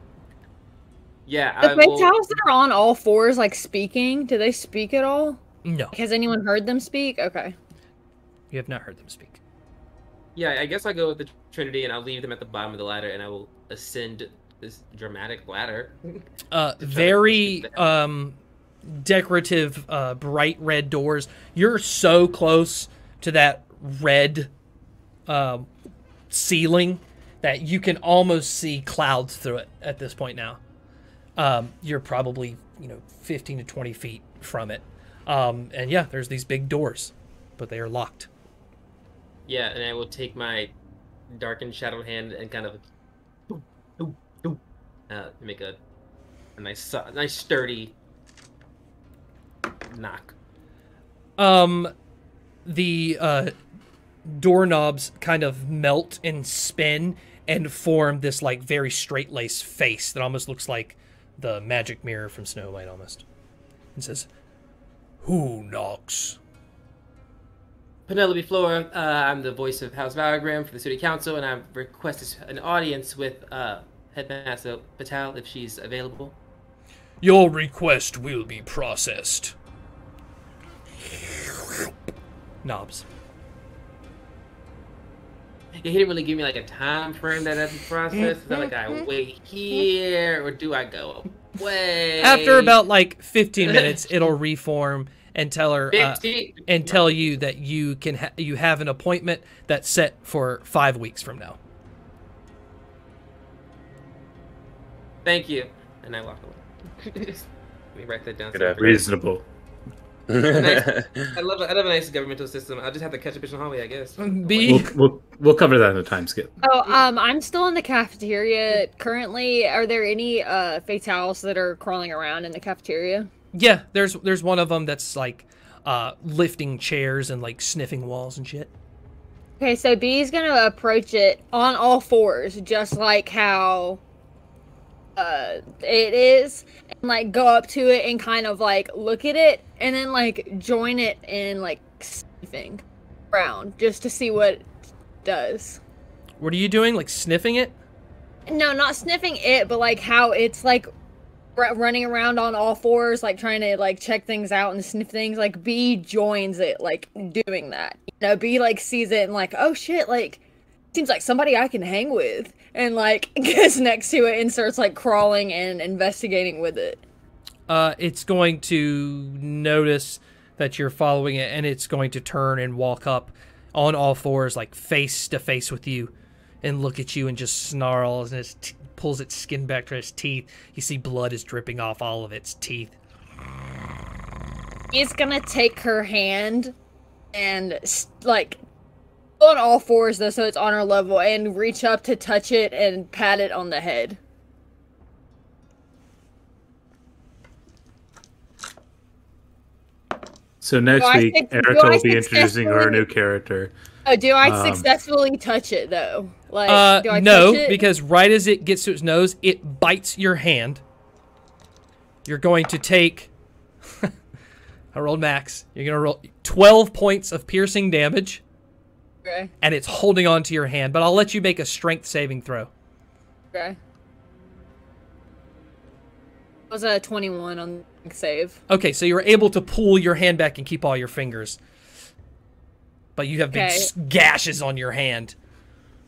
Yeah, The I will. Fatals that are on all fours, like speaking, do they speak at all? No, Has anyone heard them speak? Okay. you have not heard them speak. Yeah, I guess I'll go with the Trinity, and I'll leave them at the bottom of the ladder, and I will ascend this dramatic ladder. Very decorative, bright red doors. You're so close to that red ceiling that you can almost see clouds through it at this point now. You're probably 15 to 20 feet from it. And yeah, there's these big doors, but they are locked. Yeah, and I will take my darkened shadowed hand and kind of make a nice sturdy knock. The doorknobs kind of melt and spin and form this like very straight laced face that almost looks like the magic mirror from Snow White almost. And says, "Who knocks?" Penelope, Flora, I'm the voice of House Valagram for the City Council, and I've requested an audience with Headmaster Patel if she's available. Your request will be processed. Knobs. Yeah, he didn't really give me like a time frame that I had to process. Is that like I wait here or do I go away? After about like 15 minutes, it'll reform and tell her 15. and tell you that you can you have an appointment that's set for 5 weeks from now. Thank you. And I walk away. Let me write that down. Good effort. Reasonable. I love a nice governmental system. I'll just have to catch up in the hallway, I guess. B. We'll cover that in the time skip. Oh, I'm still in the cafeteria currently. Are there any Fatals that are crawling around in the cafeteria? Yeah, there's one of them that's like lifting chairs and like sniffing walls and shit. Okay, so B's gonna approach it on all fours, just like how it is, and like go up to it and kind of like look at it, and then like join it in like sniffing around just to see what it does. What are you doing? Like sniffing it? No, not sniffing it, but like how it's like running around on all fours, like trying to like check things out and sniff things. Like B joins it, like doing that. You know, B like sees it and like, oh shit, like seems like somebody I can hang with, and like gets next to it and starts like crawling and investigating with it. It's going to notice that you're following it, and it's going to turn and walk up on all fours, like face to face with you, and look at you and just snarls, and it pulls its skin back to its teeth. You see blood is dripping off all of its teeth. He's gonna take her hand and like on all fours though, so it's on her level, and reach up to touch it and pat it on the head. So next week, Erica will be introducing her new character. Oh, do I successfully touch it though? Like, do I no, touch it? because right as it gets to its nose, it bites your hand. You're going to take. I rolled max. You're gonna roll 12 points of piercing damage. Okay. And it's holding on to your hand, but I'll let you make a strength saving throw. Okay. It was a 21 on save. Okay, so you're able to pull your hand back and keep all your fingers. But you have big gashes on your hand.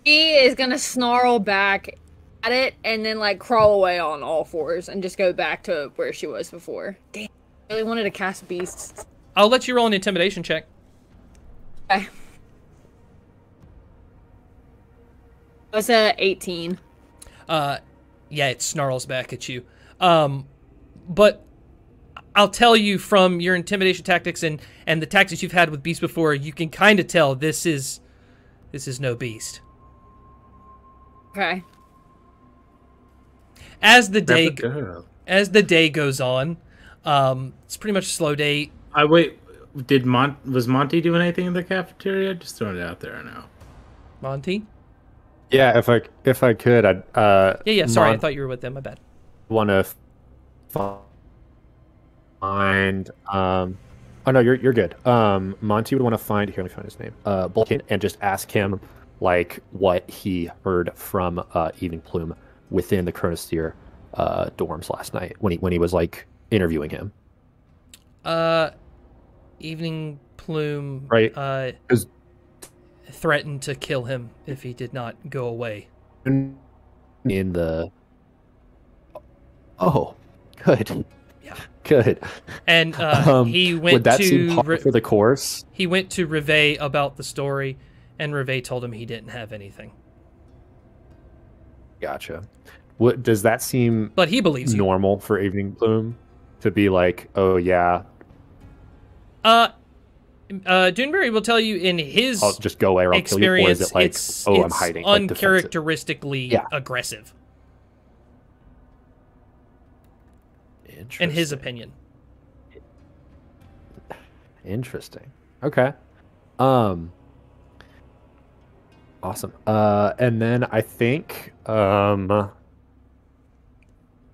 He is gonna snarl back at it and then like crawl away on all fours and just go back to where she was before. Damn, I really wanted to cast beasts. I'll let you roll an intimidation check. Okay. It was a 18. Yeah, it snarls back at you. But I'll tell you from your intimidation tactics and the tactics you've had with beasts before, you can kind of tell this is no beast. Okay. As the day goes on, it's pretty much a slow day. Was Monty doing anything in the cafeteria? Just throwing it out there now. Monty? Yeah, if I could, I'd Yeah, sorry, I thought you were with them, my bad. Want to find oh no, you're good. Monty would want to find, here, let me find his name. Bulkin, and just ask him like what he heard from Evening Plume within the Chronosphere dorms last night when he was like interviewing him. Evening Plume right threatened to kill him if he did not go away. In the good. Yeah. Good. And he went would that to seem par for the course? He went to Rivet about the story, and Rivet told him he didn't have anything. Gotcha. What does that seem? But he believes normal for Evening Plume to be like, oh yeah. Duneberry will tell you in his I'll just go away or I'll kill you, or is it like, I'm hiding? Uncharacteristically aggressive. In his opinion. Interesting. Okay. Awesome. And then I think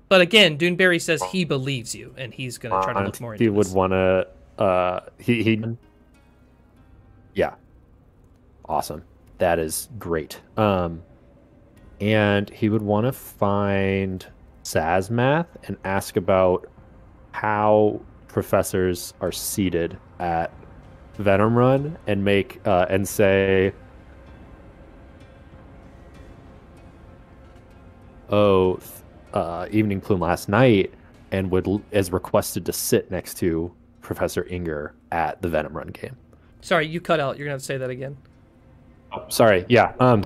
But again, Duneberry says he believes you, and he's going to try to look more into he would this. want to yeah. Awesome. That is great. And he would want to find Sazmath and ask about how professors are seated at Venom Run and make and say, Evening Plume last night and is requested to sit next to Professor Ingr at the Venom Run game. Sorry, you cut out. You're going to have to say that again. Oh, sorry. Yeah. I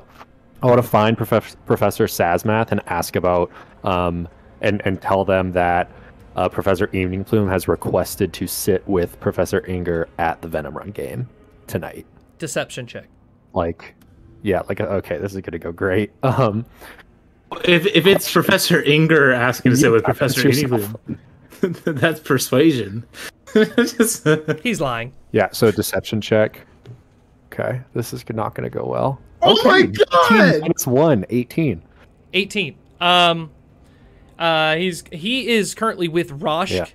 want to find Professor Sazmath and ask about and tell them that Professor Evening Plume has requested to sit with Professor Ingr at the Venom Run game tonight. Deception check. Okay, this is gonna go great. If it's Professor Ingr asking to sit with Professor Evening Plume, that's persuasion. He's lying. Yeah, so deception check. Okay, this is not going to go well. Oh my god! It's 18. 18. He is currently with Roshk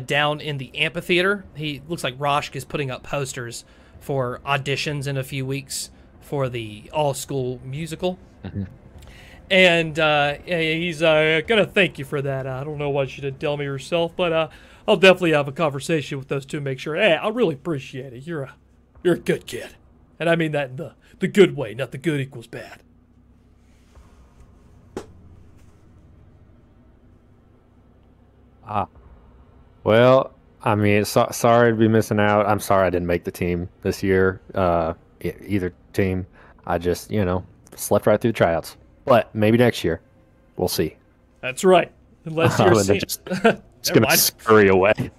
down in the amphitheater. He looks like Roshk is putting up posters for auditions in a few weeks for the all-school musical. Mm-hmm. And he's gonna thank you for that. I don't know why she didn't tell me herself, but I'll definitely have a conversation with those two. Make sure. Hey, I really appreciate it. You're a good kid, and I mean that in the good way, not the good equals bad. Well, I mean, sorry to be missing out. I'm sorry I didn't make the team this year. Either team. I just, slept right through the tryouts. But maybe next year. We'll see. That's right. Unless you're just going to scurry away.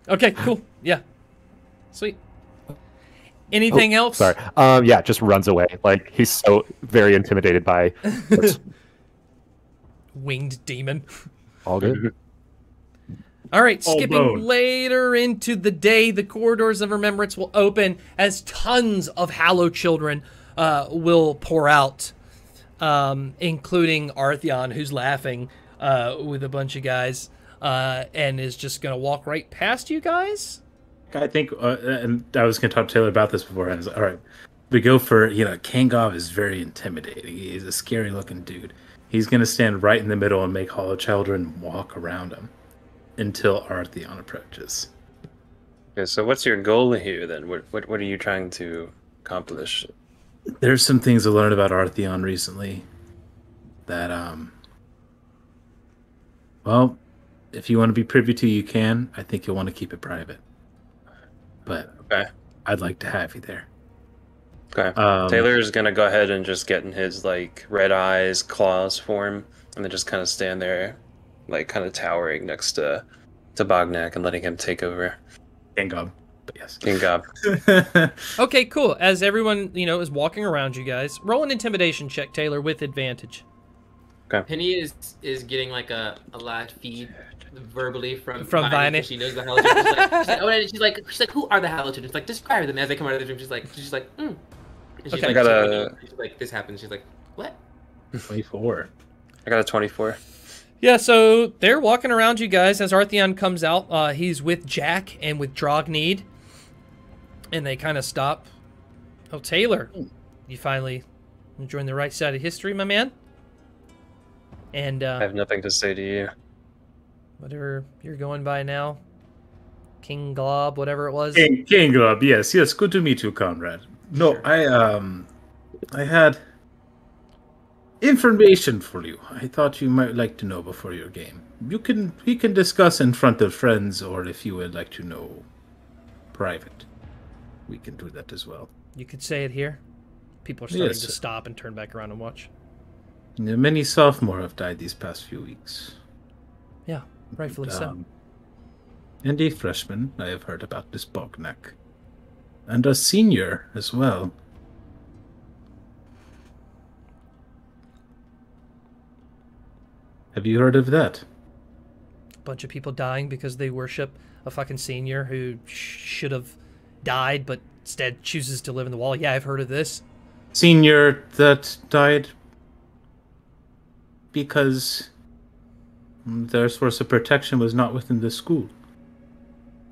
Okay, cool. Yeah. Sweet. Anything else? Sorry. Yeah, just runs away. Like, he's so very intimidated by winged demon. All good. All right, skipping later into the day, the corridors of remembrance will open as tons of Hallow children will pour out, including Artheon, who's laughing with a bunch of guys and is just going to walk right past you guys. I think, and I was going to talk to Taylor about this beforehand. I was like, all right, we go for, Kangov is very intimidating. He's a scary-looking dude. He's going to stand right in the middle and make Hollow children walk around him until Artheon approaches. Okay, so what's your goal here then? What are you trying to accomplish? There's some things I learned about Artheon recently that, well, if you want to be privy to, you can. I think you'll want to keep it private. But okay. I'd like to have you there. Okay. Taylor's gonna go ahead and just get in his red eyes claws form, and then just kind of stand there, kind of towering next to Bognak and letting him take over. King Gob, but yes. King Gob. Okay, cool. As everyone is walking around you guys, roll an intimidation check, Taylor, with advantage. Okay. Penny is getting a live feed verbally from Viney. She knows the Halogens. She's like, who are the Halogens? It's like, describe them as they come out of the room. She's like, And she's Okay. she's like, this happens. She's like, what? 24. I got a 24. Yeah, so they're walking around you guys as Artheon comes out. He's with Jack and with Drogneed. And they kind of stop. Oh, Taylor, you finally joined the right side of history, my man. And I have nothing to say to you. Whatever you're going by now. King Glob, whatever it was. King Glob, yes. Good to meet you, Conrad. No, Sure. I had information for you. I thought you might like to know before your game. We can discuss in front of friends, or if you would like to know private, we can do that as well. You could say it here. People are starting Yes. to stop and turn back around and watch. Many sophomore have died these past few weeks. Yeah, rightfully so. And a freshman, I have heard about this Bognak. And a senior as well. Have you heard of that? A bunch of people dying because they worship a fucking senior who should have died but instead chooses to live in the wall. Yeah, I've heard of this. Senior that died because their source of protection was not within the school.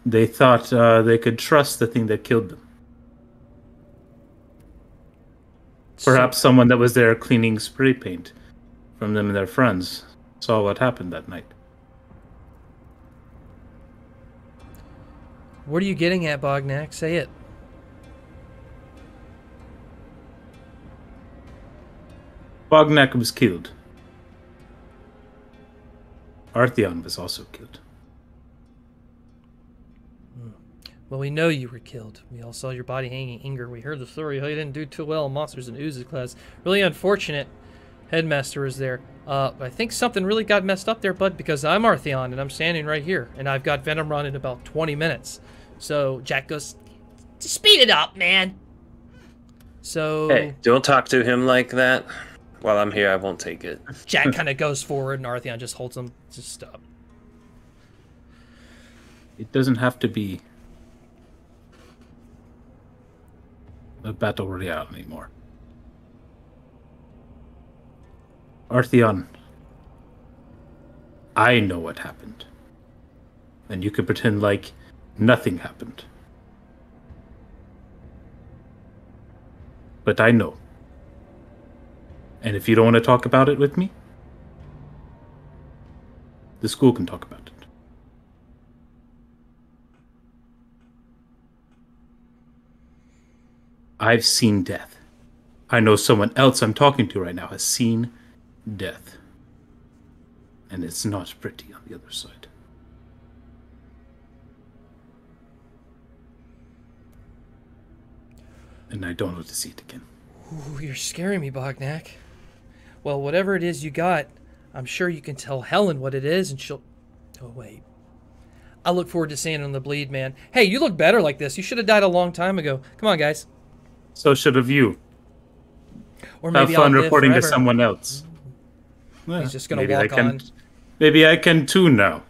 They thought they could trust the thing that killed them. Perhaps someone that was there cleaning spray paint from them and their friends saw what happened that night. What are you getting at, Bognak? Say it. Bognak was killed. Artheon was also killed. Well, we know you were killed. We all saw your body hanging Ingr. We heard the story how you didn't do too well in Monsters and Oozes class. Really unfortunate. Headmaster was there. I think something really got messed up there, bud, because I'm Artheon, and I'm standing right here, and I've got Venom Run in about 20 minutes. So Jack goes, speed it up, man. So... Hey, don't talk to him like that. While I'm here, I won't take it. Jack kind of goes forward, and Artheon just holds him. Just stop. It doesn't have to be a battle royale anymore. Artheon, I know what happened. And you can pretend like nothing happened. But I know. And if you don't want to talk about it with me, the school can talk about it. I've seen death. I know someone else I'm talking to right now has seen death. And it's not pretty on the other side. And I don't want to see it again. Ooh, you're scaring me, Bognak. Well, whatever it is you got, I'm sure you can tell Helen what it is, and she'll... Oh, wait. I look forward to seeing it on the bleed, man. Hey, you look better like this. You should have died a long time ago. Come on, guys. So should have you. Or maybe have fun I'll live reporting to forever. someone else. He's just going Maybe to I walk can- on. Maybe I can too now.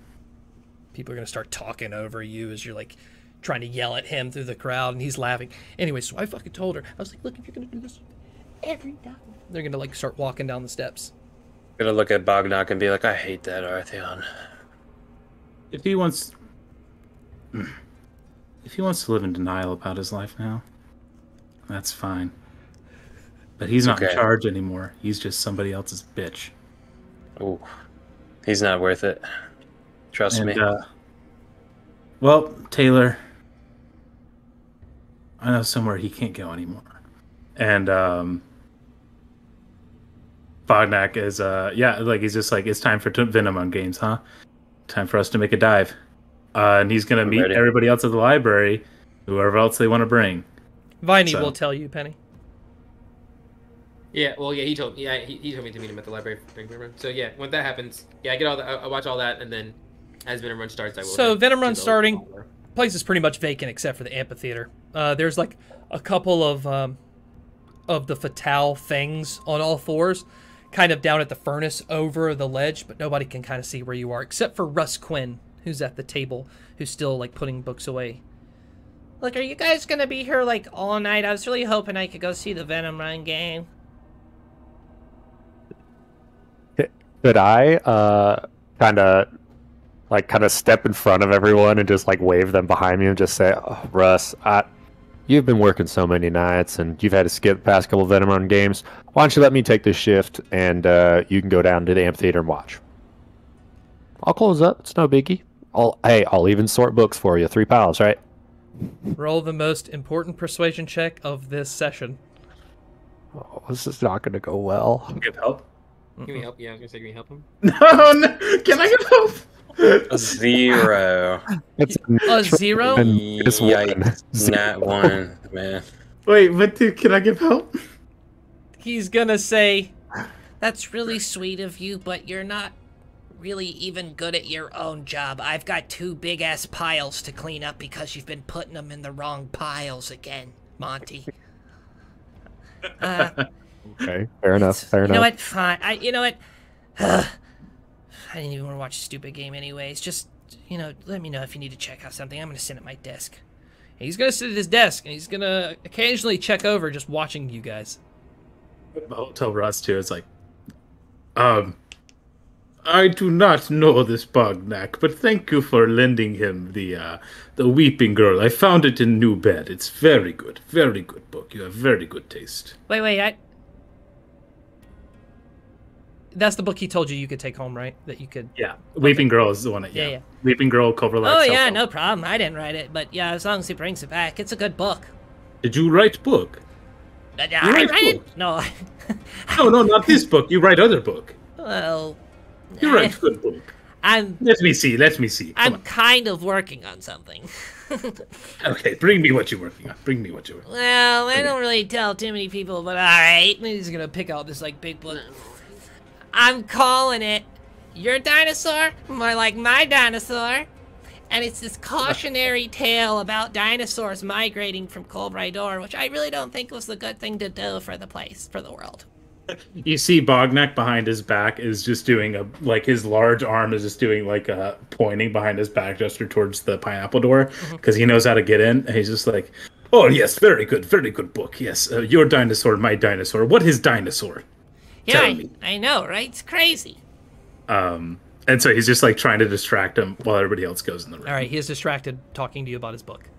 People are going to start talking over you as you're, like, trying to yell at him through the crowd, and he's laughing. Anyway, so I fucking told her. I was like, look, if you're going to do this every time, they're going to, like, start walking down the steps. Gonna look at Bognak and be like, I hate that Artheon. If he wants to live in denial about his life now, that's fine. But he's not in Okay. charge anymore. He's just somebody else's bitch. Ooh, he's not worth it. Trust me. Well, Tailor, I know somewhere he can't go anymore. And Bognak is he's just like, it's time for Venom on games, huh? Time for us to make a dive. And he's gonna meet ready. everybody else at the library, whoever else they want to bring. Viney So- will tell you, Penny. Yeah, well, yeah, he told me to meet him at the library. So yeah, when that happens, yeah, I get all that. I watch all that, and then as Venom Run starts, I will. So head Venom to Run's the starting. bar. Place is pretty much vacant except for the amphitheater. There's like a couple of the Fatale things on all fours, kind of down at the furnace over the ledge, but nobody can kind of see where you are except for Russ Quinn, who's at the table, who's still like putting books away. Look, are you guys gonna be here like all night? I was really hoping I could go see the Venom Run game. Could I kind of step in front of everyone and just like wave them behind me and just say, oh, Russ, you've been working so many nights and you've had to skip the past couple of Venom Run games. Why don't you let me take this shift and you can go down to the amphitheater and watch. I'll close up. It's no biggie. I'll even sort books for you. 3 piles, right? Roll the most important persuasion check of this session. Oh, this is not going to go well. Give help. Can we help? Yeah, I was gonna say, can we help him? No, can I get help? A 0. It's A 0? It's one. Yikes. Nat 1, man. Wait, but dude, can I give help? He's gonna say, That's really sweet of you, but you're not really even good at your own job. I've got 2 big-ass piles to clean up because you've been putting them in the wrong piles again, Monty. Okay, fair enough. Fair You enough. know what? Fine. You know what? I didn't even want to watch a stupid game anyways. Just, let me know if you need to check out something. I'm going to sit at my desk. he's gonna sit at his desk and he's gonna occasionally check over, just watching you guys. I'll tell Russ too. It's like, I do not know this Bognak, but thank you for lending him the Weeping Girl. I found it in New Bed. It's very good book. You have very good taste. Wait, That's the book he told you could take home, right? That you could. Yeah, Weeping Girl is the one. Yeah. Weeping Girl cover. Oh, yeah, no problem. I didn't write it, but yeah, as long as he brings it back, it's a good book. Did you write book? I write write it? book? No. No, not this book. You write other book. Well, You write good book. I'm Let me see. Come I'm kind of working on something. on. Okay, bring me what you're working on. Well, I don't really tell too many people, but alright. He's gonna pick out this like big book. I'm calling it Your Dinosaur, more like My Dinosaur. And it's this cautionary tale about dinosaurs migrating from Colbridor, which I really don't think was the good thing to do for the place, for the world. You see Bognak behind his back is just doing his large arm is just doing pointing behind his back gesture towards the pineapple door because he knows how to get in. And he's just like, oh yes, very good book. Yes, your dinosaur, my dinosaur. What is dinosaur? Yeah, Tell me. I know, right? It's crazy. And so he's just like trying to distract him while everybody else goes in the room. All right, he is distracted talking to you about his book.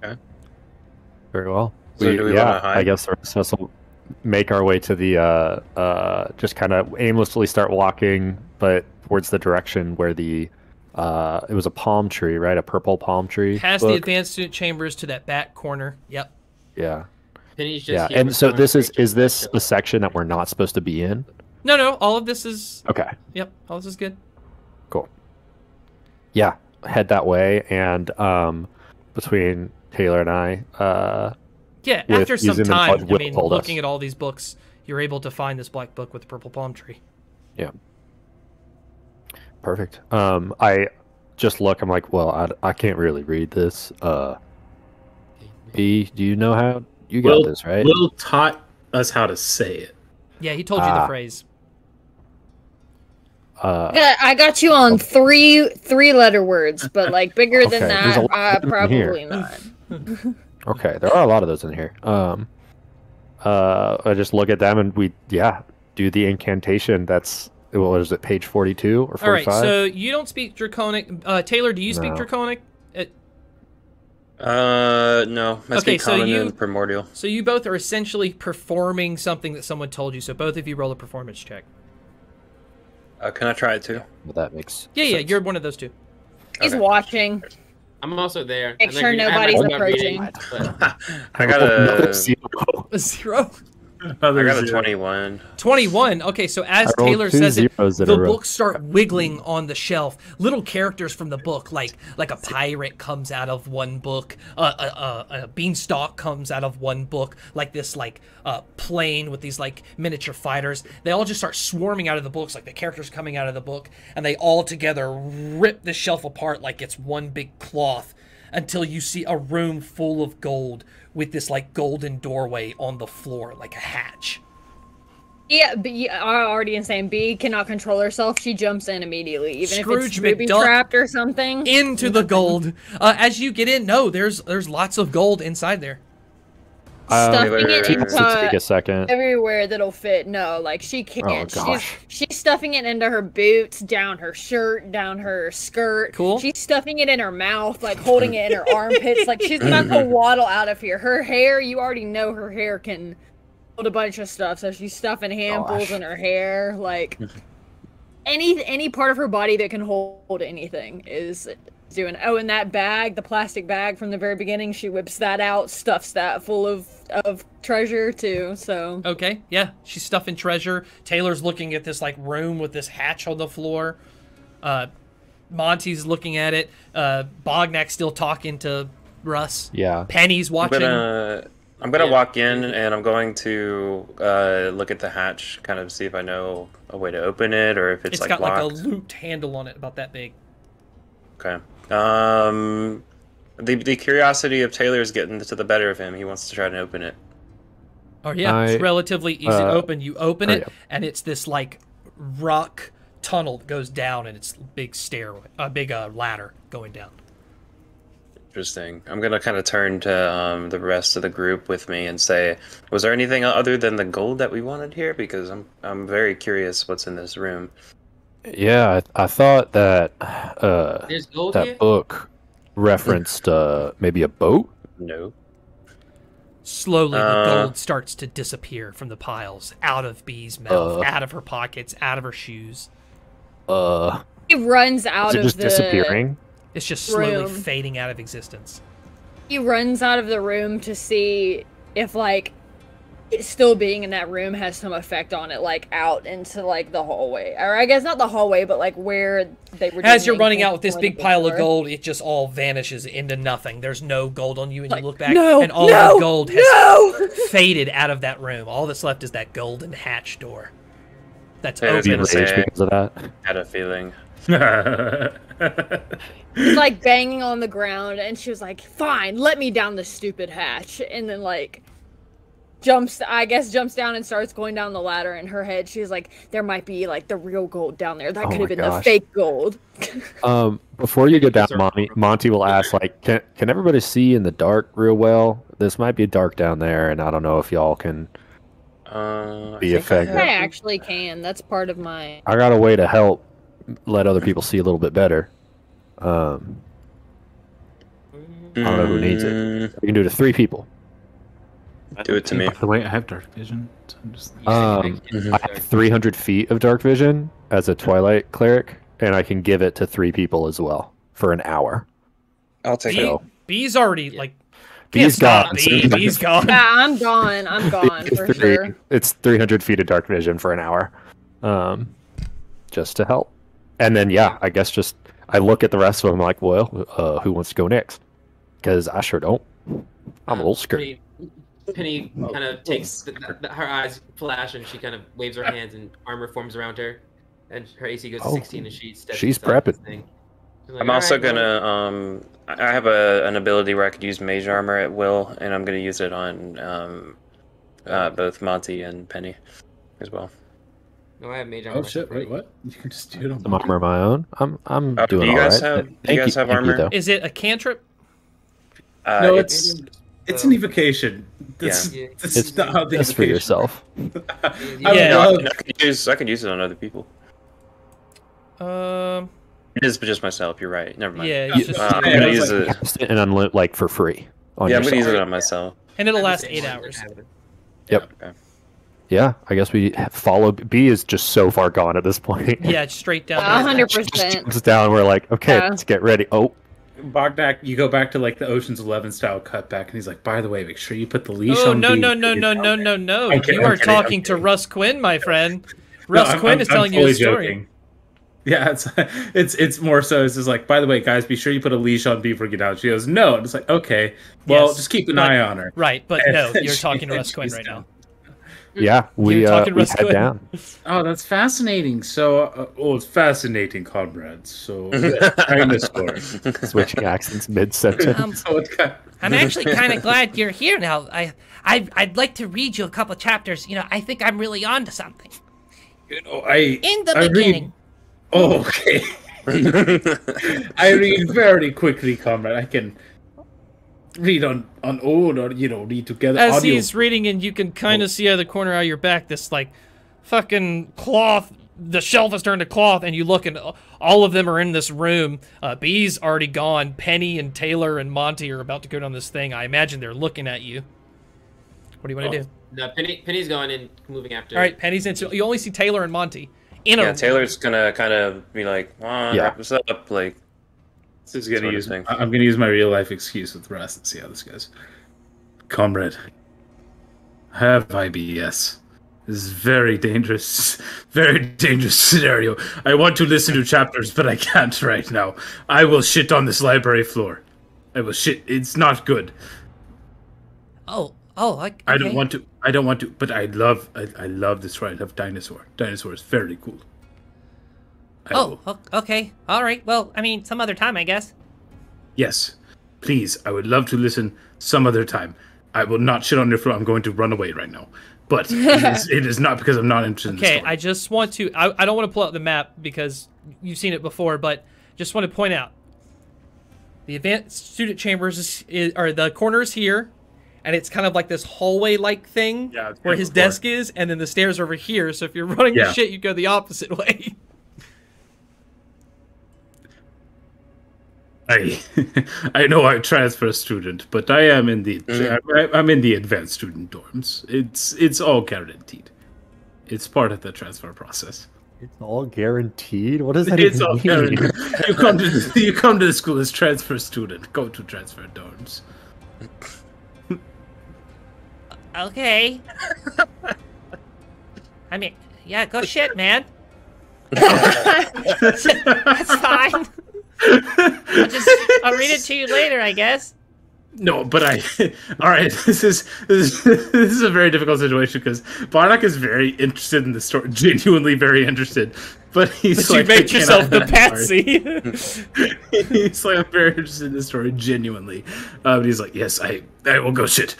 Okay. Very well. So do we wanna hide? I guess the rest of us will make our way to the just kind of aimlessly start walking, but towards the direction where the it was a palm tree, right? A purple palm tree. Past the advanced student chambers to that back corner. Yep. Yeah. Penny's just Yeah. here And with so someone this to is this a section that we're not supposed to be in? No, all of this is. Okay. Yep, all this is good. Cool. Yeah, head that way, and between Taylor and I, Yeah, with after some using the time, mud I will mean, hold us. looking at all these books, you're able to find this black book with the purple palm tree. yeah, perfect. I just look. I'm like, well, I can't really read this. B, do you know how? You got this, right? Will taught us how to say it. Yeah, he told you the phrase. I got you on three letter words, but like bigger than Okay, there's a lot that, of them here. probably not. Okay, there are a lot of those in here. I just look at them and we do the incantation. That's what is it, page 42 or 45? All right, so you don't speak Draconic. Taylor, do you speak No. Draconic? No. I Okay, speak so common you- and primordial. So you both are essentially performing something that someone told you. So both of you roll a performance check. Can I try it too? Well, that makes Yeah, sense. you're one of those two. He's Okay. watching. I'm also there. Make I'm sure I have my nobody's book about reading, approaching. but I got Another a zero. A 0. I got a 21. 21. Okay, so as I rolled Taylor two says it, zeros in the a row. books start wiggling on the shelf. Little characters from the book, like a pirate comes out of one book, a beanstalk comes out of one book, like this plane with these like miniature fighters. They all just start swarming out of the books, like the characters coming out of the book, and they all together rip the shelf apart like it's one big cloth, until you see a room full of gold with this like golden doorway on the floor, like a hatch. Yeah, but I already insane. B cannot control herself. She jumps in immediately, even Scrooge if it's booby McDuck trapped or something. Into the gold. As you get in, no, there's lots of gold inside there. Stuffing wait, it wait, Let's take into a second. everywhere that'll fit. No, like she can't. Oh, gosh. She's stuffing it into her boots, down her shirt, down her skirt. Cool. She's stuffing it in her mouth, like holding it in her armpits. Like she's about to waddle out of here. Her hair, you already know her hair can hold a bunch of stuff, so she's stuffing handfuls Gosh. in her hair. Like any part of her body that can hold anything is doing. Oh, and that bag, the plastic bag from the very beginning, she whips that out, stuffs that full of treasure too. So Okay, yeah, she's stuffing treasure. Taylor's looking at this like room with this hatch on the floor. Monty's looking at it. Bognak's still talking to Russ. Yeah. Penny's watching. I'm gonna walk in and I'm going to look at the hatch, kind of see if I know a way to open it or if it's It's like got like a locked. looped handle on it, about that big. Okay. The curiosity of Taylor is getting to the better of him. He wants to try and open it. Oh yeah, it's relatively easy to open. You open it, yeah. and it's this like rock tunnel that goes down, and it's big stairway, a big ladder going down. Interesting. I'm gonna kind of turn to the rest of the group with me and say, was there anything other than the gold that we wanted here? Because I'm very curious what's in this room. Yeah, I thought that there's gold that here. book referenced maybe a boat. No. Slowly, the gold starts to disappear from the piles, out of Bee's mouth, out of her pockets, out of her shoes. he runs out Is it of just the disappearing? It's just slowly Room. fading out of existence. He runs out of the room to see if like it still being in that room has some effect on it, like out into like the hallway, or I guess not the hallway, but like where they were. As doing you're the running out with this incantation big pile of before. gold, it just all vanishes into nothing. There's no gold on you, and Like, you look back, no, and all no, the gold has no! faded out of that room. All that's left is that golden hatch door. That's Yeah, Be open. gonna say- enraged because of that. Had a feeling. He's like banging on the ground, and she was like, "Fine, let me down this stupid hatch," and then like jumps down and starts going down the ladder. In her head, she's like, "There might be like the real gold down there. That Oh could my have been the gosh. fake gold." Before you get down, Sorry. Monty will ask, like, can everybody see in the dark real well? This might be dark down there, and I don't know if y'all can. I Be think I effective. I have- actually can. That's part of my. I got a way to help let other people see a little bit better. I don't know who needs it. We can do it to 3 people. Do it to me. By the way, I have dark vision. So I'm just... I have 300 feet of dark vision as a Twilight cleric, and I can give it to 3 people as well for an hour. I'll take B, it. B's already like. B's Can't stop gone. B. B's gone. Yeah, I'm gone. I'm gone for sure. It's 300 feet of dark vision for an hour, just to help. And then I guess just I look at the rest of them like, well, who wants to go next? Because I sure don't. I'm a little scared. Penny kind of takes her eyes flash and she kind of waves her hands and armor forms around her, and her AC goes to 16 and she steps. She's inside this prepping. thing. She's like, I'm also "Alright, well, gonna I have an ability where I could use mage armor at will, and I'm gonna use it on both Monty and Penny as well. No, I have mage armor. Oh shit! Wait, what? You can just do it on Some armor of my own. I'm doing do you all guys right. have- do you guys have armor? though. Is it a cantrip? No, it's an evocation. That's, Yeah. that's not how the Just for evocation- yourself. Yeah. I could use it on other people. It is just myself. You're right. Never mind. Yeah, it's just, I'm Yeah, gonna I was use like- it. Cast it and unlit like for free. On Yeah, I'm gonna yourself. use it on myself. and it'll last Same 8 one. hours. Yep. Okay. Yeah, I guess we follow. B is just so far gone at this point. Yeah, it's straight down. 100%. Jumps down. We're like, okay, Yeah. let's get ready. Oh, Bogdak, you go back to like the Ocean's 11 style cutback, and he's like, "By the way, make sure you put the leash Oh on." no B." no no no no no no! I'm kidding, You are I'm kidding, I'm talking to kidding. Russ Quinn, my friend. No, Russ I'm- Quinn I'm- is I'm telling you fully the story. joking. Yeah, it's more so. It's just like, by the way, guys, be sure you put a leash on B before you get out. She goes, no, and it's like, okay, well, Yes, just keep an but- eye on her. Right, but And no, then you're talking to she- Russ Quinn she's right down. now. yeah, we You're talking we Russ head Quinn. down. Oh, that's fascinating. So, it's fascinating, comrades. So, dinosaur. Switching accents mid sentence. So it's kind I'm actually kind of glad you're here now. I'd like to read you a couple chapters. You know, I think I'm really onto something. In the beginning. Oh, okay. I read very quickly, comrade. I can read on own or read together. As audio. he's reading, and you can kind of see out of the corner of your back this like fucking cloth. The shelf is turned to cloth, and you look, and all of them are in this room. B's already gone. Penny and Tailor and Monty are about to go down this thing. I imagine they're looking at you. What do you want to do? No, Penny's going and moving after. All right, Penny's in. So you only see Tailor and Monty in a Yeah, Taylor's gonna kind of be like, Yeah. wrap this up, like. This is gonna sort of use. thing. I'm gonna use my real life excuse with Russ and see how this goes. Comrade, I have IBS. This is very dangerous scenario. I want to listen to chapters, but I can't right now. I will shit on this library floor. I will shit. It's not good. I don't want to. But I love this ride of dinosaur. Dinosaur is very cool. I will- Okay. All right. Well, I mean, some other time, I guess. Yes, please. I would love to listen some other time. I will not shit on your floor. I'm going to run away right now. But it is not because I'm not interested in the Okay, story. I just want to. I don't want to pull out the map because you've seen it before, but just want to point out the advanced student chambers are the corners here, and it's kind of like this hallway-like thing Yeah, it's where been his before. desk is, and then the stairs are over here. So if you're running Yeah. your shit, you go the opposite way. I know I'm a transfer student, but I am in the I'm in the advanced student dorms. It's all guaranteed. It's part of the transfer process. It's all guaranteed. What does that It's even all mean? guaranteed. You come to the school as transfer student. Go to transfer dorms. Okay. I mean, yeah, go shit, man. That's fine. I'll read it to you later, I guess. No, but all right. This is a very difficult situation because Bardock is very interested in the story, genuinely very interested. But he's But like, you made I yourself the cannot have that patsy. He's like, I'm very interested in the story, genuinely. But he's like, yes, I will go shit.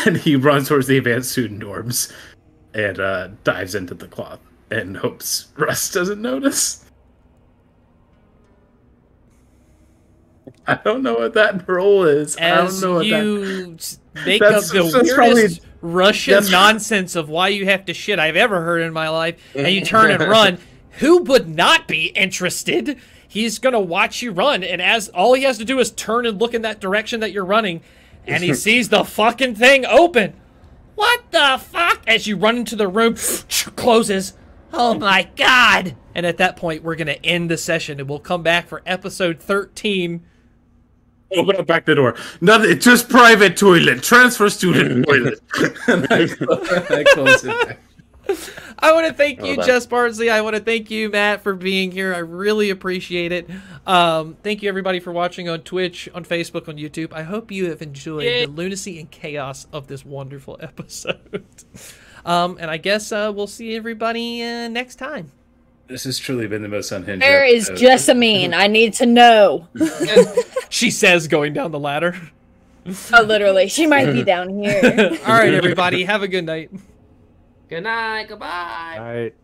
And he runs towards the advanced student dorms and dives into the cloth and hopes Russ doesn't notice. I don't know what that role is. I don't As know what that. you make That's- up the that's weirdest probably- Russian that's- nonsense of why you have to shit I've ever heard in my life, and you turn and run, who would not be interested? He's gonna watch you run, and as all he has to do is turn and look in that direction that you're running, and he sees the fucking thing open. What the fuck? As you run into the room, closes. Oh my god! And at that point, we're going to end the session and we'll come back for episode 13. Open up back the door. Nothing, just private toilet. Transfer student toilet. And I close it back. I want to thank you, Jes Bardsley. I want to thank you, Matt, for being here. I really appreciate it. Thank you, everybody, for watching on Twitch, on Facebook, on YouTube. I hope you have enjoyed the lunacy and chaos of this wonderful episode. And I guess we'll see everybody next time. This has truly been the most unhinged Where is episode. Jessamine? I need to know. She says, going down the ladder. Oh, literally. She might be down here. All right, everybody. Have a good night. Good night. Goodbye. All right.